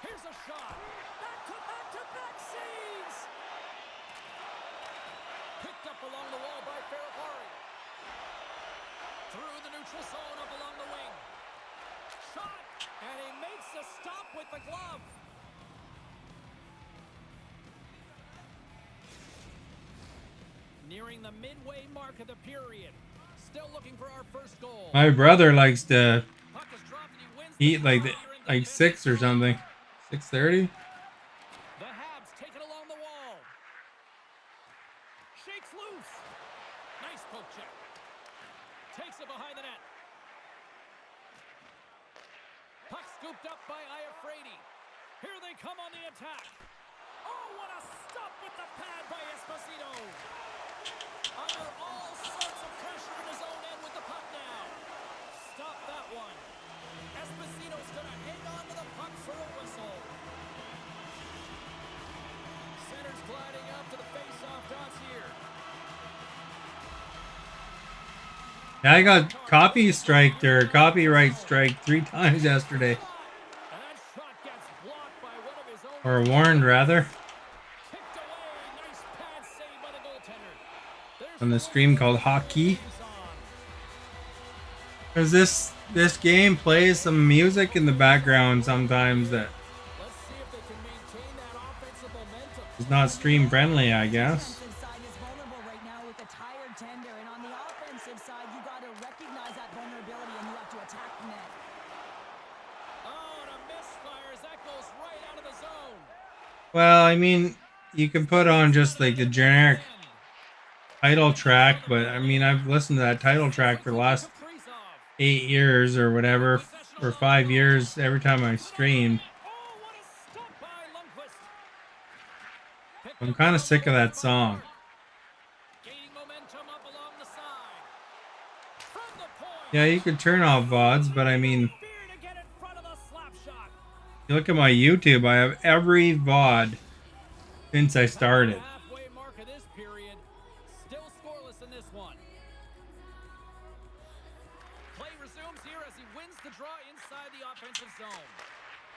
Here's a shot. Back-to-back saves. Picked up along the wall by Ferrari. Through the neutral zone up along the wing. Shot. And he makes a stop with the glove. Nearing the midway mark of the period. Still looking for our first goal. My brother likes to Puck is dropped and he wins eat the like draw here in the like fifth 6 or period. something. 6:30. The Habs take it along the wall. Shakes loose. Nice poke check. Takes it behind the net. Puck scooped up by Iafrate. Here they come on the attack. Oh, what a stop with the pad by Esposito. Under all sorts of pressure in his own end with the puck now. Stop that one. Esposito's going to hang on to the puck for a whistle. Center's gliding up to the face-off dots here. Yeah, I got copyright strike 3 times yesterday. And that shot gets blocked by one of his own. Or warned, rather. Kicked away. Nice pad save by the goaltender. There's On the stream called Hockey. Because this game plays some music in the background sometimes that Let's see if they can maintain that offensive momentum. is not stream friendly, I guess. Defensive side is vulnerable right now with a tired tender, and on the offensive side, you got to recognize that vulnerability and you have to attack the net. Oh, and a misfire as that goes right out of the zone. Well, I mean, you can put on just like the generic title track, but I mean, I've listened to that title track for the last Kaprizov. 8 years or whatever, or 5 years every time I streamed. Oh, what a stop by Lundqvist. Picked I'm up kind of along sick the of that boards by song. Clark. Gaining momentum up along the side. From the point. Yeah, you could turn off VODs, but I mean, Fear to get in front of the slap shot. you look at my YouTube, I have every VOD since I started. Halfway mark of this period. Still scoreless in this one. Play resumes here as he wins the draw inside the offensive zone.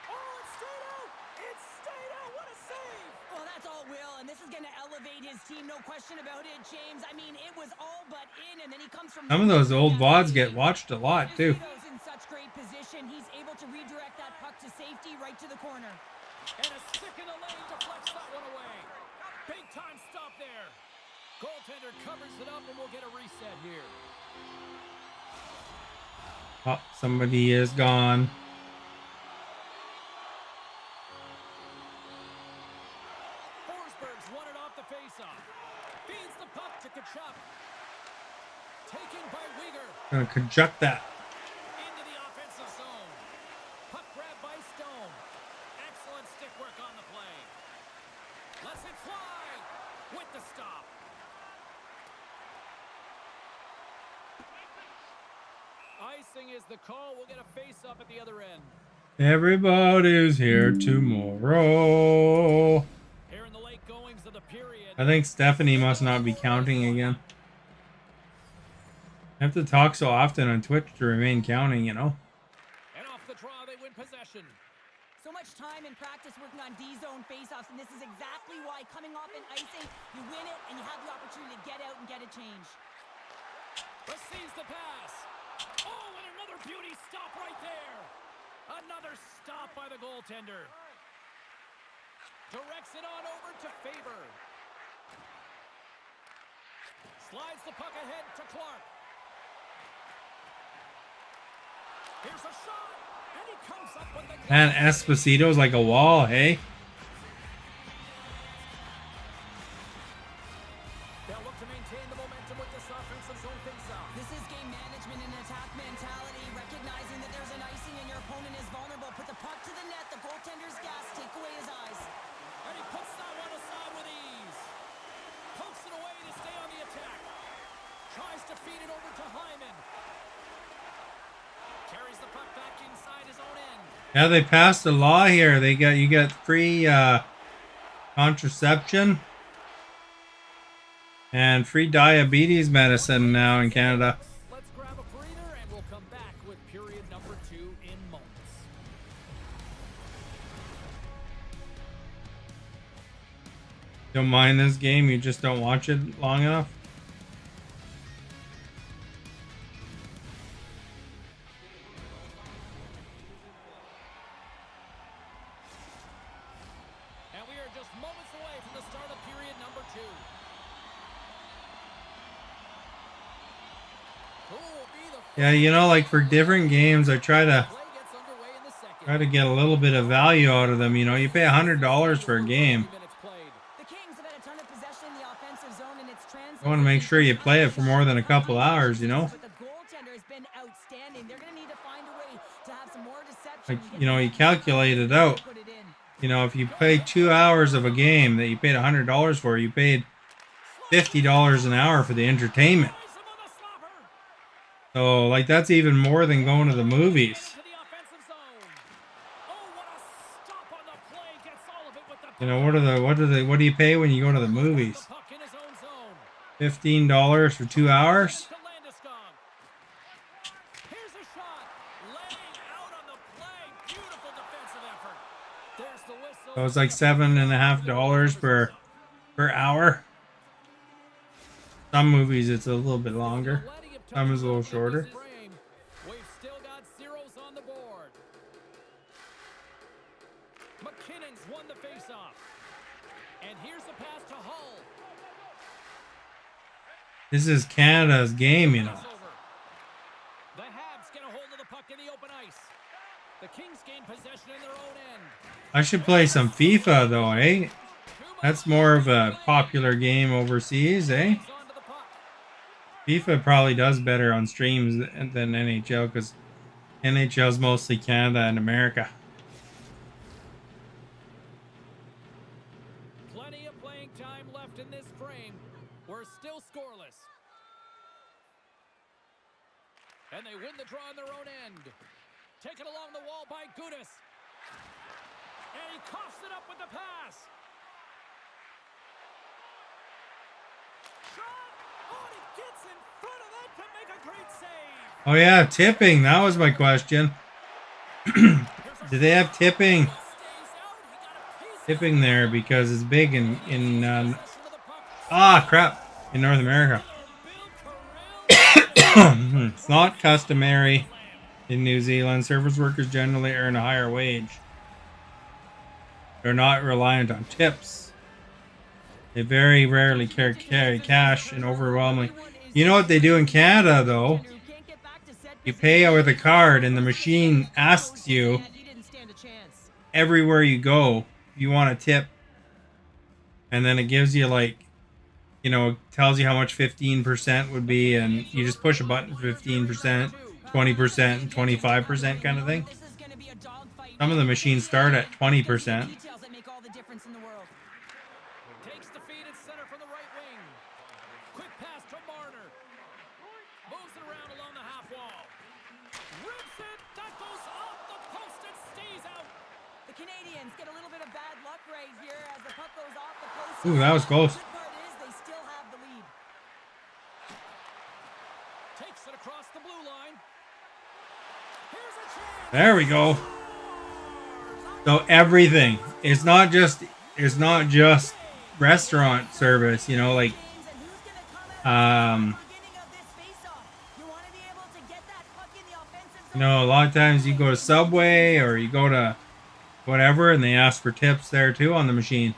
Oh, it stayed out! It stayed out! What a save! Well, that's all Will, and this is going to elevate his team, no question about it, James. I mean, it was all but in, and then he comes from... Some of those old VODs get watched a lot, too. Esposito's in such great position. He's able to redirect that puck to safety right to the corner. And a stick in the lane deflects that one away. Big time stop there. Goaltender covers it up, and we'll get a reset here. Oh, somebody is gone. Forsberg's won it off the faceoff. Feeds the puck to Kachuk. Taken by Uyghur. Gonna conjunct that. Into the offensive zone. Puck grab by Stone. Excellent stick work on the play. Lets it fly with the stop. Icing is the call. We'll get a face-up at the other end. Everybody's here tomorrow. Here in the late goings of the period. I think Stephanie must not be counting again. I have to talk so often on Twitch to remain counting, you know? And off the draw, they win possession. So much time in practice working on D-zone faceoffs, and this is exactly why coming off an icing, you win it, and you have the opportunity to get out and get a change. Receives the pass. Oh, and another beauty stop right there. Another stop by the goaltender. Directs it on over to Faber. Slides the puck ahead to Clark. Here's a shot, and he comes up with the... Man, Esposito's like a wall, hey? They'll look to maintain the momentum with this offensive zone faceoff. This is game management and attack mentality, recognizing that there's an icing and your opponent is vulnerable. Put the puck to the net, the goaltender's gas, take away his eyes. And he puts that one aside with ease. Pokes it away to stay on the attack. Tries to feed it over to Hyman. Carries the puck back inside his own end. Yeah, they passed a law here. You get free contraception and free diabetes medicine now in Canada. Let's grab a breather and we'll come back with period number 2 in moments. Don't mind this game, you just don't watch it long enough. And we are just moments away from the start of period number 2. Who will be the Yeah, you know, like for different games, I try to play gets underway in the second. get a little bit of value out of them. You know, you pay $100 for a game. Minutes played. The Kings have had a ton of possession in the offensive zone, and it's translated. I want to make sure you play it for more than a couple hours, you know? But the goaltender has been outstanding. They're going to need to find a way to have some more deception. Like, and get you know, some you more calculate it out. put it in. You know, if you pay 2 hours of a game that you paid $100 for, you paid $50 an hour for the entertainment. Plays him on the slapper. So, like, that's even more than going to the movies. To the offensive zone. Oh, what a stop on the play. Gets all of it with the You know, what do you pay when you go to the movies? puck in his own zone. $15 for 2 hours? To Landeskog. Here's a shot. Laying out on the play. Beautiful defensive effort. There's the whistle. So it's like $7.50 per hour. Some movies it's a little bit longer. Some is a little shorter. We've still got zeros on the board. McKinnon's won the faceoff. And here's the pass to Hull. This is Canada's game, you know. Pass over. The Habs get a hold of the puck in the open ice. The Kings gain possession in their own end. I should play some FIFA though, eh? That's more of a popular game overseas, eh? Onto the puck. FIFA probably does better on streams than NHL because NHL is mostly Canada and America. Plenty of playing time left in this frame. We're still scoreless. And they win the draw on their own end. Taken along the wall by Gudis. And he coughs it up with the pass. Shot! Oh, and he gets in front of that to make a great save. Oh yeah, tipping. That was my question. Do they have tipping? Tipping there because it's big in crap, in North America. It's not customary in New Zealand. Service workers generally earn a higher wage. They're not reliant on tips. They very rarely carry cash and overwhelmingly. You know what they do in Canada though? You pay with a card and the machine asks you everywhere you go if you want a tip. And then it gives you like, you know, tells you how much 15% would be, and you just push a button, 15%, 20%, and 25% kind of thing. Some of the machines start at 20%. Takes the feed at center from the right wing. Quick pass to Marner. Moves it around along the half wall. Rips it. That goes off the post and stays out. The Canadians get a little bit of bad luck right here as the puck goes off the post. Ooh, that was close. The good part is they still have the lead. Takes it across the blue line. Here's a chance. There we go. So everything. It's not just restaurant service, you know, like you know, a lot of times you go to Subway or you go to whatever and they ask for tips there too on the machine.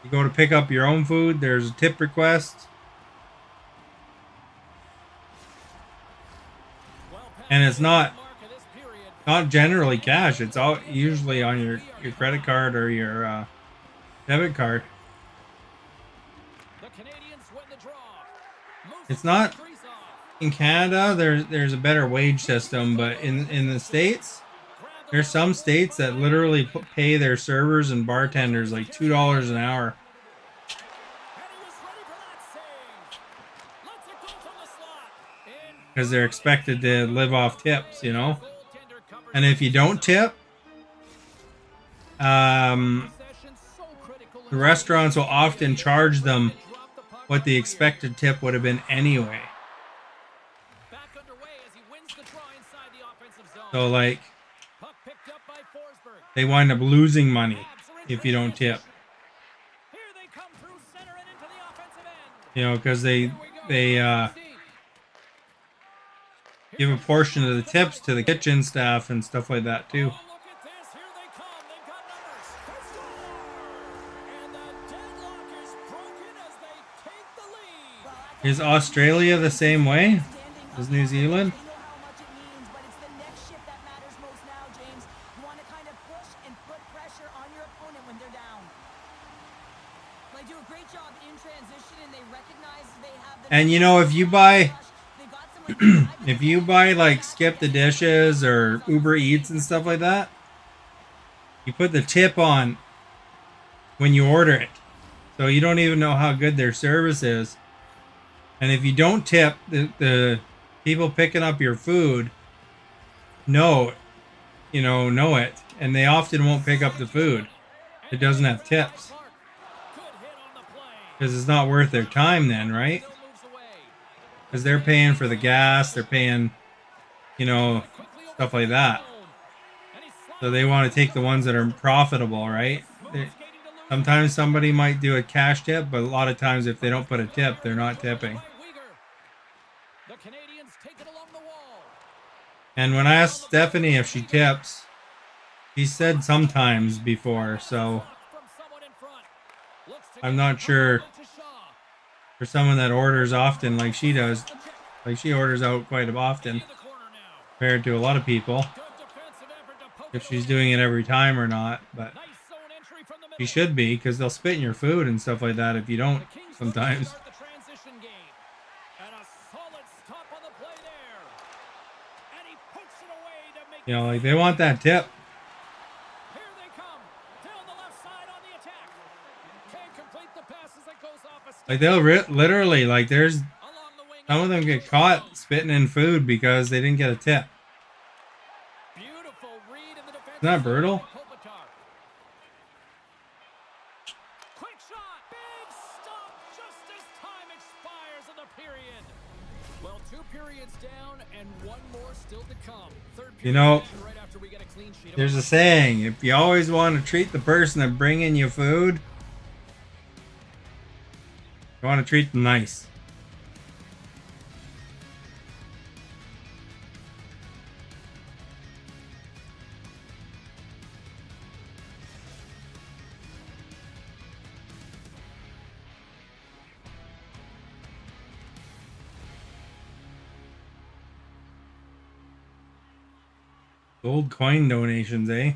You go to pick up your own food, there's a tip request. And it's not generally cash. It's all usually on your credit card or your debit card. It's not in Canada. There's a better wage system, but in the States, there's some states that literally pay their servers and bartenders like $2 an hour. Because they're expected to live off tips, you know? And if you don't tip, the restaurants will often charge them what the expected tip would have been anyway. So, like, they wind up losing money if you don't tip. You know, because they give a portion of the tips to the kitchen staff and stuff like that too. Is Australia the same way as New Zealand? And you know, if you buy like Skip the Dishes or Uber Eats and stuff like that, you put the tip on when you order it. So you don't even know how good their service is. And if you don't tip, the people picking up your food know it. And they often won't pick up the food. It doesn't have tips. Because it's not worth their time then, right? Because they're paying for the gas, they're paying, you know, stuff like that. So they want to take the ones that are profitable, right? Sometimes somebody might do a cash tip, but a lot of times if they don't put a tip, they're not tipping. And when I asked Stephanie if she tips, she said sometimes before, so I'm not sure. For someone that orders often like she does, like she orders out quite often compared to a lot of people, if she's doing it every time or not, but she should be, because they'll spit in your food and stuff like that if you don't sometimes. You know, like they want that tip. Here they come. Down the left side on the attack. Can't complete the pass as it goes off a stick. Like they'll literally, like there's Along the wing. some of them get caught spitting in food because they didn't get a tip. Beautiful read in the defense. Isn't that brutal? Quick shot. Big stop just as time expires in the period. Well, 2 periods down and 1 more still to come. Third period You know, right after we get a clean sheet. there's a saying, if you always want to treat the person that bringing you food, you want to treat them nice. Gold coin donations, eh?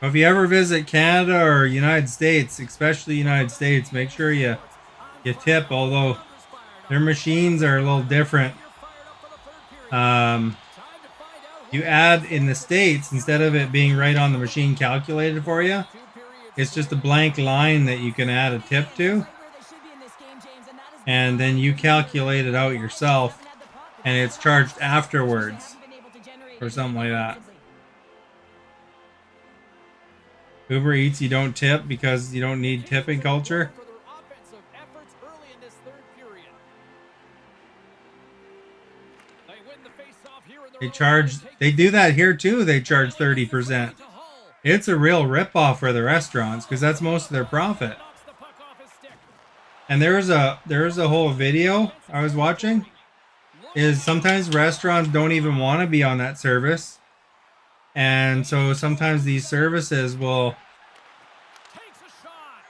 Well, if you ever visit Canada or United States, especially United States, make sure you tip, although their machines are a little different. You add in the States, instead of it being right on the machine calculated for you, it's just a blank line that you can add a tip to. And then you calculate it out yourself, and it's charged afterwards. Or something like that. Uber Eats, you don't tip because you don't need tipping culture. They do that here too. They charge 30%. It's a real ripoff for the restaurants because that's most of their profit. And there was a whole video I was watching. Is sometimes restaurants don't even want to be on that service, and so sometimes these services will,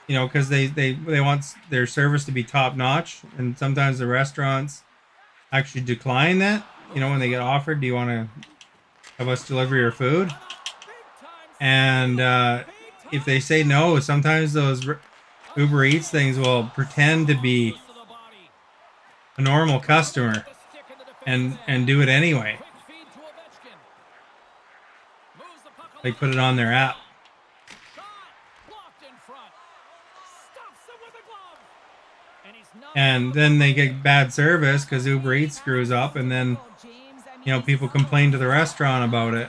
you know, because they want their service to be top notch, and sometimes the restaurants actually decline that. You know, when they get offered, do you want to have us deliver your food? And if they say no, sometimes those Uber Eats things will pretend to be a normal customer. And do it anyway. They put it on their app. And then they get bad service because Uber Eats screws up, and then, you know, people complain to the restaurant about it.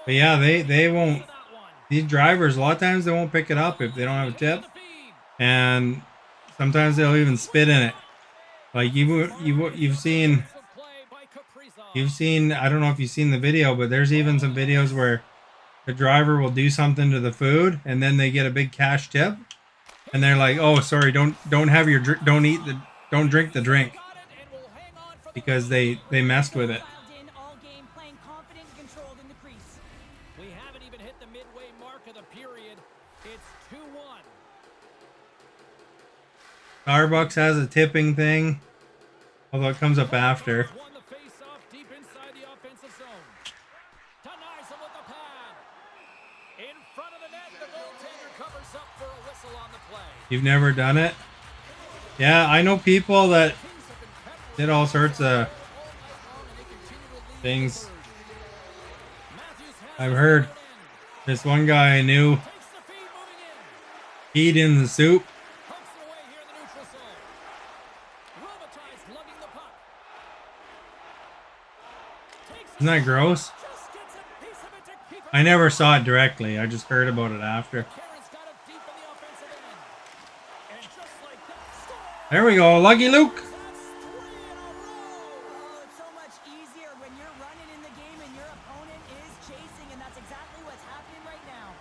But yeah, they won't. These drivers, a lot of times they won't pick it up if they don't have a tip, and sometimes they'll even spit in it. Like you've seen. I don't know if you've seen the video, but there's even some videos where the driver will do something to the food, and then they get a big cash tip, and they're like, "Oh, sorry, don't drink the drink," because they messed with it. Starbucks has a tipping thing, although it comes up after. You've never done it? Yeah, I know people that did all sorts of things. I've heard this one guy I knew peed in the soup. Isn't that gross? I never saw it directly. I just heard about it after. There we go. Lucky Luke. Oh, it's so much easier when you're running in the game and your opponent is chasing, and that's exactly what's happening right now.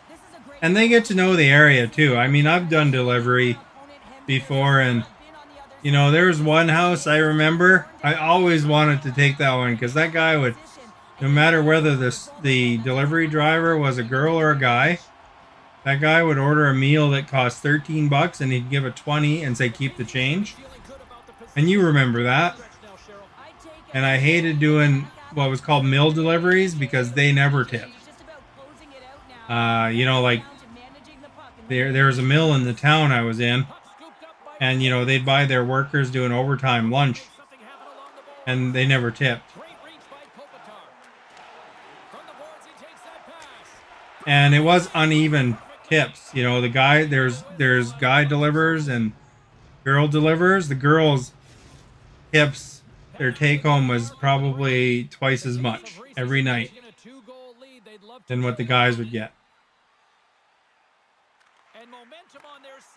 This is a great. And they get to know the area too. I mean, I've done delivery before, and you know, there was one house I remember. I always wanted to take that one because that guy would, no matter whether the delivery driver was a girl or a guy, that guy would order a meal that cost $13 and he'd give it 20 and say, keep the change. And you remember that. And I hated doing what was called meal deliveries because they never tipped. You know, like there was a mill in the town I was in, and you know they'd buy their workers doing overtime lunch, and they never tipped. And it was uneven tips. You know, the guy there's guy delivers and girl delivers. The girls tips, their take home was probably twice as much every night than what the guys would get.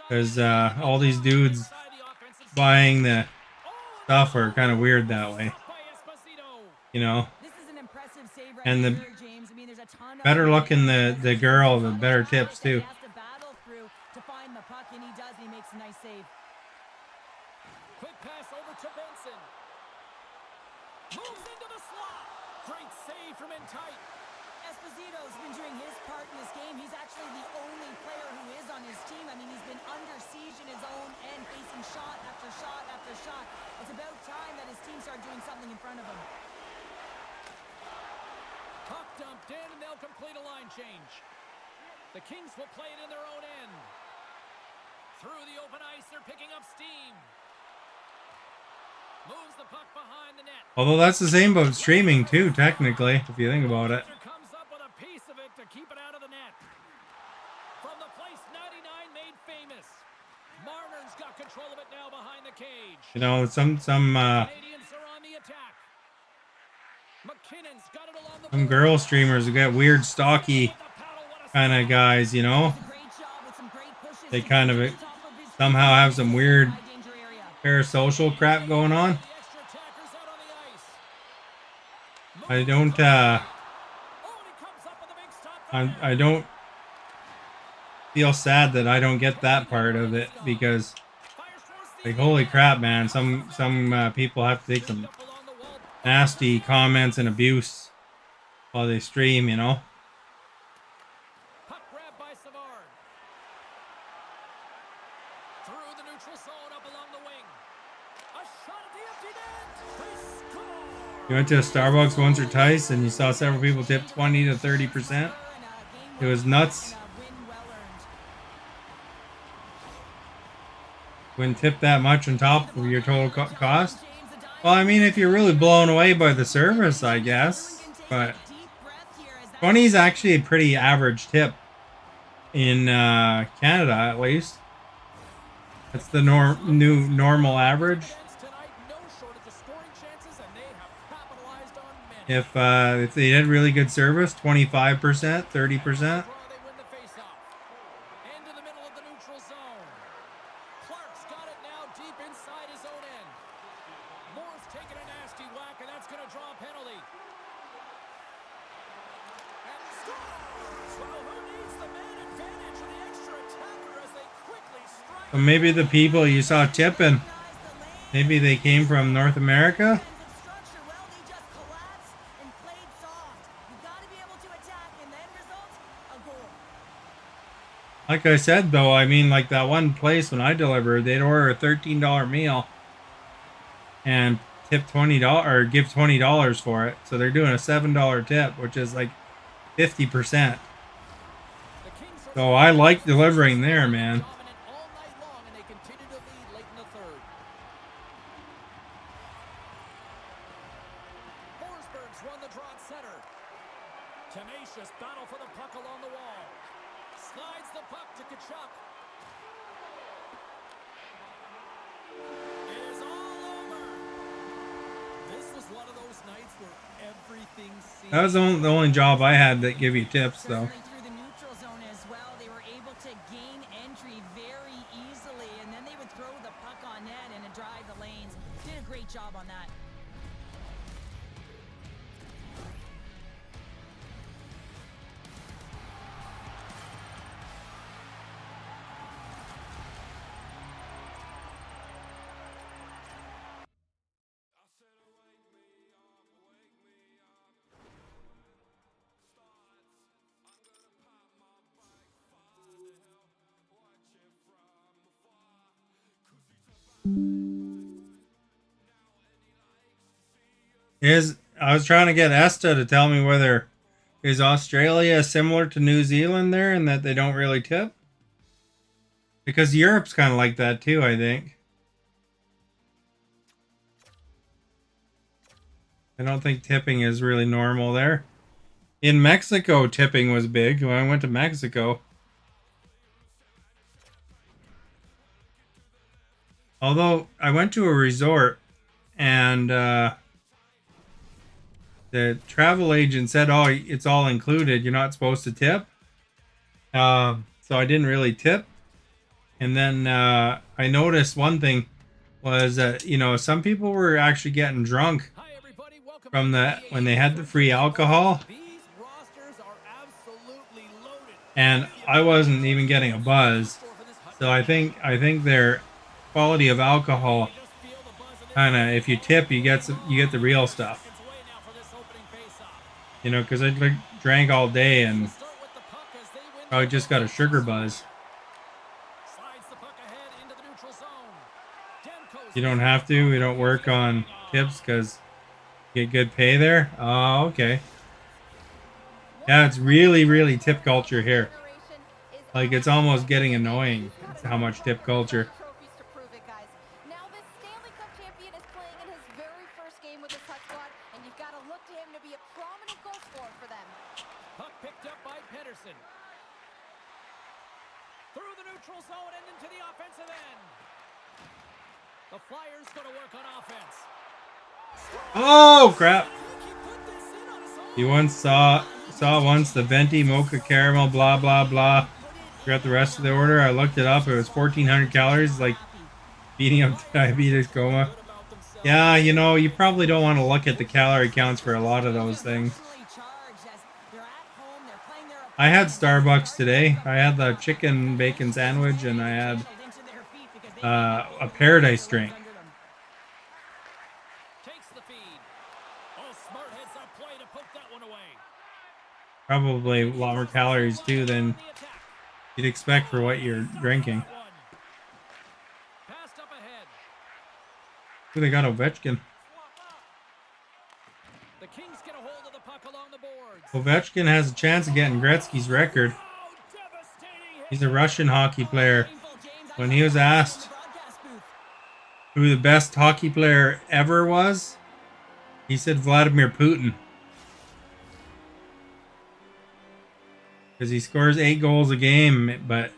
Because all these dudes buying the stuff are kind of weird that way. You know? And the better looking the girl, the better tips too. Quick pass over to Benson. Moves into the slot. Great save from in tight. Esposito's been doing his part in this game. He's actually the only player who is on his team. I mean, he's been under siege in his own end, facing shot after shot after shot. It's about time that his team start doing something in front of him. Puck dumped in, and they'll complete a line change. The Kings will play it in their own end. Through the open ice, they're picking up steam. Moves the puck behind the net. Although that's the same about streaming too, technically, if you think about it. Comes up with a piece of it to keep it out of the net. From the place 99 made famous. Marner's got control of it now behind the cage. You know, Canadians are on the attack. McKinnon's got it along the some girl streamers who get weird, stocky kind of guys, you know. They kind of somehow have some weird parasocial crap going on. I don't I don't feel sad that I don't get that part of it, because like, holy crap, man, some people have to take some nasty comments and abuse while they stream, you know. You went to a Starbucks once or twice and you saw several people tip 20 to 30%. It was nuts. Wouldn't tip that much on top of your total cost. Well, I mean, if you're really blown away by the service, I guess. But 20 is actually a pretty average tip in Canada, at least. That's the new normal average. If they had really good service, 25%, 30%. So maybe the people you saw tipping, maybe they came from North America. Like I said, though, I mean, like that one place when I delivered, they'd order a $13 meal and tip $20 or give $20 for it. So they're doing a $7 tip, which is like 50%. So I like delivering there, man. Tenacious battle for the puck along the wall. Slides the puck to Kachuk. It is all over. This was one of those nights where everything seemed... That was the only job I had that give you tips, though. Through the neutral zone as well, they were able to gain entry very easily, and then they would throw the puck on net and drive the lanes. Did a great job on that. I was trying to get Esta to tell me whether Is Australia similar to New Zealand there in that they don't really tip? Because Europe's kind of like that too, I think. I don't think tipping is really normal there. In Mexico, tipping was big when I went to Mexico. Although I went to a resort and the travel agent said, "Oh, it's all included. You're not supposed to tip." So I didn't really tip. And then I noticed one thing was that, you know, some people were actually getting drunk from when they had the free alcohol. And I wasn't even getting a buzz. So I think their quality of alcohol kind of, if you tip, you get the real stuff. You know, because I like drank all day and probably just got a sugar buzz. You don't have to. We don't work on tips because you get good pay there. Oh, okay. Yeah, it's really, really tip culture here. Like, it's almost getting annoying. It's how much tip culture. Now this Stanley Cup champion is playing in his very first game with his Hut squad, and you've got to look to him to be a prominent goal scorer for them. Puck picked up by Pedersen. Through the neutral zone and into the offensive end. The Flyers going to work on offense. Oh, crap. You once saw once the venti mocha caramel blah blah blah. Forgot the rest of the order. I looked it up. It was 1,400 calories, like beating up diabetes coma. Yeah, you know, you probably don't want to look at the calorie counts for a lot of those things. I had Starbucks today. I had the chicken bacon sandwich and I had a paradise drink. Probably a lot more calories too than you'd expect for what you're drinking. Ooh, they got Ovechkin. Ovechkin has a chance of getting Gretzky's record. He's a Russian hockey player. When he was asked who the best hockey player ever was, he said Vladimir Putin. Because he scores 8 goals a game, but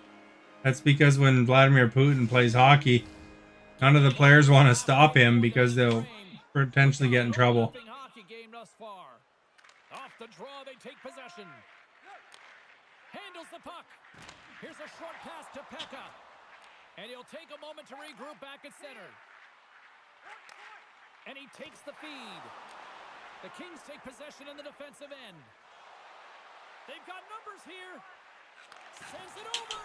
that's because when Vladimir Putin plays hockey, none of the players want to stop him because they'll potentially get in trouble. Off the draw, they take possession. Handles the puck. Here's a short pass to Pekka. And he'll take a moment to regroup back at center. And he takes the feed. The Kings take possession in the defensive end. They've got numbers here. Sends it over.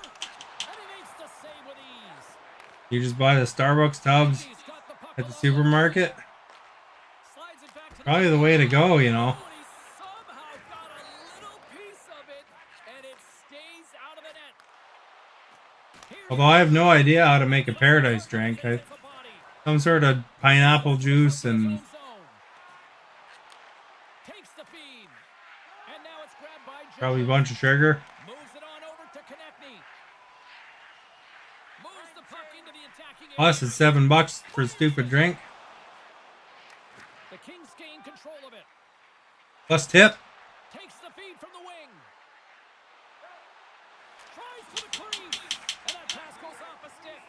And he makes the save with ease. You just buy the Starbucks tubs at the supermarket. Probably the way to go, you know. Although I have no idea how to make a paradise drink. Some sort of pineapple juice and probably a bunch of sugar. Plus, it's $7 for a stupid drink. The Kings gain control of it. Plus tip. Takes the feed from the wing. Tries for the crease. And that pass goes off a stick.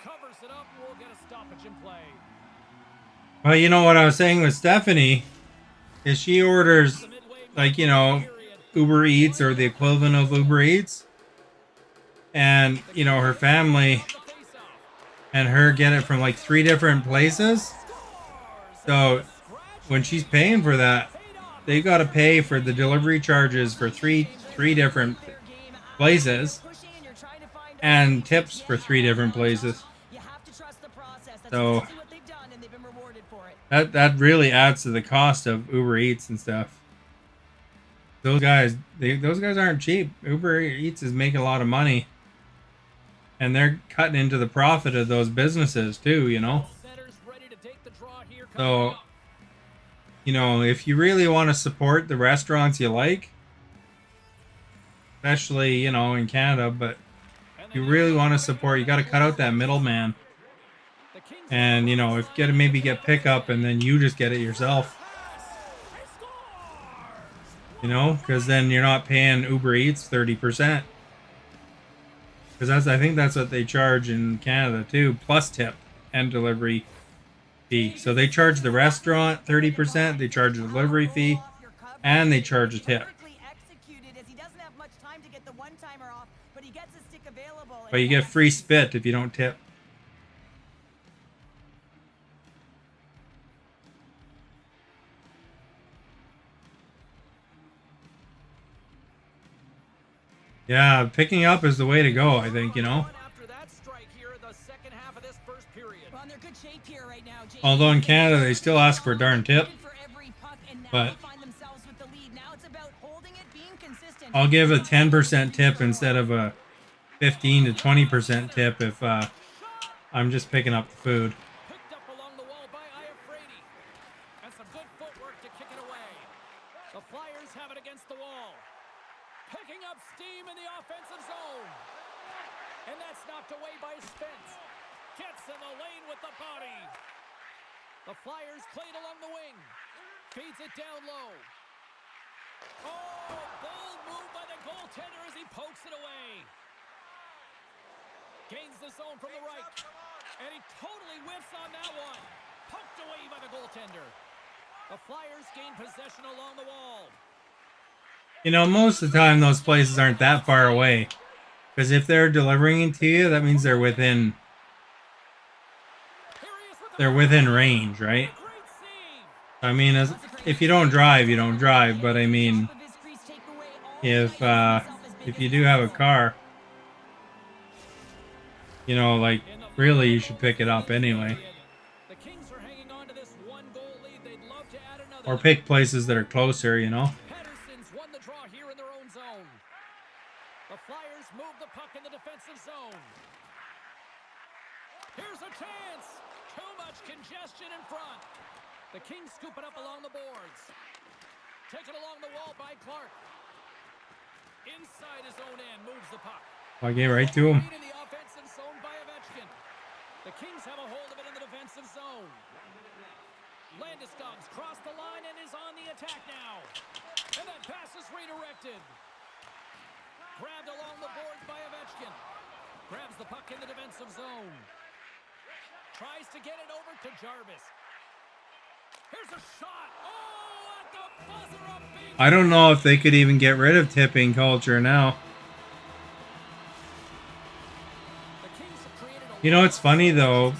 Covers it up. We'll get a stoppage in play. Well, you know what I was saying with Stephanie is she orders, like, you know, Uber Eats or the equivalent of Uber Eats. And, you know, her family and her get it from like 3 different places. So when she's paying for that, they got to pay for the delivery charges for three different places and tips for 3 different places. So that really adds to the cost of Uber Eats and stuff. Those guys aren't cheap. Uber Eats is making a lot of money. And they're cutting into the profit of those businesses too, you know. So, you know, if you really want to support the restaurants you like, especially, you know, in Canada. But if you really want to support, you got to cut out that middleman. And, you know, if you got to maybe get pickup and then you just get it yourself. You know, because then you're not paying Uber Eats 30%. Because I think that's what they charge in Canada too, plus tip and delivery fee. So they charge the restaurant 30%, they charge a delivery fee, and they charge a tip. But you get free spit if you don't tip. Yeah, picking up is the way to go, I think, you know. Although in Canada, they still ask for a darn tip. But I'll give a 10% tip instead of a 15 to 20% tip if I'm just picking up the food. Picked up along the wall by Iafrate. And some good footwork to kick it away. The Flyers have it against the wall. Picking up steam in the offensive zone. And that's knocked away by Spence. Gets in the lane with the body. The Flyers played along the wing. Feeds it down low. Oh, bold move by the goaltender as he pokes it away. Gains the zone from the right. And he totally whiffs on that one. Poked away by the goaltender. The Flyers gain possession along the wall. You know, most of the time those places aren't that far away. Because if they're delivering it to you, that means they're within range, right? I mean, if you don't drive, you don't drive. But I mean, if you do have a car, you know, like, really, you should pick it up anyway. Or pick places that are closer, you know. Won the draw here in their own zone. The Flyers move the puck in the defensive zone. Here's a chance. Too much congestion in front. The Kings scoop it up along the boards. Taken along the wall by Clark. Inside his own end, moves the puck. I gave right to him. In the offensive zone by Ovechkin. The Kings have a hold of it in the defensive zone. Landeskog's crossed the line and is on the attack now. And that pass is redirected. Grabbed along the boards by Ovechkin. Grabs the puck in the defensive zone. Tries to get it over to Jarvis. Here's a shot. Oh, at the buzzer of big. I don't know if they could even get rid of tipping culture now. You know, it's funny though.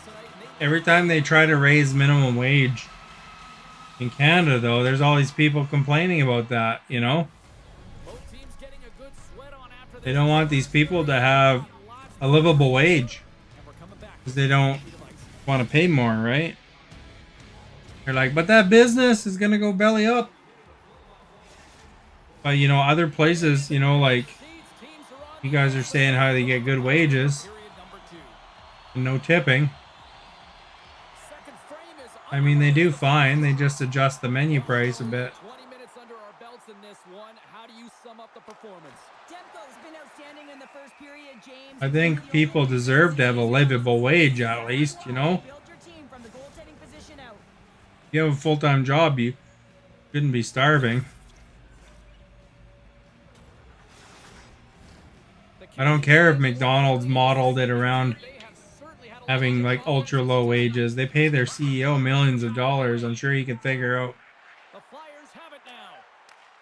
Every time they try to raise minimum wage in Canada, though, there's all these people complaining about that, you know? They don't want these people to have a livable wage because they don't want to pay more, right? They're like, but that business is going to go belly up. But, you know, other places, you know, like you guys are saying how they get good wages and no tipping. I mean, they do fine. They just adjust the menu price a bit. 20 minutes under our belts in this one. How do you sum up the performance? Demko's been outstanding in the first period, James. I think people deserve to have a livable wage at least, you know? If you have a full-time job, you shouldn't be starving. I don't care if McDonald's modeled it around having like ultra low wages. They pay their CEO millions of dollars. I'm sure he can figure out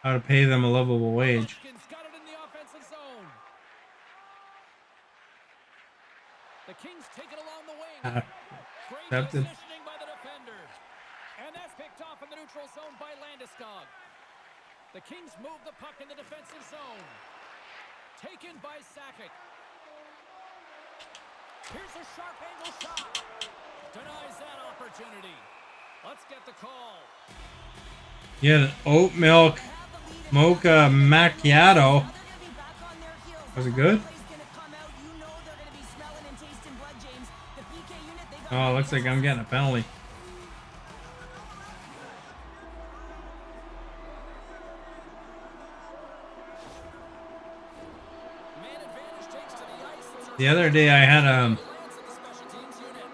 how to pay them a livable wage. The Kings take it along the wing. Great Accepted. positioning by the defender. And that's picked off in the neutral zone by Landeskog. The Kings move the puck in the defensive zone. Taken by Sakic. Here's a sharp angle shot. Denies that opportunity. Let's get the call. You had an oat milk mocha macchiato. Was it good? Oh, looks like I'm getting a penalty. The other day I had Glance at the special teams unit.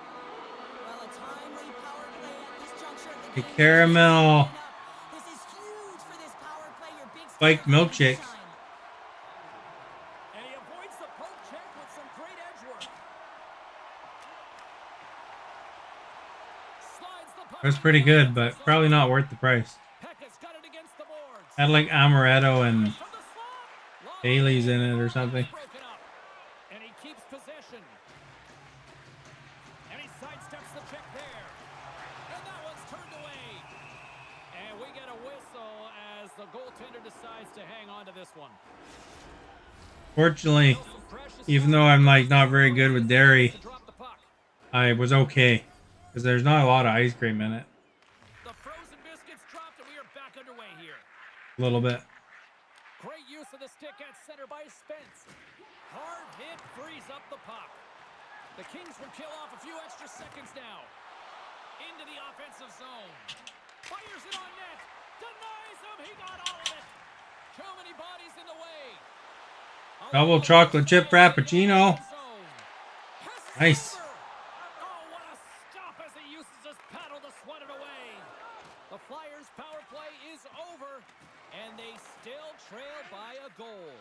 Well, a timely power play at this juncture of the a game. caramel This is huge for this power play. Your big spiked stars need to milkshake. shine. And he avoids the poke check with some great edge work. Slides the puck It was into pretty the good, offensive but probably zone. not worth the price. Pekka's got it against the boards. Had like amaretto and From the slot. Long Bailey's in it or range, something. broken up. And he keeps possession. And he sidesteps the check there. And that one's turned away. And we get a whistle as the goaltender decides to hang on to this one. Fortunately, Still some precious even time. though I'm like not very good with dairy, To drop the puck. I was okay because there's not a lot of ice cream in it. The frozen biscuits dropped, and we are back underway here. A little bit. Great use of the stick at center by Spence. Hard hit frees up the puck. The Kings will kill off a few extra seconds now. Into the offensive zone. Fires it on net. Denies him. He got all of it. Too many bodies in the way. Double chocolate chip frappuccino. Nice. Oh, what a stop as he uses his paddle to swat it away. The Flyers' power play is over, and they still trail by a goal.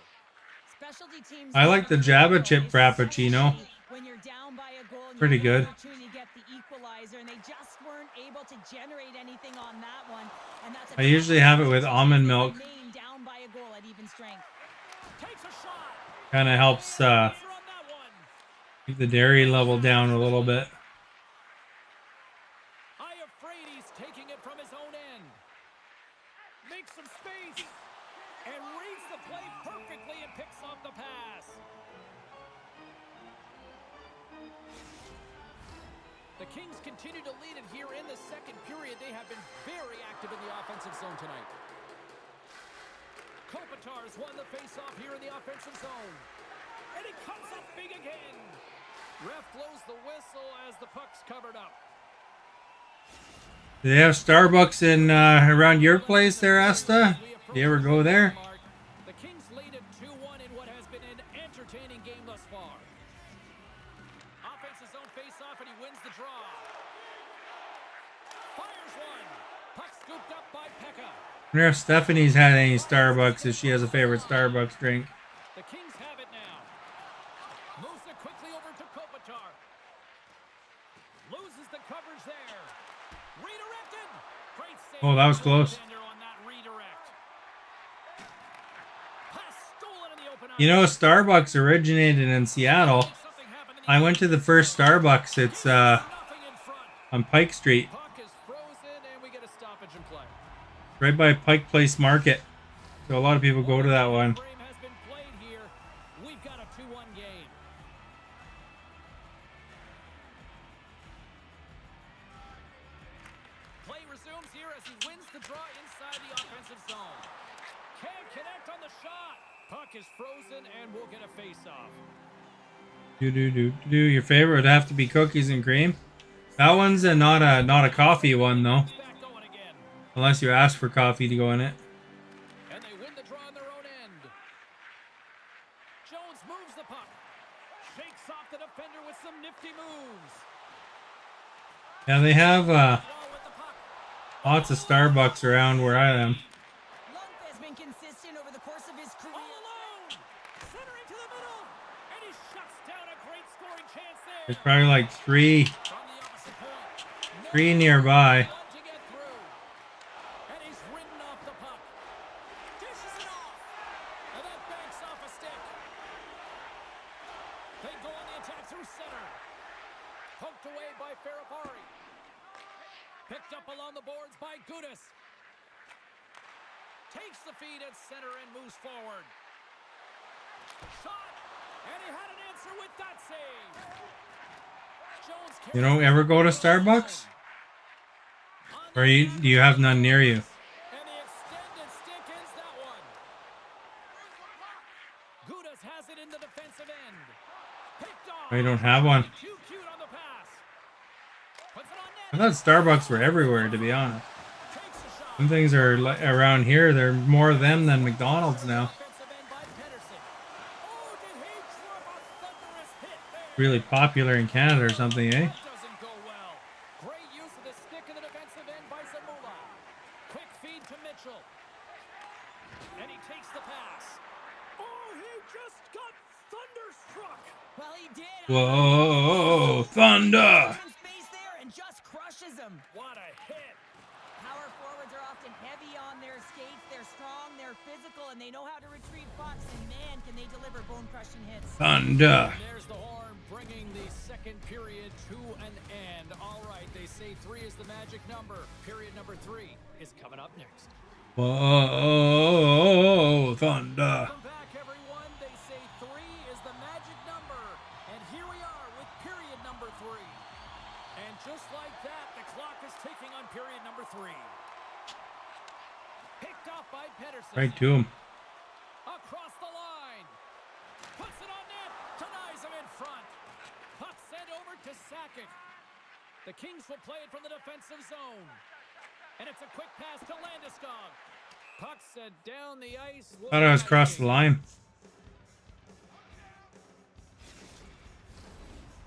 Specialty teams. I like the Jabba chip frappuccino. When you're down by a goal, and Pretty you have an good. opportunity to get the equalizer, and they just weren't able to generate anything on that one. And that's I usually have it with almond milk. Remain down by a goal at even strength. Takes a shot. Kind of helps Answer on that one. keep the dairy level down a little bit. He's taking it from his own end. Makes some space. And reads the play perfectly and picks off the pass. The Kings continue to lead it here in the second period. They have been very active in the offensive zone tonight. Kopitar's won the faceoff here in the offensive zone. And he comes up big again. Ref blows the whistle as the puck's covered up. Do they have Starbucks in around your place there, Asta? Do you ever go there? The Kings lead it 2-1 in what has been an entertaining game thus far. Offensive zone face-off, and he wins the draw. Fires one. Puck scooped up by Pekka. I wonder if Stephanie's had any Starbucks, if she has a favorite Starbucks drink. The Kings have it now. Moves it quickly over to Kopitar. Loses the coverage there. Redirected. Great save. Oh, that was close. On that redirect. Pass stolen in the open You know, ice. Starbucks originated in Seattle. Something happened in the I went to the first Starbucks. It's nothing in front. on Pike Street, Puck is frozen, and we get a stoppage in play. right by Pike Place Market. So a lot of people go to that one. Frame has been played here. We've got a 2-1 game. Play resumes here as he wins the draw inside the offensive zone. Can't connect on the shot. Puck is frozen, and we'll get a face-off. Do. Your favorite would have to be cookies and cream. That one's not a coffee one though, Back going again. unless you ask for coffee to go in it. And they win the draw on their own end. Jones moves the puck. Shakes off the defender with some nifty moves. Yeah, they have Draw with the puck. lots of Starbucks around where I am. Lundqvist has been consistent over the course of his All career. alone. Centering to the middle. And he shuts down a great scoring chance there. There's probably like three From the opposite point. Three nearby. One to get through. And he's ridden off the puck. Dishes it off. And that banks off a stick. They go on the attack through center. Poked away by Ferrapari. Picked up along the boards by Gudis. Takes the feed at center and moves forward. Shot. And he had an answer with that save. Jones You don't ever go to Starbucks? Or do you have none near you? And the extended stick ends that one. Gudis has it in the defensive end. Picked off. Oh, you don't have one. Too cute on the pass. Puts it on I net. thought Starbucks were everywhere, to be honest. Takes a shot. Some things are around here. There are more of them than McDonald's now. Defensive end by Pedersen. Oh, did he drop a thunderous hit? really popular in Canada or something, eh? Doesn't go well. Great use of the stick in the defensive end by Zamula. Quick feed to Mitchell. And he takes the pass. Oh, he just got thunderstruck. Well, he did. Whoa, thunder! In space there and just crushes him. What a hit. Power forwards are often heavy on their skates. They're strong, they're physical, and they know how to retrieve pucks. And man, can they deliver bone-crushing hits. Thunder. And there's the horn bringing the second period to an end. All right, they say 3 is the magic number. Period number 3 is coming up next. Whoa, thunder. Welcome back, everyone. They say 3 is the magic number. And here we are with period number 3. And just like that, the clock is ticking on period number 3. Picked off by Pedersen. Right to him. Across the line. Puts it on net. Denies him in front. Puck sent over to Sakic. The Kings will play it from the defensive zone. And it's a quick pass to Landeskog. Puck sent down the ice. Thought I was across the line.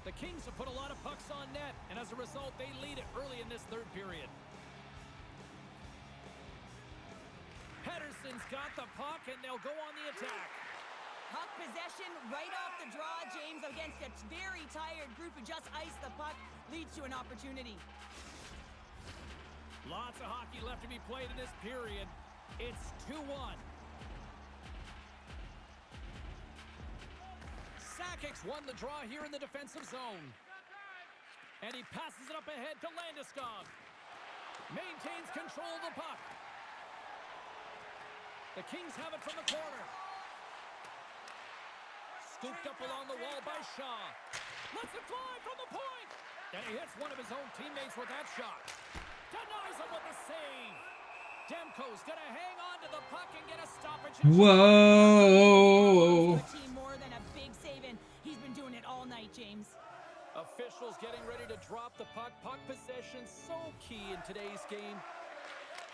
The Kings have put a lot of pucks on net, and as a result, they lead it early in this third period. Pedersen's got the puck, and they'll go on the attack. Puck possession right off the draw, James, against a very tired group who just iced the puck, leads to an opportunity. Lots of hockey left to be played in this period. It's 2-1. Sakic's won the draw here in the defensive zone. And he passes it up ahead to Landeskog. Maintains control of the puck. The Kings have it from the corner. Scooped up along the wall by Shaw. Lets it fly from the point. And he hits one of his own teammates with that shot. Denies him with the save. Demko's gonna hang on to the puck and get a stoppage. Whoa. Team more than a big save, and he's been doing it all night, James. Officials getting ready to drop the puck. Puck possession so key in today's game.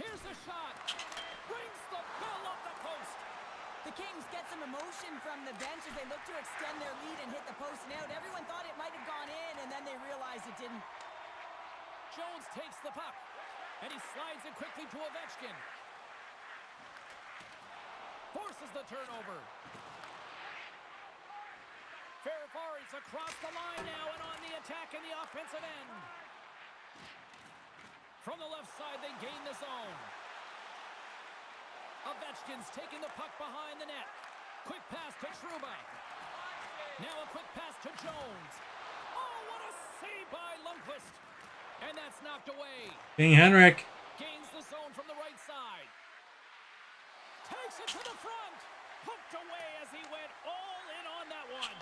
Here's the shot. Rings the bell off the post. The Kings get some emotion from the bench as they look to extend their lead and hit the post and out. Everyone thought it might have gone in, and then they realized it didn't. Jones takes the puck, and he slides it quickly to Ovechkin. Forces the turnover. Ferrari's across the line now and on the attack in the offensive end. From the left side, they gain the zone. Ovechkin's taking the puck behind the net. Quick pass to Trouba. Now a quick pass to Jones. Oh, what a save by Lundqvist. And that's knocked away. King Henrik. Gains the zone from the right side. Takes it to the front. Hooked away as he went all in on that one.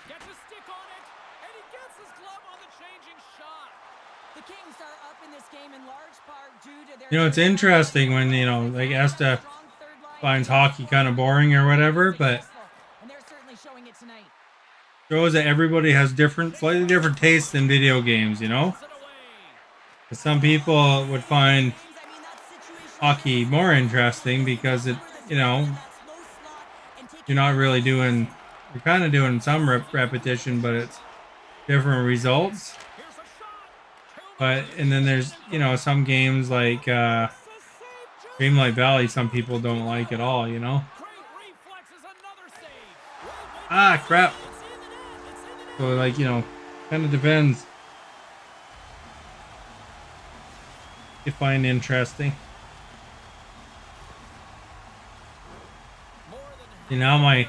Gets a stick on it. And he gets his glove on the changing shot. The Kings are up in this game in large part due to their... You know, it's interesting when, you know, like Esta finds hockey kind of boring or whatever, but And they're certainly showing it tonight. shows that everybody has different, slightly different tastes in video games, you know? 'Cause some people would find hockey more interesting because it, you know, you're not really doing, you're kind of doing some repetition, but it's different results. But, and then there's, you know, some games like Dreamlight Valley, some people don't like at all, you know? Ah, crap. So, like, you know, kind of depends. You find interesting. See, now my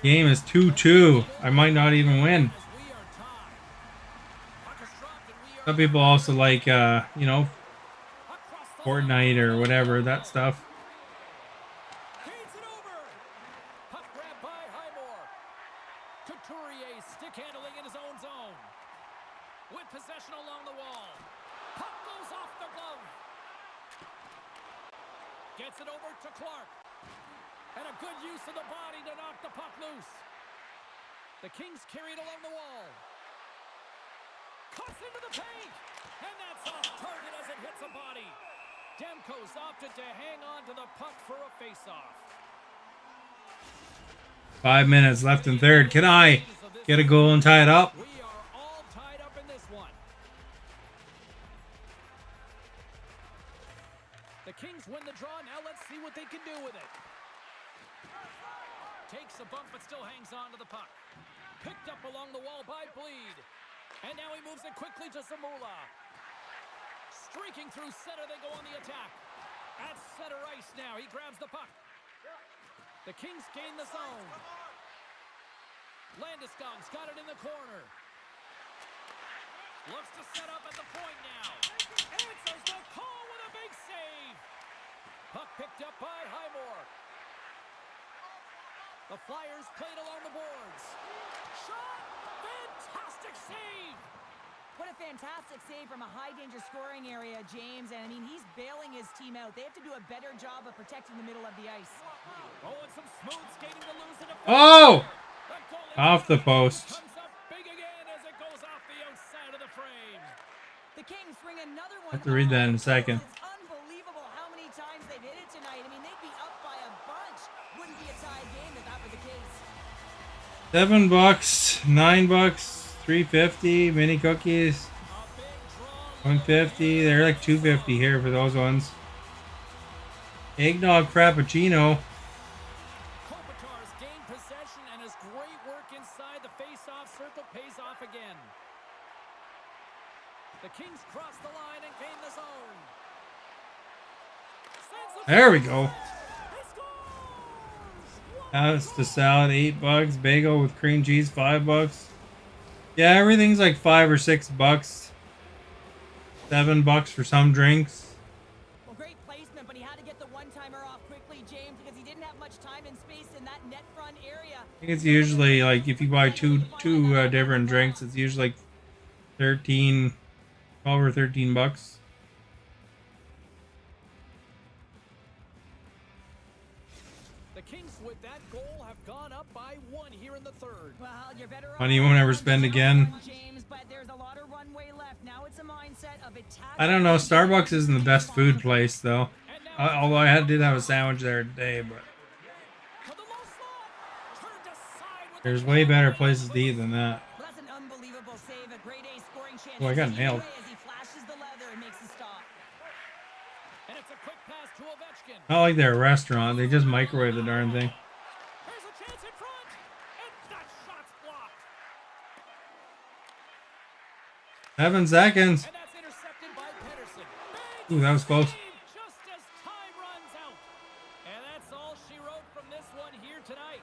game is 2-2. I might not even win. Some people also like, you know, Fortnite or whatever, that stuff. Feeds it over. Puck grab by Highmore. Couturier stick handling in his own zone. With possession along the wall. Puck goes off the glove. Gets it over to Clark. And a good use of the body to knock the puck loose. The Kings carry it along the wall. Cuts into the paint. And that's off target as it hits a body. Demko's opted to hang on to the puck for a face-off. 5 minutes left in third. Can I Get a goal and tie it up. We are all tied up in this one. The Kings win the draw. Now let's see what they can do with it. Takes a bump but still hangs on to the puck. Picked up along the wall by Bleed. And now he moves it quickly to Zamula. Streaking through center, they go on the attack. At center ice now, he grabs the puck. The Kings gain the zone. Landeskog's got it in the corner. Looks to set up at the point now. Answers the call with a big save. Puck picked up by Highmore. The Flyers played along the boards. Shot! Fantastic save! What a fantastic save from a high-danger scoring area, James. And, I mean, he's bailing his team out. They have to do a better job of protecting the middle of the ice. Oh, and some smooth skating to lose it. Oh! Off the post. Comes up big again as it goes off the outside of the frame. The Kings bring another one. I have to read that in a second. It's unbelievable how many times they've hit it tonight. I mean, they'd be up by a bunch. Wouldn't be a tied game if that were the case. $7, $9, $3.50 mini cookies. 150. They're like $2.50 here for those ones. Eggnog frappuccino. Kopitar's gained possession and his great work inside the face-off circle pays off again. The Kings cross the line and gain the zone. There we go. He scores! That's the salad, $8. Bagel with cream cheese, $5. Yeah, everything's like $5 or $6. $7 for some drinks. Well, great placement, but he had to get the one-timer off quickly, James, because he didn't have much time and space in that net front area. I think it's usually like if you buy two different drinks, it's usually like 12 or $13. The Kings with that goal have gone up by 1 here in the third. Well, you're better Money you won't ever spend again. James, but there's a lot of runway left. Now it's a mindset of attack. I don't know. Starbucks isn't the best food place though. Although did have a sandwich there today, but To the low slot. Turned aside with there's way better places to eat than that. Well, that's an unbelievable save. A grade A scoring chance. Oh, I got nailed. As he flashes the leather and makes the stop. and it's a quick pass to Ovechkin. Not like they're a restaurant. They just microwave the darn thing. There's a chance in front. And that shot's blocked. 7 seconds. And that's intercepted by Pedersen. Ooh, that was close. Save just as time runs out. And that's all she wrote from this one here tonight.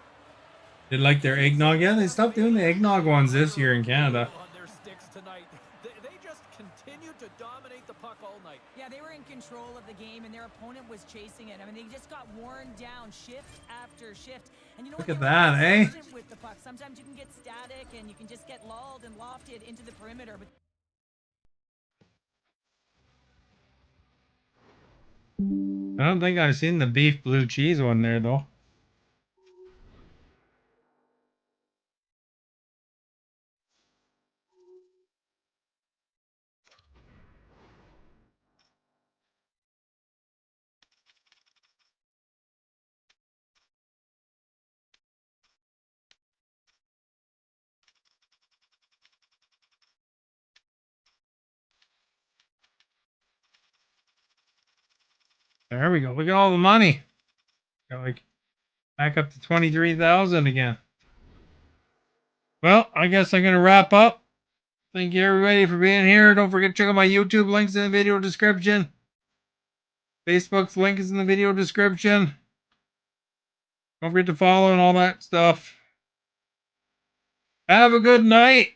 Did like their eggnog? Yeah, they stopped doing the eggnog ones this year in Canada. On their sticks tonight. They just continued to dominate the puck all night. Yeah, they were in control of the game, and their opponent was chasing it. I mean, they just got worn down shift after shift. And you know Look what? at that, eh? With the puck, sometimes you can get static, and you can just get lulled and lofted into the perimeter. But I don't think I've seen the beef blue cheese one there though. There we go. Look at all the money. Got like back up to 23,000 again. Well, I guess I'm gonna wrap up. Thank you everybody for being here. Don't forget to check out my YouTube links in the video description. Facebook's link is in the video description. Don't forget to follow and all that stuff. Have a good night.